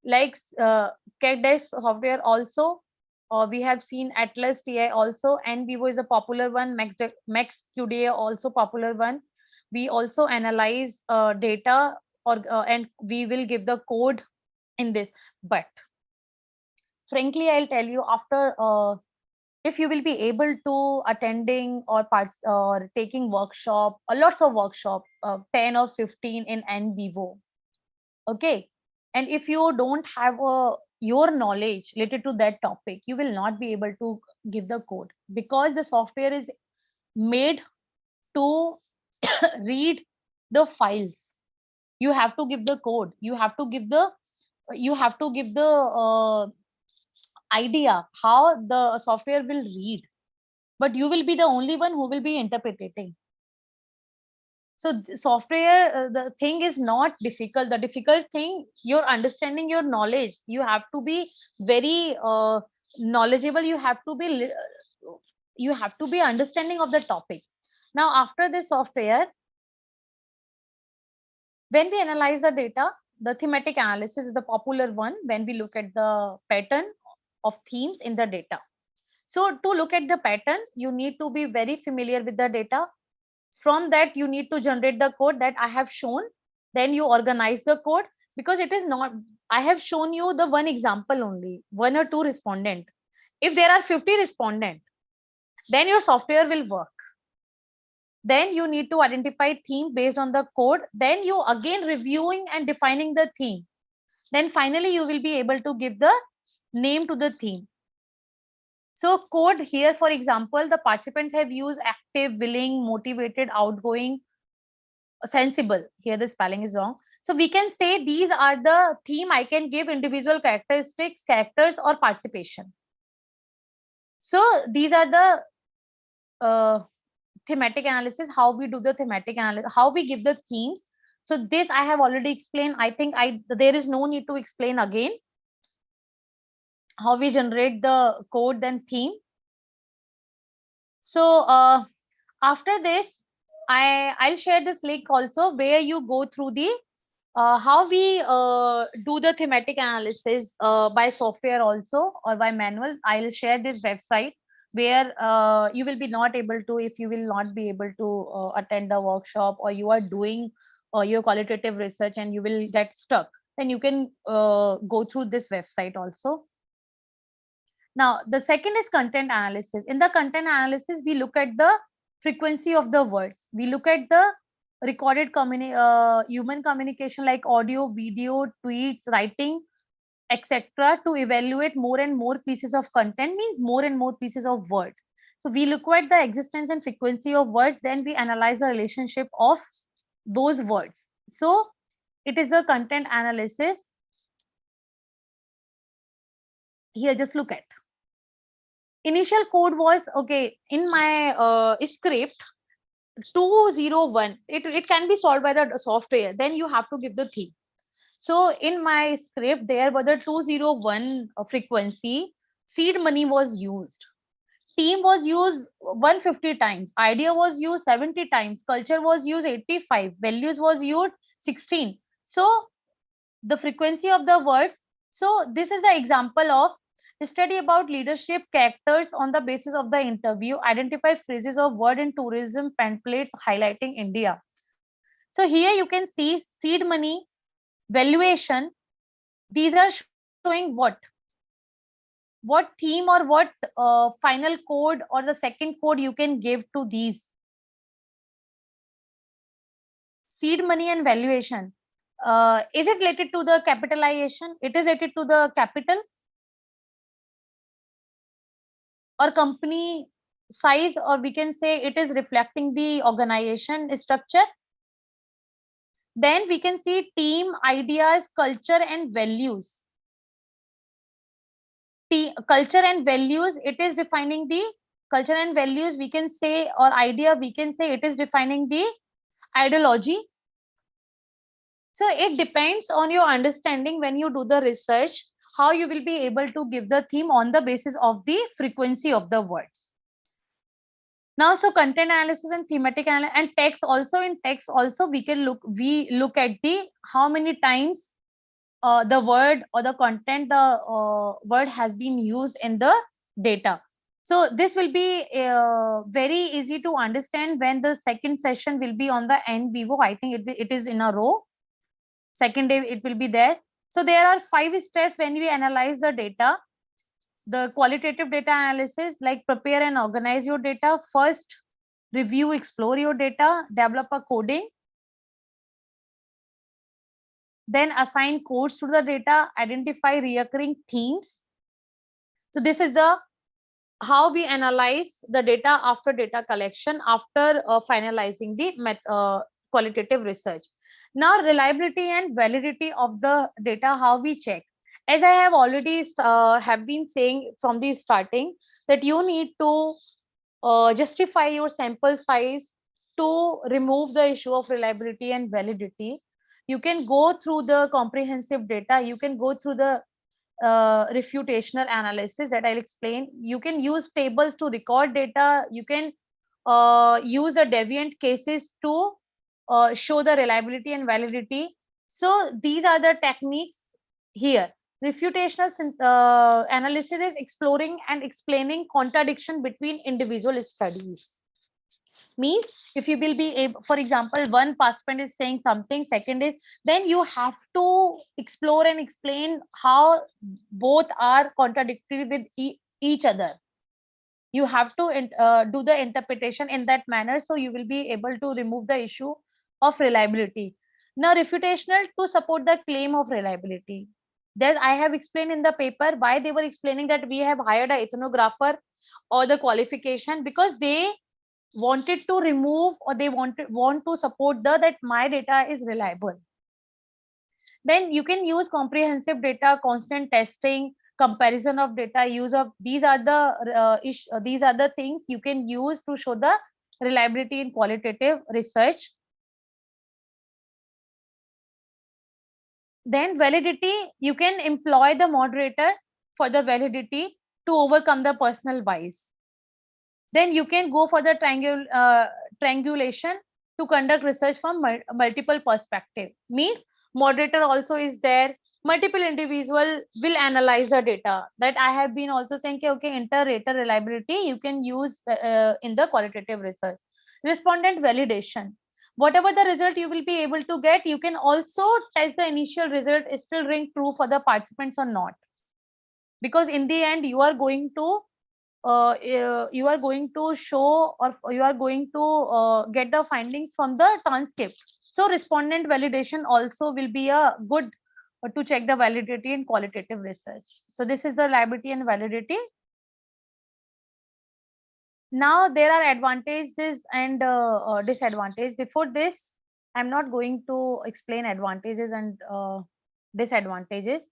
like CAD software also. We have seen Atlas TI also, and Vivo is a popular one. Max QDA also popular one. We also analyze data, or and we will give the code in this. But frankly, I'll tell you, after if you will be able to attending or parts or taking workshop, lots of workshop, 10 or 15 in NVivo, okay, and if you don't have your knowledge related to that topic, you will not be able to give the code, because the software is made to read the files. You have to give the code, you have to give the idea how the software will read, but you will be the only one who will be interpreting. So software, the thing is not difficult. The difficult thing, you're understanding your knowledge. You have to be very knowledgeable. You have to be understanding of the topic. Now, after this software, when we analyze the data, the thematic analysis is the popular one when we look at the pattern of themes in the data. So to look at the pattern, you need to be very familiar with the data. From that, you need to generate the code that I have shown. Then you organize the code, because it is not, I have shown you the one example only, 1 or 2 respondent. If there are 50 respondent, then your software will work. Then you need to identify theme based on the code. Then you again reviewing and defining the theme. Then finally, you will be able to give the name to the theme. So code here, for example, the participants have used active, willing, motivated, outgoing, sensible. Here the spelling is wrong. So we can say these are the theme. I can give individual characteristics, characters, or participation. So these are the thematic analysis, how we do the thematic analysis, how we give the themes. So this I have already explained. I think there is no need to explain again how we generate the code and theme. So after this, I'll share this link also, where you go through the how we do the thematic analysis by software also, or by manual. I'll share this website where you will be not able to, if you will not be able to attend the workshop, or you are doing your qualitative research and you will get stuck, then you can go through this website also. Now, the second is content analysis. In the content analysis, we look at the frequency of the words. We look at the recorded human communication, like audio, video, tweets, writing, etc., to evaluate more and more pieces of content, means more and more pieces of words. So we look at the existence and frequency of words, then we analyze the relationship of those words. So it is a content analysis. Here, just look at. Initial code was, okay, in my script, 201. It can be solved by the software. Then you have to give the theme. So in my script, there was a 201 frequency. Seed money was used. Team was used 150 times. Idea was used 70 times. Culture was used 85. Values was used 16. So the frequency of the words. So this is the example of study about leadership characters on the basis of the interview. Identify phrases of word in tourism pamphlets highlighting India. So here you can see seed money, valuation. These are showing what theme or what final code or the second code you can give to these. Seed money and valuation. Is it related to the capitalization? It is related to the capital or company size, or we can say it is reflecting the organization structure. Then we can see team, ideas, culture, and values. Culture and values, it is defining the culture and values, we can say, or idea, we can say it is defining the ideology. So it depends on your understanding when you do the research, how you will be able to give the theme on the basis of the frequency of the words. Now, so content analysis and thematic analysis and text also. In text also, we look at the how many times the word or the content, the word has been used in the data. So this will be very easy to understand when the second session will be on the en vivo. I think it is in a row. Second day it will be there. So there are 5 steps when we analyze the data. The qualitative data analysis, like prepare and organize your data. First, review, explore your data, develop a coding. Then assign codes to the data, identify recurring themes. So this is the how we analyze the data after data collection, after finalizing the qualitative research. Now, reliability and validity of the data, how we check. As I have already have been saying from the starting, that you need to justify your sample size to remove the issue of reliability and validity. You can go through the comprehensive data. You can go through the refutational analysis that I'll explain. You can use tables to record data. You can use the deviant cases to show the reliability and validity. So these are the techniques here. Refutational analysis is exploring and explaining contradiction between individual studies. Means if you will be able, for example, one participant is saying something, second is, then you have to explore and explain how both are contradictory with each other. You have to do the interpretation in that manner, so you will be able to remove the issue of reliability. Now, refutational to support the claim of reliability. That I have explained in the paper why they were explaining that we have hired an ethnographer or the qualification, because they wanted to remove, or they want to support that my data is reliable. Then you can use comprehensive data, constant testing, comparison of data, use of these are the things you can use to show the reliability in qualitative research. Then validity, you can employ the moderator for the validity to overcome the personal bias. Then you can go for the triangulation to conduct research from multiple perspectives. Means moderator also is there. Multiple individual will analyze the data. That I have been also saying, okay, inter-rater reliability you can use in the qualitative research. Respondent validation. Whatever the result you will be able to get, you can also test the initial result is still ring true for the participants or not. Because in the end, you are going to show, or you are going to get the findings from the transcript. So respondent validation also will be a good to check the validity in qualitative research. So this is the reliability and validity. Now there are advantages and disadvantages. Before this, I'm not going to explain advantages and disadvantages,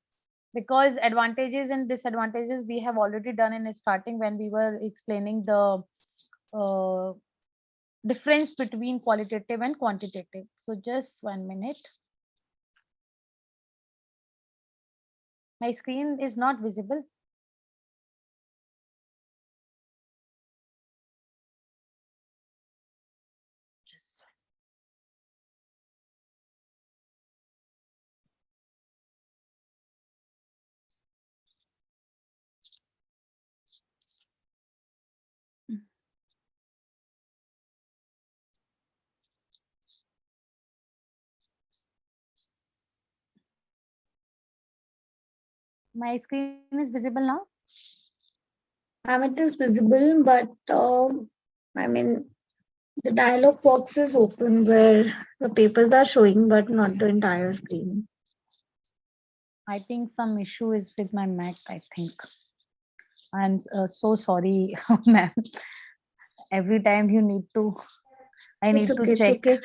because advantages and disadvantages we have already done in starting when we were explaining the difference between qualitative and quantitative. So just 1 minute. My screen is not visible. My screen is visible now? It is visible, but I mean, the dialog box is open where the papers are showing, but not the entire screen. I think some issue is with my Mac, I think. I'm so sorry, ma'am. Every time you need to, I need to check. It's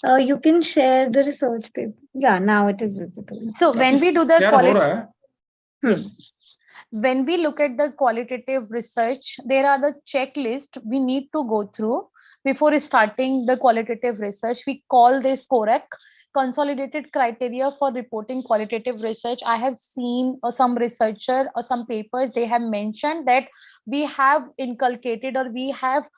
okay. You can share the research paper. Yeah, now it is visible. So when we do the Share हो रहा है? when we look at the qualitative research, there are the checklist we need to go through before starting the qualitative research. We call this CORAC, Consolidated Criteria for Reporting Qualitative Research. I have seen some researcher or some papers, they have mentioned that we have inculcated or we have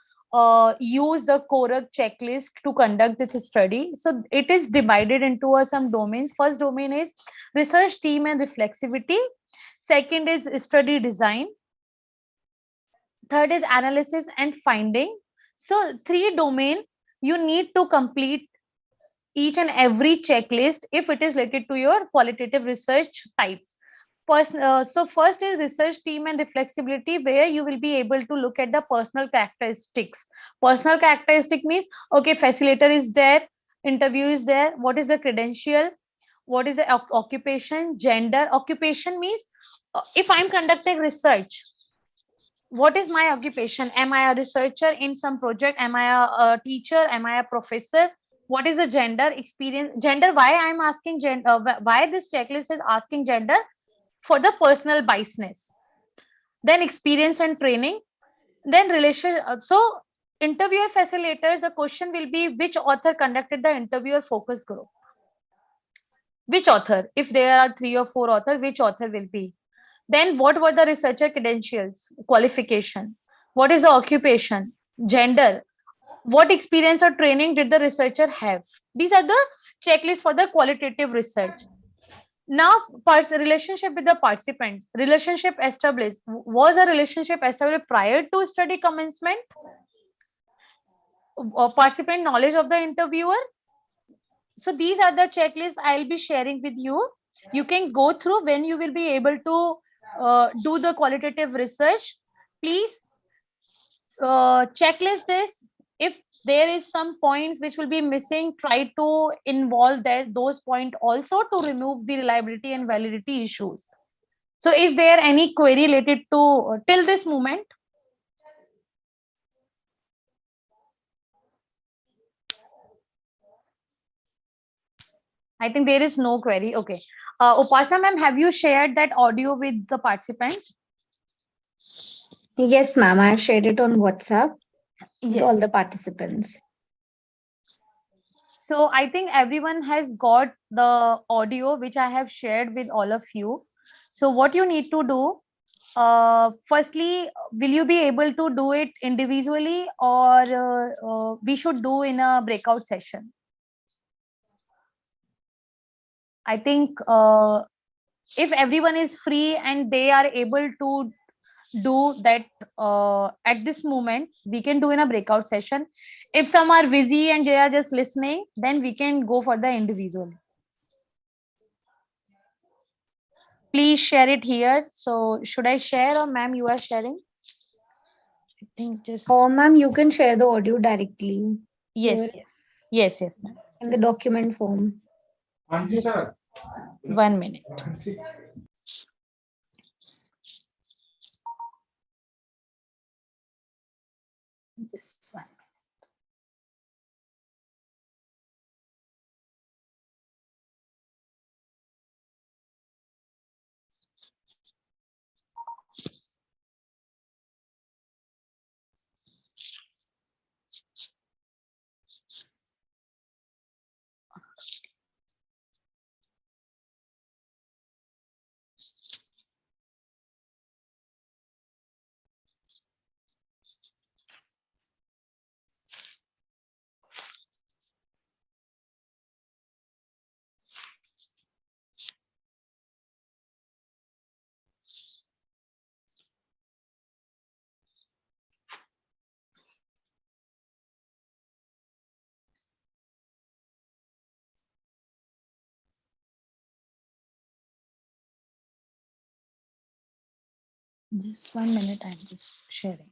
use the Korak checklist to conduct this study. So it is divided into some domains. First domain is research team and reflexivity. Second is study design. Third is analysis and finding. So 3 domain you need to complete each and every checklist if it is related to your qualitative research types. So first is research team and reflexibility, where you will be able to look at the personal characteristics. Personal characteristic means, okay, facilitator is there, interview is there, what is the credential, what is the occupation, gender. Occupation means if I'm conducting research, what is my occupation? Am I a researcher in some project? Am I a teacher? Am I a professor? What is the gender? Experience, gender. Why I'm asking gender? Why this checklist is asking gender? For the personal biasness. Then experience and training. Then relation. So interviewer facilitators, the question will be which author conducted the interviewer focus group? Which author? If there are 3 or 4 authors, which author will be? Then what were the researcher credentials, qualification? What is the occupation, gender? What experience or training did the researcher have? These are the checklists for the qualitative research. Now, relationship with the participants. Relationship established. Was a relationship established prior to study commencement? Participant knowledge of the interviewer. So these are the checklists I'll be sharing with you. You can go through when you will be able to do the qualitative research. Please checklist this. If there is some points which will be missing, try to involve those points also to remove the reliability and validity issues. So is there any query related to till this moment? I think there is no query. Okay. Upasana ma'am, have you shared that audio with the participants? Yes, ma'am. I shared it on WhatsApp with all Yes. the participants. So I think everyone has got the audio which I have shared with all of you. So what you need to do, firstly, will you be able to do it individually, or we should do in a breakout session? I think if everyone is free and they are able to do that at this moment, we can do in a breakout session. If some are busy and they are just listening, then we can go for the individual. Please share it here. So should I share, or ma'am, you are sharing? I think just Ma'am, you can share the audio directly. yes, here yes, ma'am. in the document form. Just 1 minute. Just 1 minute. Just 1 minute, I'm just sharing.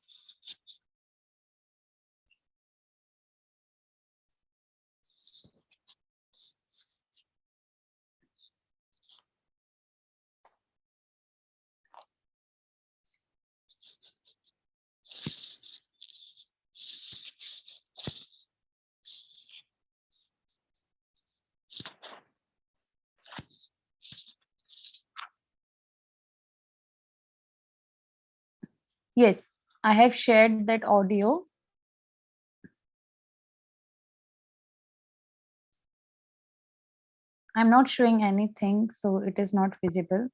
Yes, I have shared that audio. I'm not showing anything, so it is not visible.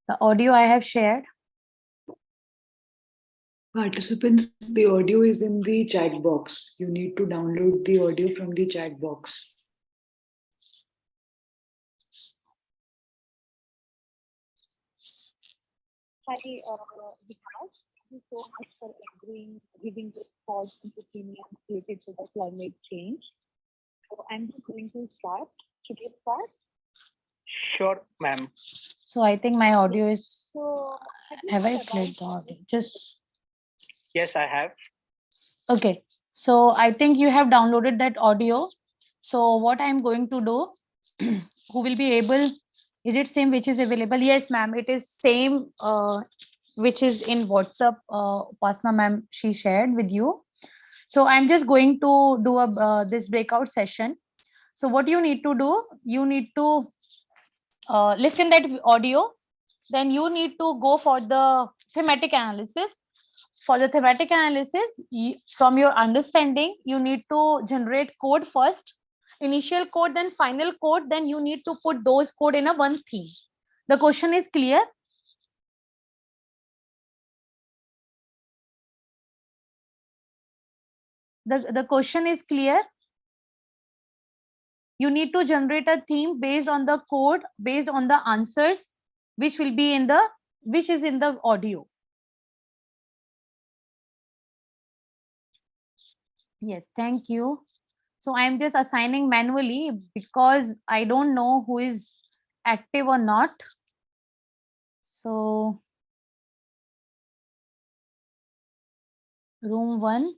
The audio I have shared. Participants, the audio is in the chat box. You need to download the audio from the chat box. Hi, Vikas. Thank you so much for giving this thoughts and opinions related to the climate change. So I'm just going to start. Should we start? Sure, ma'am. So I think my audio is. So Have I played the audio? Just Yes, I have. okay. So I think you have downloaded that audio. So what I'm going to do, who will be able? Is it same which is available? Yes, ma'am. It is same. Which is in WhatsApp. Pasna ma'am, she shared with you. So I'm just going to do a this breakout session. So what you need to do, you need to listen that audio. Then you need to go for the thematic analysis. For the thematic analysis, from your understanding, you need to generate code first, initial code, then final code. Then you need to put those code in a one theme. The question is clear. The question is clear. You need to generate a theme based on the code, based on the answers, which will be in the, which is in the audio. Yes, thank you. So I am just assigning manually because I don't know who is active or not. So room 1.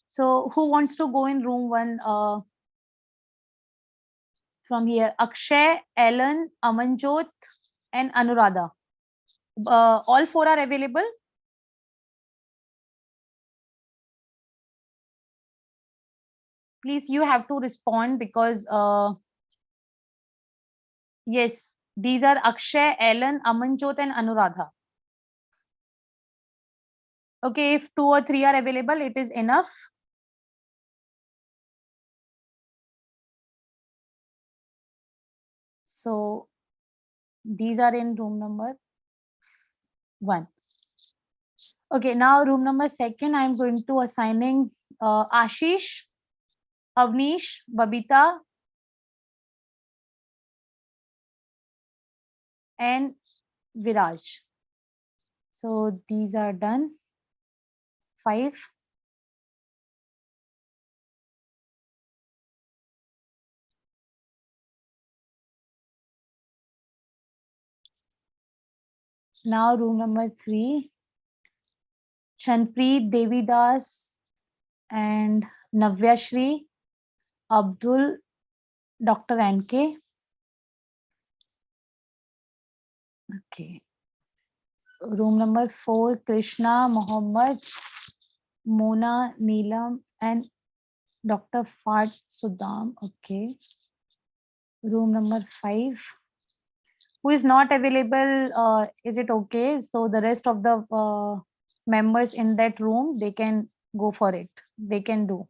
So who wants to go in room 1 from here? Akshay, Ellen, Amanjot, and Anuradha. All 4 are available. Please, you have to respond because yes, these are Akshay, Ellen, Amanjot, and Anuradha. Okay, if 2 or 3 are available, it is enough. So these are in room number 1. Okay, now room number 2, I am going to assigning Ashish, Avnish, Babita, and Viraj. So these are done. 5. Now room number 3, Chanpreet, Devidas, and Navyashri, Abdul, Dr. NK. Okay. Room number 4, Krishna, Mohammed, Mona, Neelam, and Dr. Fat Sudam. Okay. Room number 5. Who is not available? Is it okay? So the rest of the members in that room, they can go for it. They can do.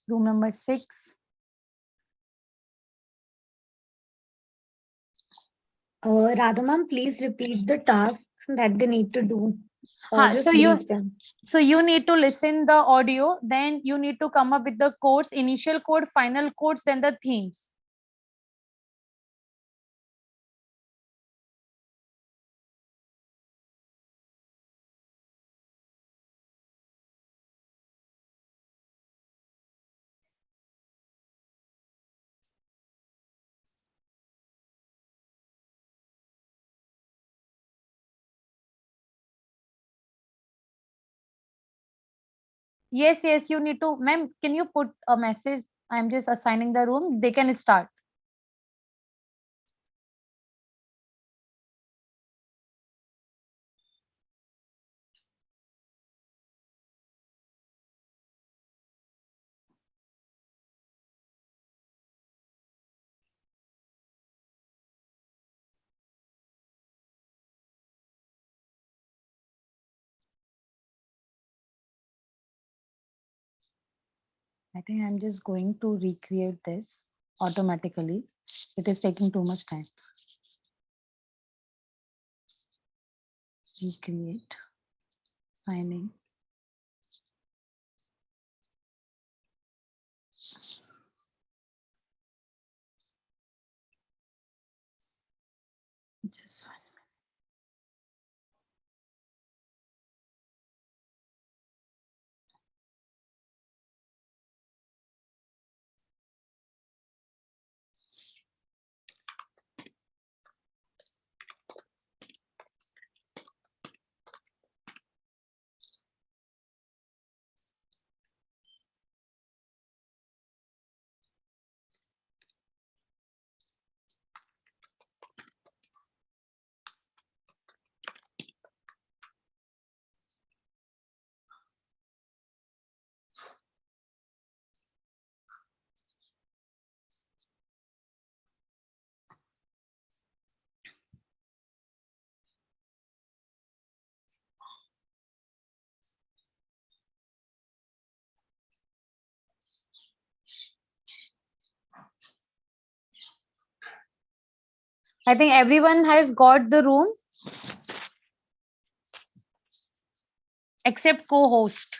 Room number 6. Radha ma'am, please repeat the tasks that they need to do. Or just So brief them. you need to listen the audio, then you need to come up with the codes, initial code, final codes, then the themes. Yes, you need to, ma'am, can you put a message? I'm just assigning the room. They can start. I think I'm just going to recreate this automatically. It is taking too much time. Recreate, signing. Just I think everyone has got the room except co-host.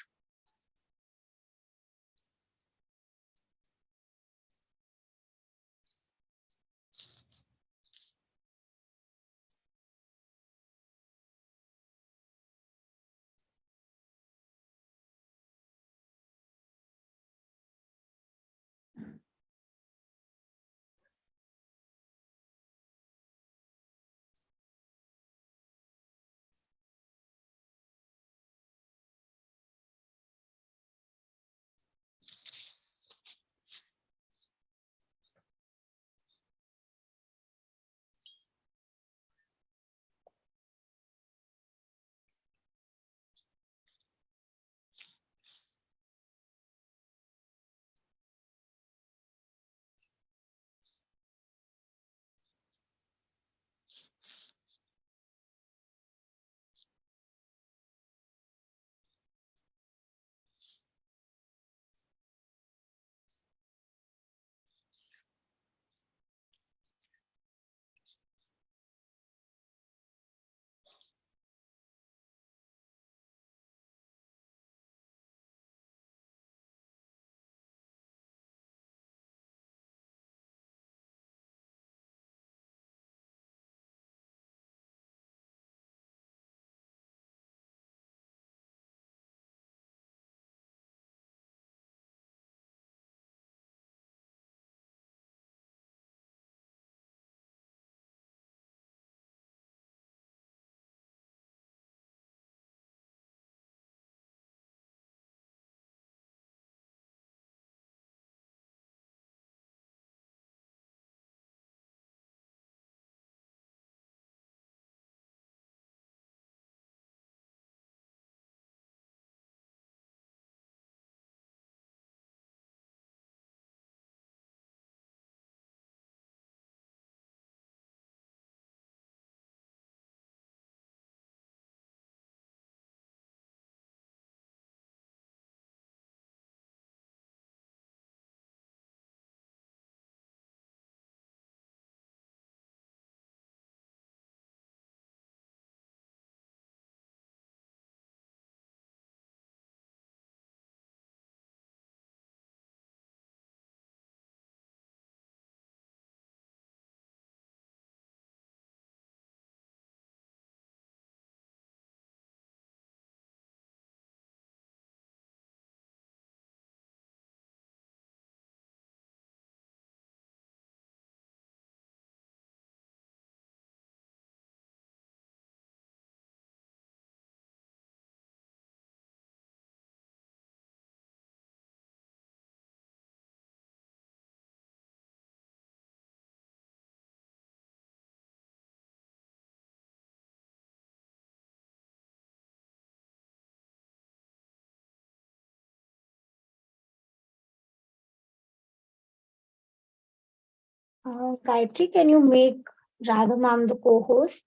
Gayatri, can you make Radha ma'am the co-host?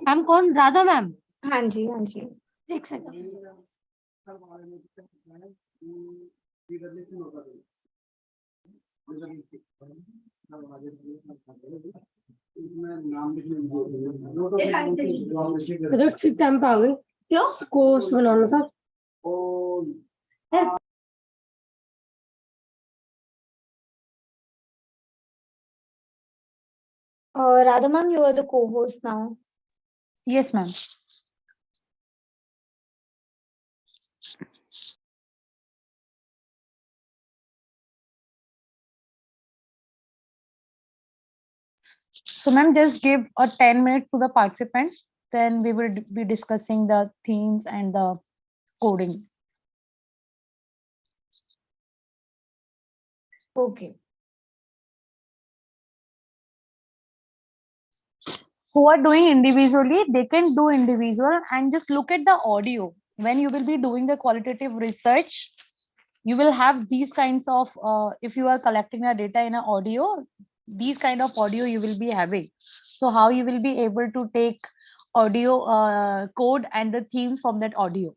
I'm कौन? Radha ma'am. हाँ जी, हाँ जी. एक second. ठीक time पे आ गई क्यों? Course बनाना था Radha ma'am, you are the co-host now. Yes, ma'am. So, ma'am, just give a 10 minutes to the participants. Then we will be discussing the themes and the coding. Okay. Who are doing individually, they can do individual and just look at the audio. When you will be doing the qualitative research, you will have these kinds of, if you are collecting the data in an audio, these kind of audio you will be having. So how you will be able to take audio code and the theme from that audio.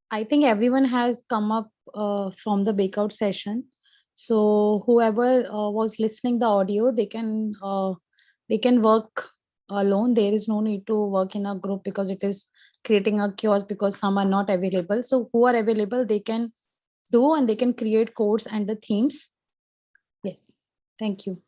I think everyone has come up from the breakout session. So whoever was listening the audio, they can work alone. There is no need to work in a group because it is creating a chaos because some are not available. So who are available, they can do and they can create codes and the themes. Yes. Thank you.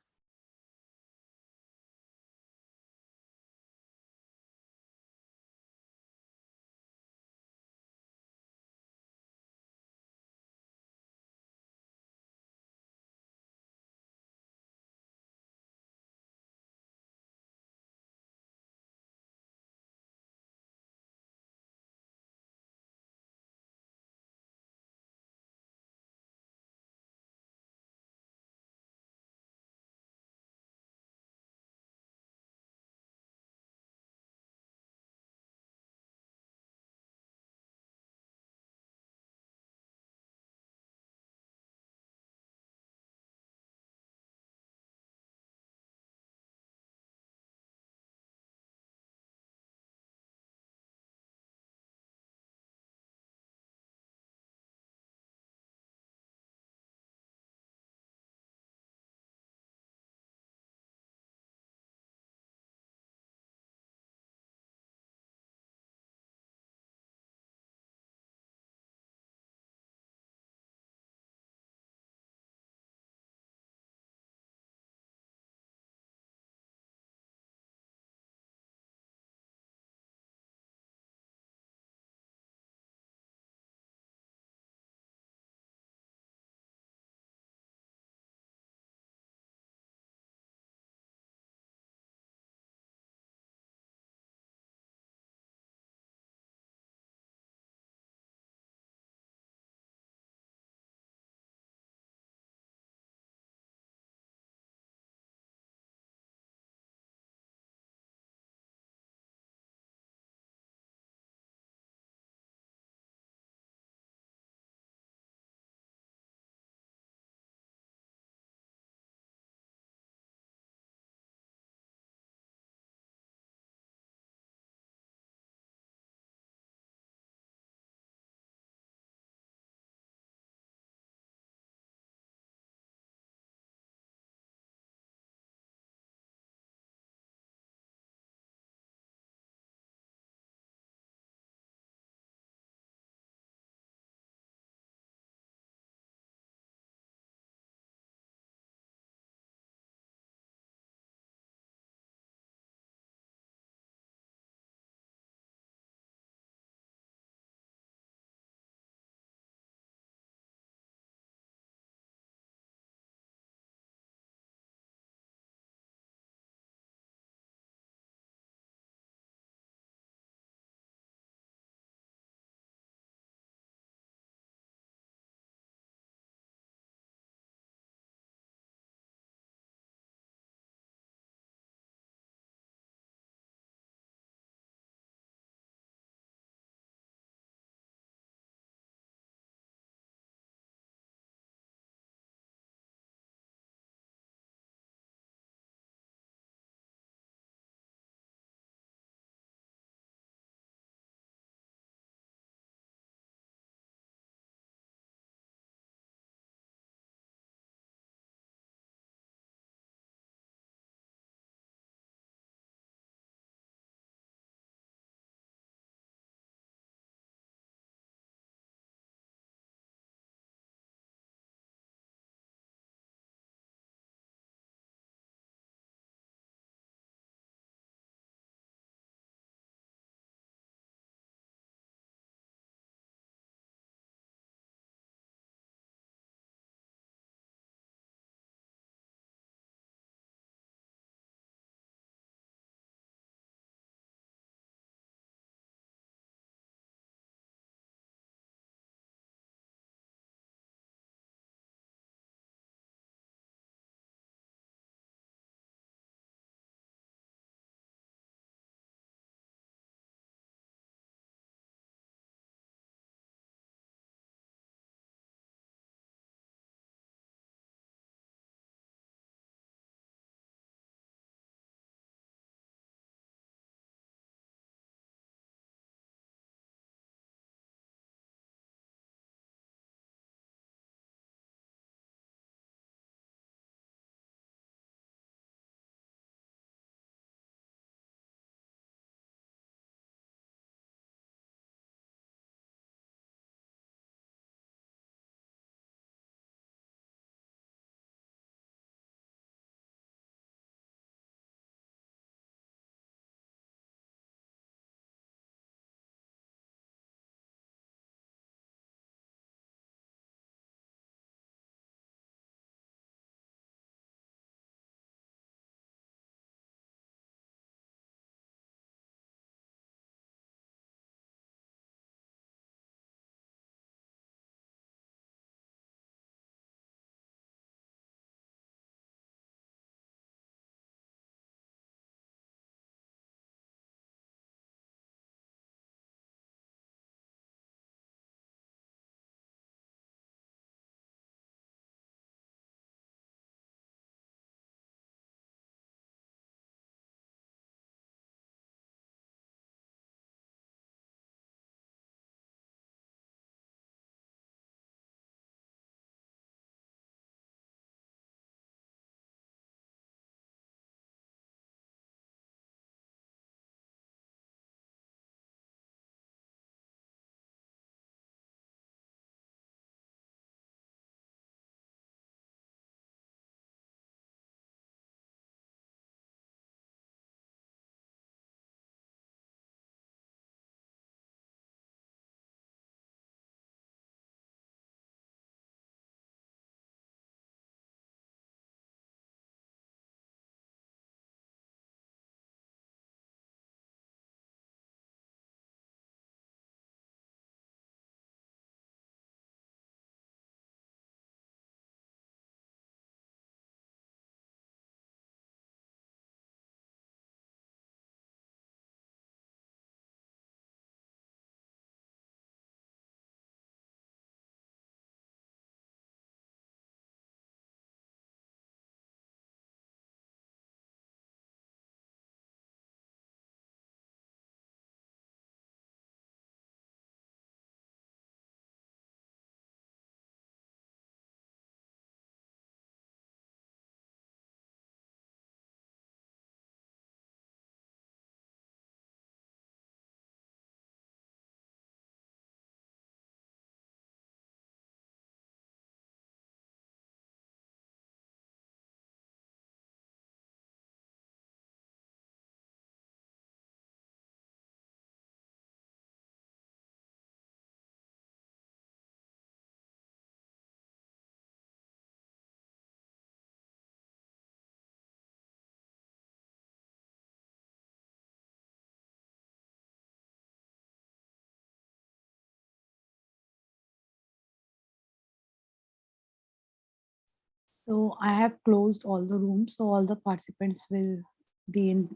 So I have closed all the rooms, so all the participants will be in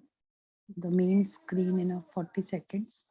the main screen in a 40 seconds.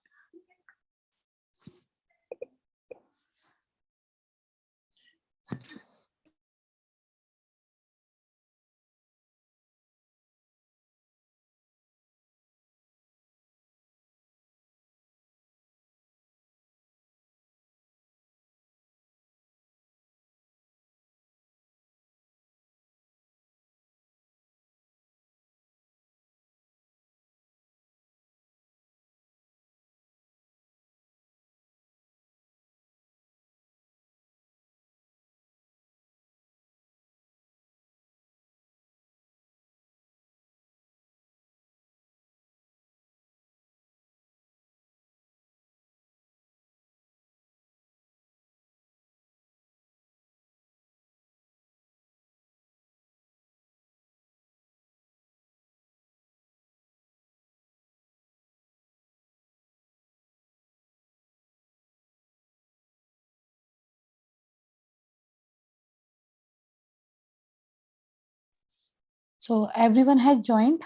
So everyone has joined.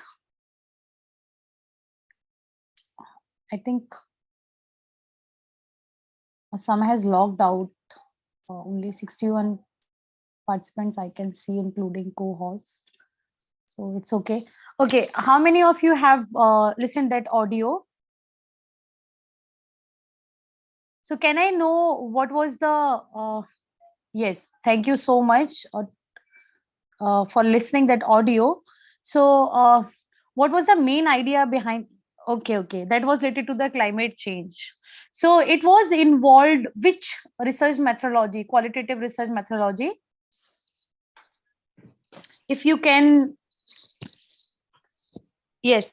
I think some has logged out. Only 61 participants I can see, including co-host. So it's okay. Okay, how many of you have listened that audio? So can I know what was the, yes, thank you so much for listening that audio. So what was the main idea behind? Okay, that was related to the climate change. So it was involved which research methodology, qualitative research methodology? If you can, yes.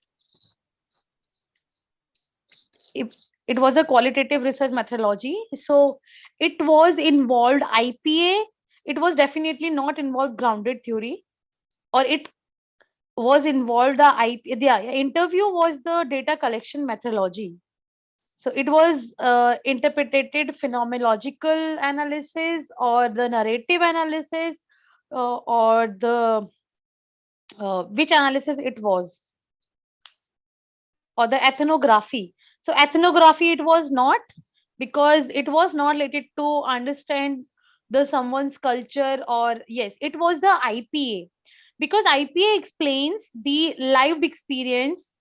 If it was a qualitative research methodology, so it was involved IPA. It was definitely not involved grounded theory, or it was involved the IP. The interview was the data collection methodology. So it was interpreted phenomenological analysis, or the narrative analysis, or the which analysis it was, or the ethnography. So ethnography it was not, because it was not related to understand the someone's culture, or yes, it was the IPA, because IPA explains the lived experience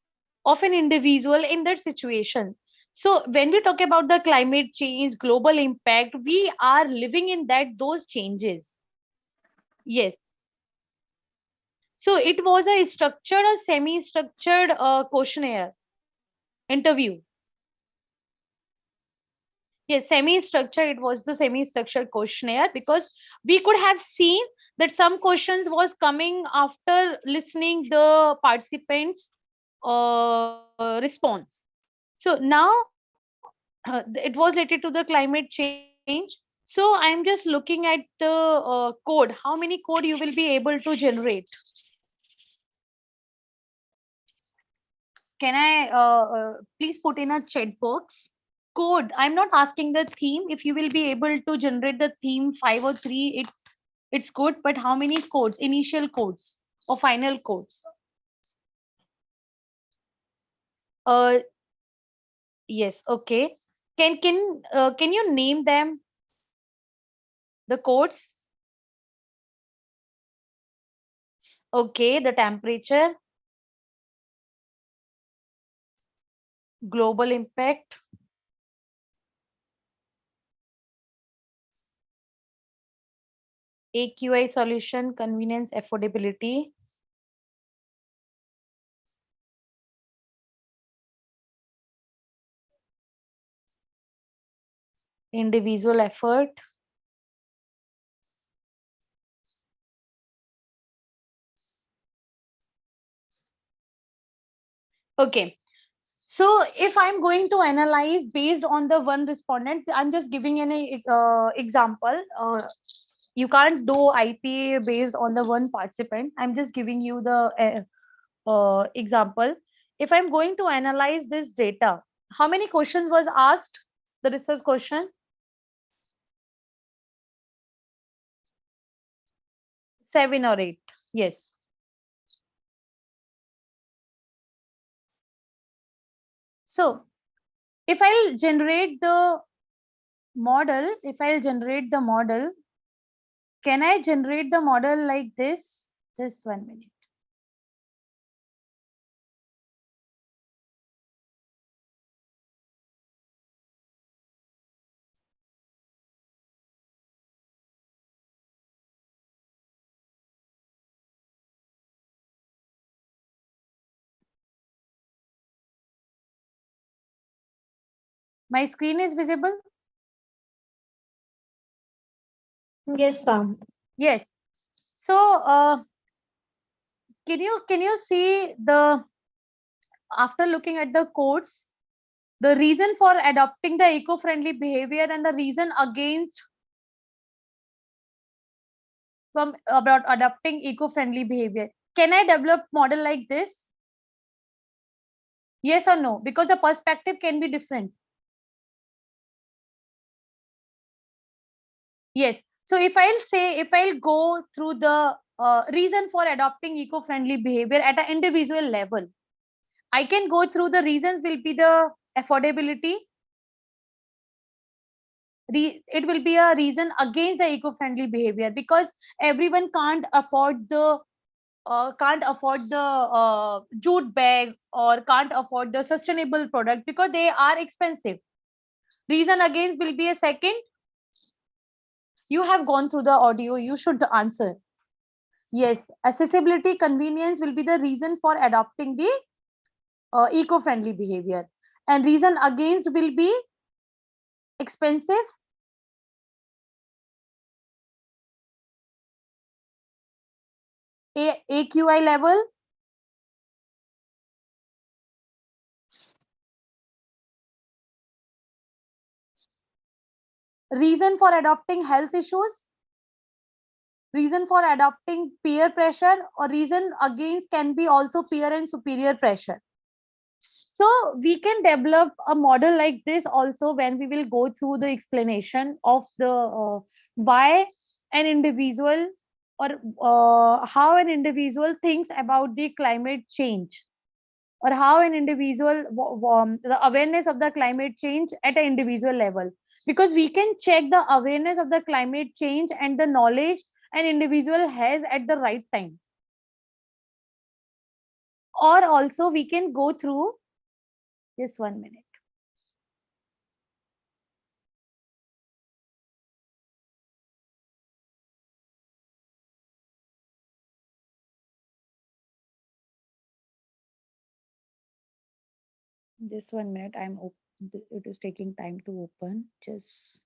of an individual in that situation. So when we talk about the climate change, global impact, we are living in those changes. Yes. So it was a structured or semi-structured questionnaire interview. Yes, semi-structured, it was the semi-structured questionnaire, because we could have seen that some questions was coming after listening the participants response. So now it was related to the climate change. So I'm just looking at the code. How many code you will be able to generate? Can I please put in a chat box? Code. I'm not asking the theme. If you will be able to generate the theme 5 or 3, it's good. But how many codes? Initial codes or final codes? Yes. Okay. Can you name them? The codes. Okay. The temperature. Global impact. AQI solution, convenience, affordability. Individual effort. Okay. So if I'm going to analyze based on the one respondent, I'm just giving an example. You can't do IPA based on the one participant. I'm just giving you the example. If I'm going to analyze this data, how many questions was asked? The research question. 7 or 8. Yes. So if I'll generate the model, can I generate the model like this? Just 1 minute. My screen is visible? Yes, ma'am. Yes. So can you see the, after looking at the codes, the reason for adopting the eco-friendly behavior and the reason against from about adopting eco-friendly behavior. Can I develop model like this? Yes or no? Because the perspective can be different. Yes. So if I'll go through the reason for adopting eco-friendly behavior at an individual level, I can go through the reasons will be the affordability. It will be a reason against the eco-friendly behavior because everyone can't afford the jute bag or can't afford the sustainable product because they are expensive. Reason against will be a second. You have gone through the audio, you should answer. Yes, accessibility, convenience will be the reason for adopting the eco-friendly behavior, and reason against will be expensive, AQI level, reason for adopting health issues, reason for adopting peer pressure, or reason against can be also peer and superior pressure. So we can develop a model like this also when we will go through the explanation of the why an individual or how an individual thinks about the climate change, or how an individual the awareness of the climate change at an individual level, because we can check the awareness of the climate change and the knowledge an individual has at the right time. Or also we can go through just 1 minute. Just 1 minute. It is taking time to open. Just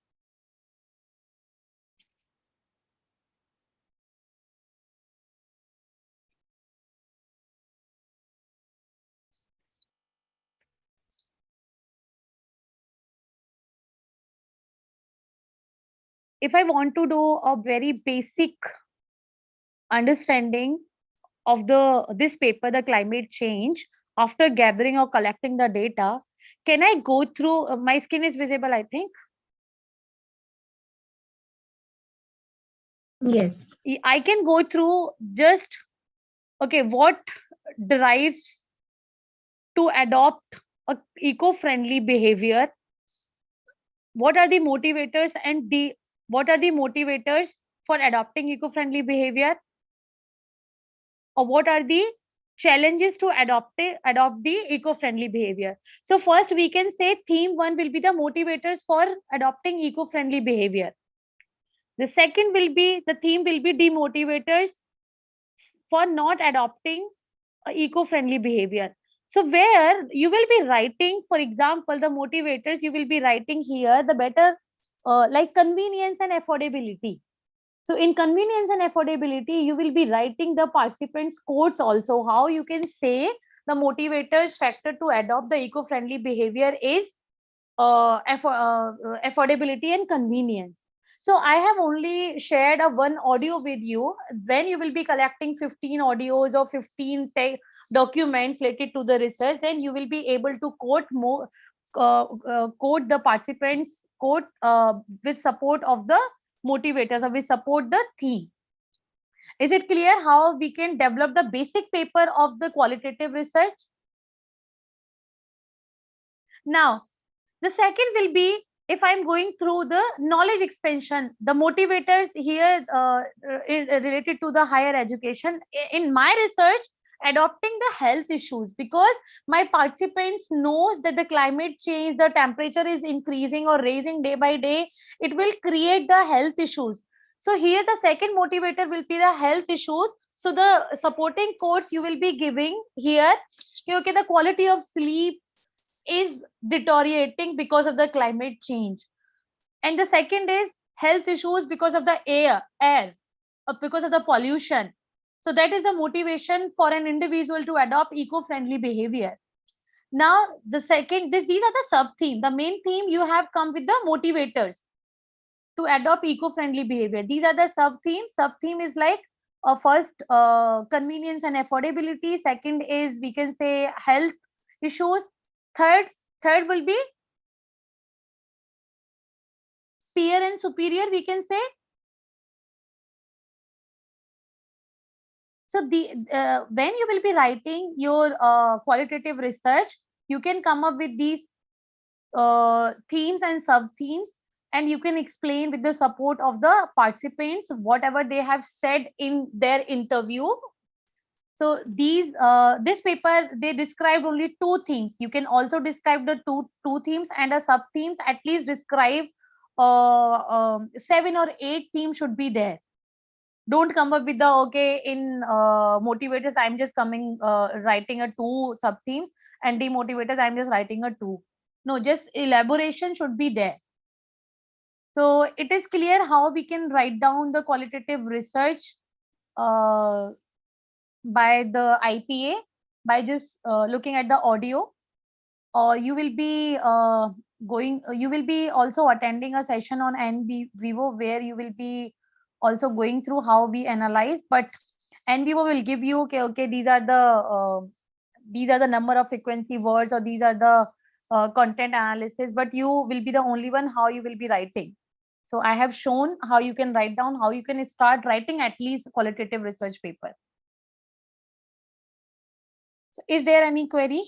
if I want to do a very basic understanding of this paper, the climate change, after gathering or collecting the data, can I go through? My screen is visible, I think. Yes. I can go through just, okay, what drives to adopt a eco-friendly behavior? What are the motivators and what are the motivators for adopting eco-friendly behavior? Or what are the challenges to adopt the eco-friendly behavior? So first we can say theme 1 will be the motivators for adopting eco-friendly behavior. The second will be, the theme will be demotivators for not adopting eco-friendly behavior. So where you will be writing, for example, the motivators, you will be writing here the better like convenience and affordability. So in convenience and affordability, you will be writing the participants' codes also, how you can say the motivators factor to adopt the eco-friendly behavior is affordability and convenience. So I have only shared one audio with you. When you will be collecting 15 audios or 15 documents related to the research, then you will be able to quote more, quote the participants' quote with support of the motivators or with support the theme. Is it clear how we can develop the basic paper of the qualitative research? Now, the second will be, if I'm going through the knowledge expansion, the motivators here related to the higher education. In my research, adopting the health issues, because my participants knows that the climate change, the temperature is increasing or raising day by day, it will create the health issues. So here the second motivator will be the health issues. So the supporting course you will be giving here, okay, the quality of sleep is deteriorating because of the climate change. And the second is health issues because of the air, because of the pollution. So that is the motivation for an individual to adopt eco-friendly behavior. Now, the second, these are the sub-theme. The main theme you have come with the motivators to adopt eco-friendly behavior. These are the sub-themes. Sub-theme is like first, convenience and affordability. Second is, we can say, health issues. Third will be peer and superior, we can say. So when you will be writing your qualitative research, you can come up with these themes and sub-themes, and you can explain with the support of the participants whatever they have said in their interview. So this paper, they described only 2 themes. You can also describe the two themes, and a sub-themes at least describe 7 or 8 themes should be there. Don't come up with the, okay, in motivators, I'm just writing a 2 sub-themes, and demotivators, I'm just writing a 2. No, just elaboration should be there. So it is clear how we can write down the qualitative research by the IPA, by just looking at the audio, or you will be you will be also attending a session on NVivo, where you will be also going through how we analyze. But NVivo will give you, okay, these are the number of frequency words, or these are the content analysis, but you will be the only one how you will be writing. So I have shown how you can write down, how you can start writing at least qualitative research paper. So is there any query?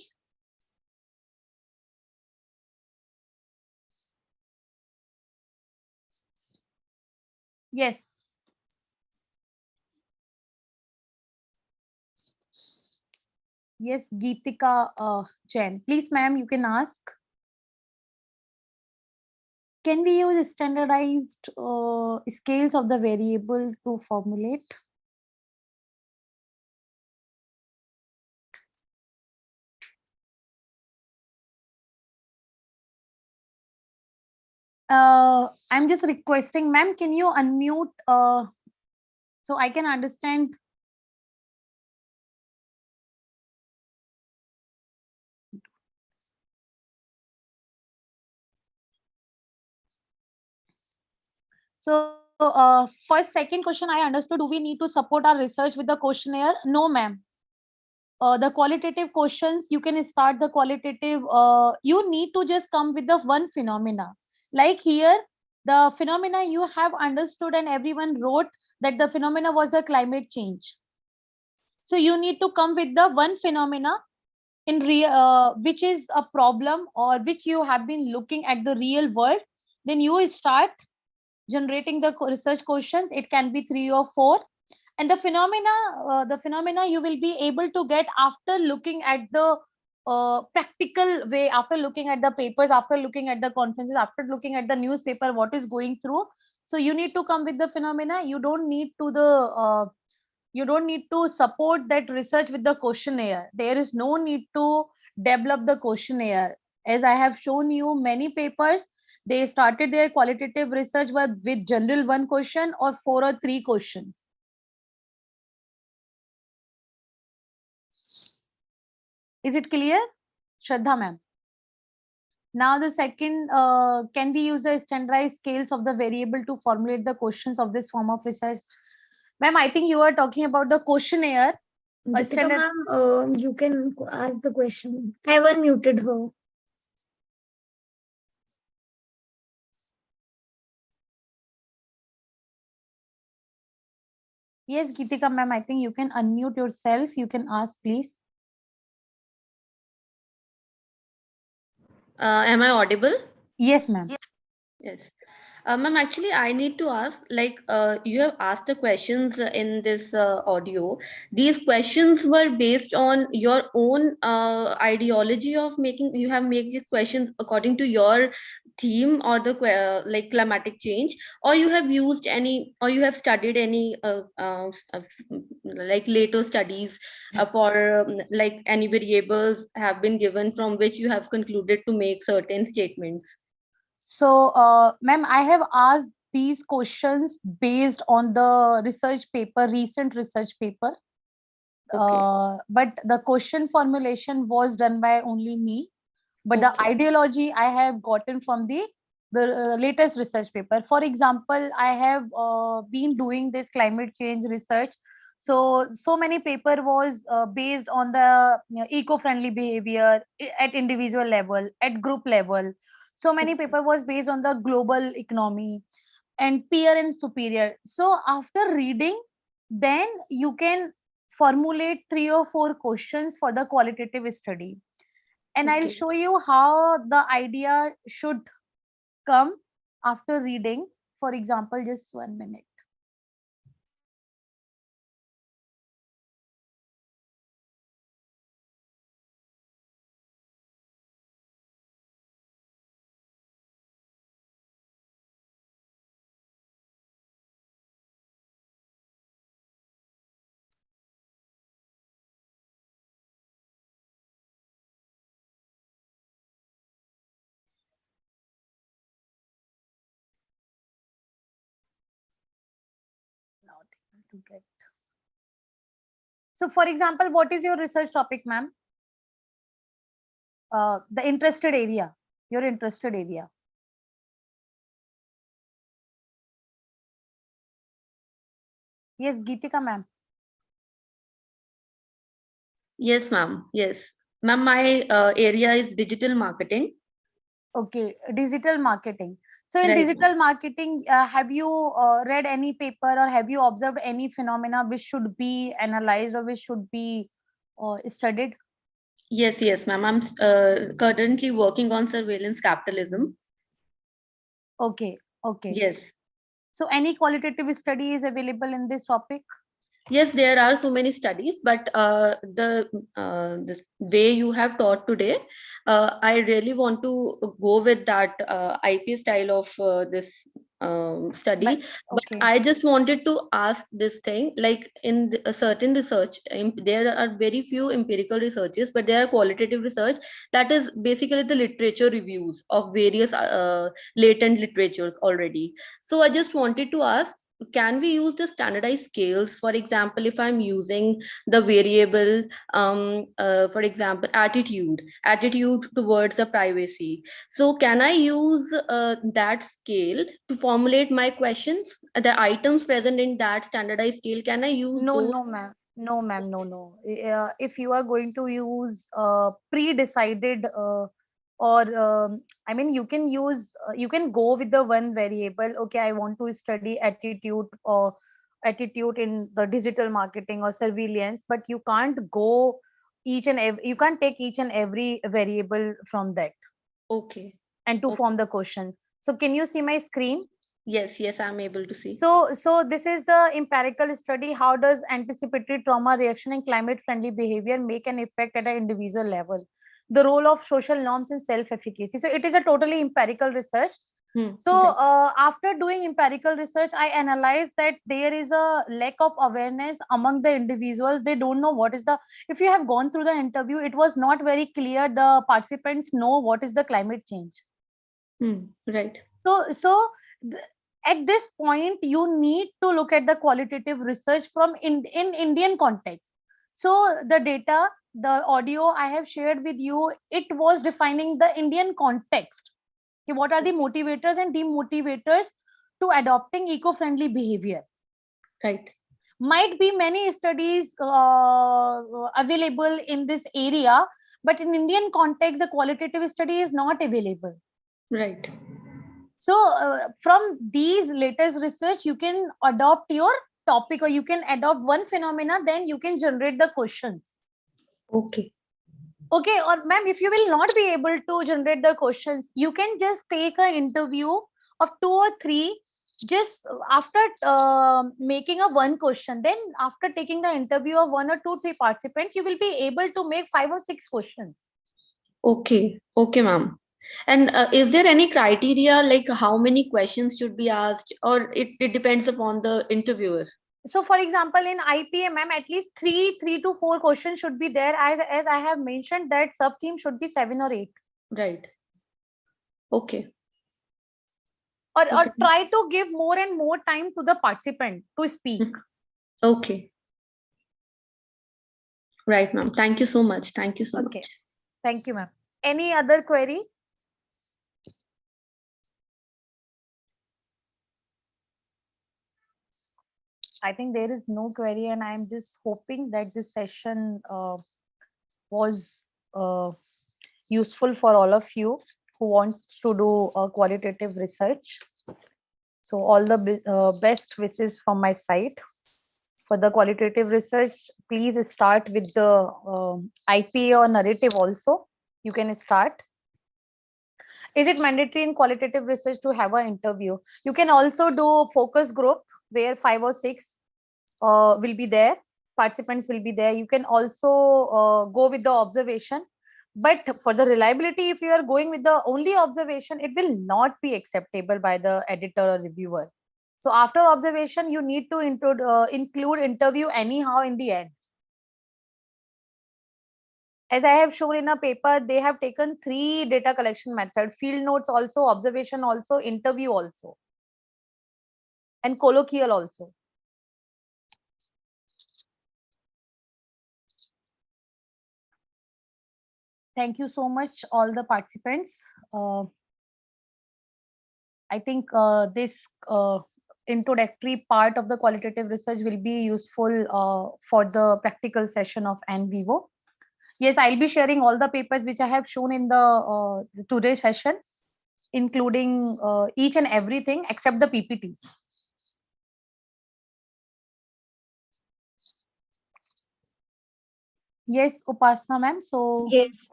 Yes. Yes, Geetika Jain. Please, ma'am, you can ask. Can we use standardized scales of the variable to formulate? I'm just requesting, ma'am, can you unmute so I can understand? So first, second question I understood, do we need to support our research with the questionnaire? No, ma'am. The qualitative questions, you can start the qualitative, you need to just come with the one phenomena. Like here, the phenomena you have understood and everyone wrote that the phenomena was the climate change. So you need to come with the one phenomena in which is a problem, or which you have been looking at the real world. Then you will start generating the research questions. It can be 3 or 4. And the phenomena you will be able to get after looking at the practical way, after looking at the papers, after looking at the conferences, after looking at the newspaper, what is going through. So you need to come with the phenomena. You don't need to support that research with the questionnaire. There is no need to develop the questionnaire. As I have shown you many papers, they started their qualitative research with general 1 question or 4 or 3 questions. Is it clear? Shraddha ma'am. Now the second, can we use the standardized scales of the variable to formulate the questions of this form of research? Ma'am, I think you are talking about the questionnaire. Ma'am, you can ask the question. I have unmuted her. Yes, Geetika ma'am, I think you can unmute yourself. You can ask, please. Am I audible? Yes, ma'am. Yes. Ma'am, actually, I need to ask, like, you have asked the questions in this audio. These questions were based on your own ideology of making, you have made these questions according to your theme or the like climatic change, or you have used any, or you have studied any like later studies for like any variables have been given from which you have concluded to make certain statements. So, ma'am, I have asked these questions based on the research paper, recent research paper. Okay. But the question formulation was done by only me. But the Okay. ideology I have gotten from the latest research paper. For example, I have been doing this climate change research. So many paper was based on the eco-friendly behavior at individual level, at group level. So many paper was based on the global economy and peer and superior. So after reading, then you can formulate 3 or 4 questions for the qualitative study. And I'll Okay. show you how the idea should come after reading. For example, just 1 minute. Not able to get. So, for example, what is your research topic, ma'am? The interested area, your interested area. Yes, Geetika, ma'am. Yes, ma'am. Yes. Ma'am, my area is digital marketing. Okay, digital marketing. So in Right. digital marketing, have you read any paper or have you observed any phenomena which should be analyzed or which should be studied? Yes, yes, ma'am. I'm currently working on surveillance capitalism. Okay, okay. Yes. So any qualitative study is available in this topic? Yes, there are so many studies, but the way you have taught today, I really want to go with that IP style of this study. But Okay. I just wanted to ask this thing, like in a certain research, there are very few empirical researches, but there are qualitative research that is basically the literature reviews of various latent literatures already. So I just wanted to ask, can we use the standardized scales? For example, if I'm using the variable, for example, attitude towards the privacy, so can I use that scale to formulate my questions? The items present in that standardized scale, can I use No, those? no, ma'am. No, ma'am. No, no. If you are going to use pre-decided or I mean, you can use, you can go with the one variable. Okay, I want to study attitude or attitude in the digital marketing or surveillance, but you can't go each and every, you can't take each and every variable from that Okay. and to Okay. form the question. So can you see my screen? Yes, yes, I'm able to see. So this is the empirical study. How does anticipatory trauma reaction and climate friendly behavior make an effect at an individual level? The role of social norms in self-efficacy. So it is a totally empirical research. So after doing empirical research, I analyzed that there is a lack of awareness among the individuals. They don't know what is the, if you have gone through the interview, it was not very clear. The participants know what is the climate change. Right. So at this point, you need to look at the qualitative research from in Indian context. So the data, the audio I have shared with you, it was defining the Indian context. Okay, what are the motivators and demotivators to adopting eco-friendly behavior? Right. Might be many studies available in this area, but in Indian context, the qualitative study is not available. Right. So from these latest research, you can adopt your topic or you can adopt one phenomena, then you can generate the questions. Okay. Okay, or ma'am, if you will not be able to generate the questions, you can just take an interview of 2 or 3 just after making a one question. Then after taking the interview of 1 or 2, 3 participants, you will be able to make 5 or 6 questions. Okay. Okay, ma'am. And is there any criteria like how many questions should be asked, or it depends upon the interviewer? So for example, in IPA, ma'am, at least 3 to 4 questions should be there. As I have mentioned, that sub theme should be 7 or 8. Right. Okay. Or Okay. try to give more and more time to the participant to speak. Okay. Right, ma'am. Thank you so much. Thank you so Okay. much. Thank you, ma'am. Any other query? I think there is no query, and I'm just hoping that this session was useful for all of you who want to do qualitative research. So all the best wishes from my side. For the qualitative research, please start with the IPA or narrative also. You can start. Is it mandatory in qualitative research to have an interview? You can also do focus group where 5 or 6 will be there. Participants will be there. You can also go with the observation. But for the reliability, if you are going with the only observation, it will not be acceptable by the editor or reviewer. So after observation, you need to include interview anyhow in the end. As I have shown in a paper, they have taken 3 data collection methods: field notes also, observation also, interview also, and colloquial also. Thank you so much, all the participants. I think this introductory part of the qualitative research will be useful for the practical session of NVivo. Yes, I'll be sharing all the papers which I have shown in the today's session, including each and everything except the PPTs. Yes, Upasana ma'am. So Yes.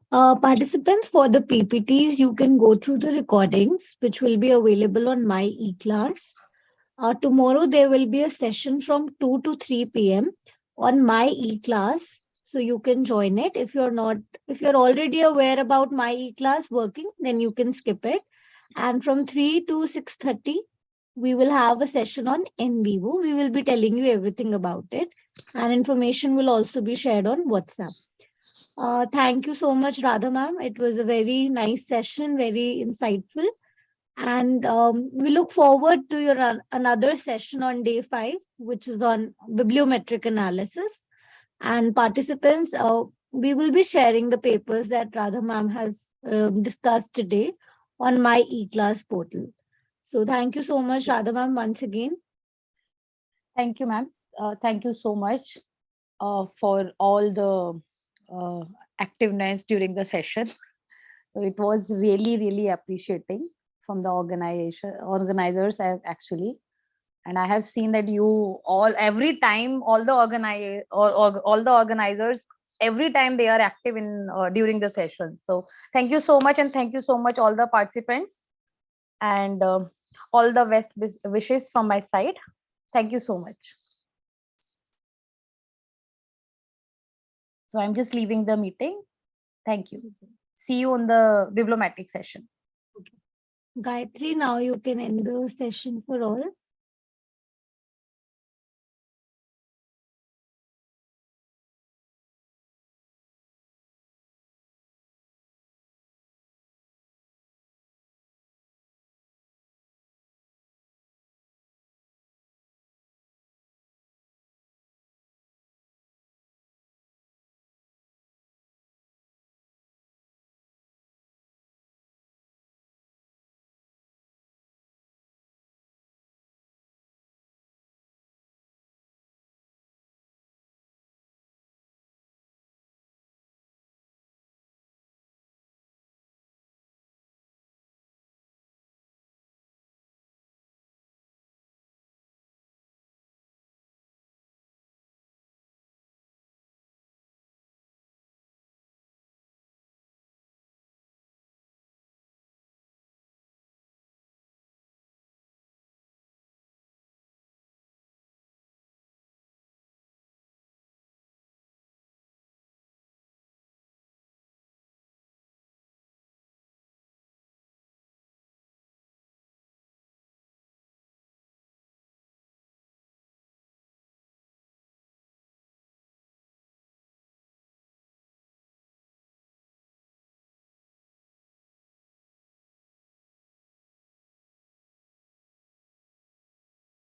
Participants, for the PPTs, you can go through the recordings, which will be available on my eClass. Tomorrow, there will be a session from 2 to 3 p.m. on my eClass. So you can join it. If you're already aware about my eClass working, then you can skip it. And from 3 to 6:30, we will have a session on NVivo. We will be telling you everything about it. And information will also be shared on WhatsApp. Thank you so much, Radha ma'am. It was a very nice session, very insightful. And we look forward to your another session on day 5, which is on bibliometric analysis. And participants, we will be sharing the papers that Radha ma'am has discussed today on my eClass portal. So thank you so much, Radha ma'am, once again. thank you, ma'am. Thank you so much for all the activeness during the session. So it was really appreciating from the organizers actually. And I have seen that you all, every time, all the organizers, every time they are active in during the session. So thank you so much, and thank you so much all the participants, and all the best wishes from my side. Thank you so much. So I'm just leaving the meeting. Thank you. See you on the bibliometric session. Gayatri, now you can end the session for all.